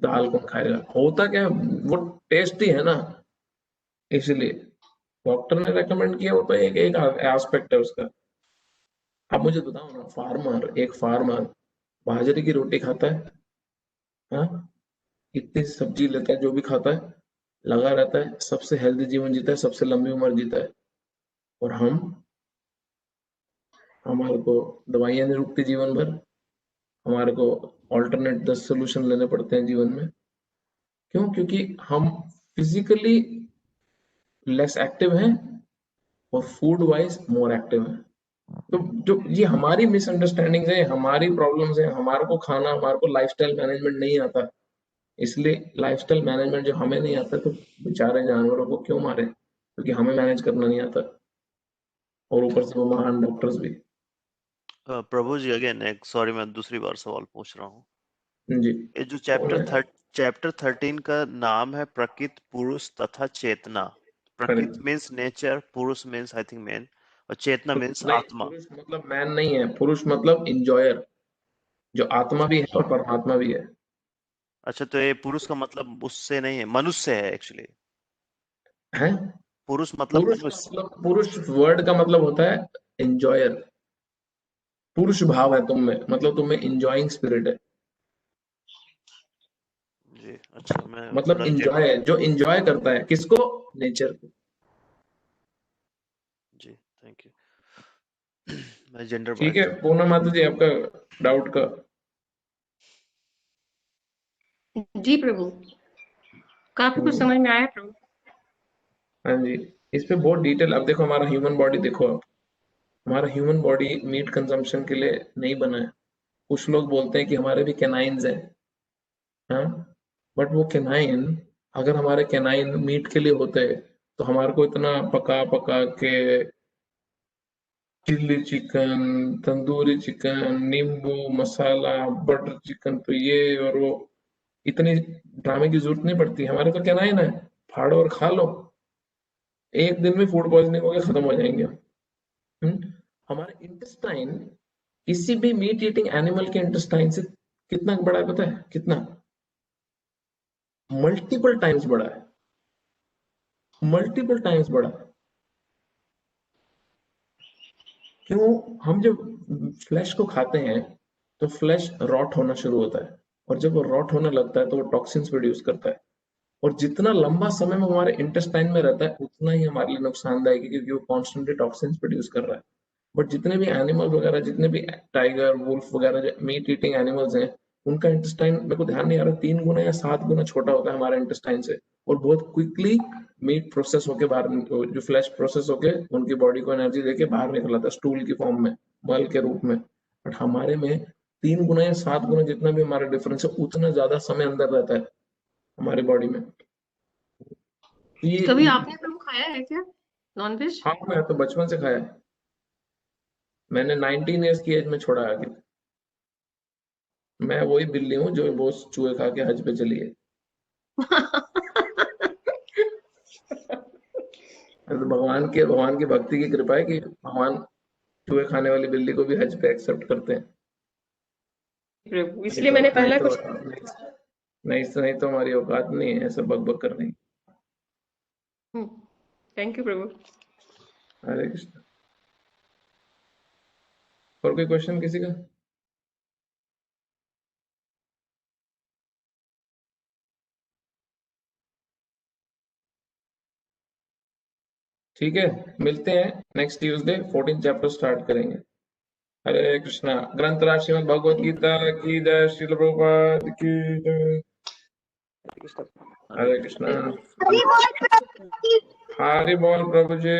दाल कौन खाएगा? होता क्या है, वो टेस्टी है ना, इसलिए डॉक्टर ने रेकमेंड किया। वो तो एक एस्पेक्ट है उसका। आप मुझे बताओ ना, एक फार्मर बाजरे की रोटी खाता है, हाँ, इतनी सब्जी लेता है, जो भी खाता है लगा रहता है, सबसे हेल्दी जीवन जीता है, सबसे लंबी उम्र जीता है। और हमारे को दवाइयां नहीं रुकती जीवन भर, हमारे को ऑल्टरनेट 10 सोल्यूशन लेने पड़ते हैं जीवन में। क्यों? क्योंकि हम फिजिकली लेस एक्टिव हैं, और फूड वाइज मोर एक्टिव हैं। तो जो ये हमारी मिसअंडरस्टैंडिंग है, हमारी प्रॉब्लम्स है, हमारे को खाना, हमारे को लाइफस्टाइल मैनेजमेंट नहीं आता, इसलिए लाइफस्टाइल मैनेजमेंट जो हमें नहीं आता, तो बेचारे जानवरों को क्यों मारे? क्योंकि हमें मैनेज करना नहीं आता, और ऊपर से वो महान डॉक्टर्स भी। प्रभु जी अगेन एक सॉरी, मैं दूसरी बार सवाल पूछ रहा हूँ जी। ये जो चैप्टर 13 का नाम है प्रकृति, पुरुष तथा चेतना। प्रकृति मीन्स नेचर, पुरुष मीन्स आई थिंक मैन, और चेतना मीन्स आत्मा। पुरुष मतलब मैन नहीं है, पुरुष मतलब इंजॉयर, जो आत्मा भी है और परमात्मा भी है। अच्छा, तो ये पुरुष का मतलब उससे नहीं है, मनुष्य है एक्चुअली। है? पुरुष मतलब पुरुष वर्ड का मतलब होता है एंजॉयर। पुरुष भाव है तुम में, मतलब तुम में इंजॉइंग स्पिरिट है जी। अच्छा, मैं मतलब इंजॉय, जो इंजॉय करता है किसको? नेचर को। जी, थैंक यू। मैं जेंडर ठीक है पूनम माता जी, आपका डाउट का? जी प्रभु, काफी कुछ समझ में आया प्रभु। हाँ जी, इस पे बहुत डिटेल। अब देखो हमारा ह्यूमन बॉडी देखो आप, हमारा ह्यूमन बॉडी मीट कंजम्पशन के लिए नहीं बना है। कुछ लोग बोलते हैं कि हमारे भी कैनाइन्स हैं, हाँ, बट वो कैनाइन, अगर हमारे कैनाइन मीट के लिए होते तो हमारे को इतना पका पका के चिल्ली चिकन, तंदूरी चिकन, नींबू मसाला, बटर चिकन, तो ये और वो, इतनी ड्रामे की जरूरत नहीं पड़ती। हमारे तो कैनाइन है, फाड़ो और खा लो, एक दिन में फूड पॉइजनिंग होकर खत्म हो जाएंगे हम। हमारे इंटेस्टाइन किसी भी मीट ईटिंग एनिमल के इंटेस्टाइन से कितना बड़ा है पता है? कितना? मल्टीपल टाइम्स बड़ा है, मल्टीपल टाइम्स बड़ा। क्यों? हम जब फ्लैश को खाते हैं तो फ्लैश रॉट होना शुरू होता है, और जब वो रॉट होने लगता है तो वो टॉक्सिन्स प्रोड्यूस करता है, और जितना लंबा समय में हमारे इंटेस्टाइन में रहता है उतना ही हमारे लिए नुकसानदायक है, क्योंकि वो कॉन्स्टेंटली टॉक्सिन्स प्रोड्यूस कर रहा है। बट जितने भी एनिमल वगैरह, जितने भी टाइगर वुल्फ वगैरह मीट ईटिंग एनिमल्स हैं, उनका इंटेस्टाइन मेरे को ध्यान नहीं आ रहा 3 गुना या 7 गुना छोटा होता है हमारे इंटेस्टाइन से, और बहुत क्विकली मीट प्रोसेस होके बाहर, जो फ्लैश प्रोसेस होके उनकी बॉडी को एनर्जी देके बाहर निकल आता है स्टूल की फॉर्म में, मल के रूप में। बट हमारे में 3 गुना या 7 गुना जितना भी हमारा डिफरेंस है, उतना ज्यादा समय अंदर रहता है हमारी बॉडी में। ये कभी आपने प्रभु खाया है क्या नॉनवेज? हाँ, मैं तो बचपन से खाया है। मैंने 19 ईयर्स की एज में छोड़ा आगे। मैं वही बिल्ली हूँ जो बहुत चूहे खा के हज पे चली है। तो भगवान की भक्ति की कृपा है कि भगवान चूहे खाने वाली बिल्ली को भी हज पे एक्सेप्ट करते हैं। प्रभु, इसलिए मैंने पहला कुछ नहीं तो हमारी औकात नहीं है ऐसा बक करने की। थैंक यू प्रभु। हरे कृष्ण। और कोई क्वेश्चन किसी का? ठीक है, मिलते हैं नेक्स्ट ट्यूसडे, 14 चैप्टर स्टार्ट करेंगे। हरे कृष्णा। ग्रंथराज श्रीमद् भगवद गीता की जय, श्रील प्रभुपाद की जय। हरे कृष्णा। हरि बोल प्रभु जी।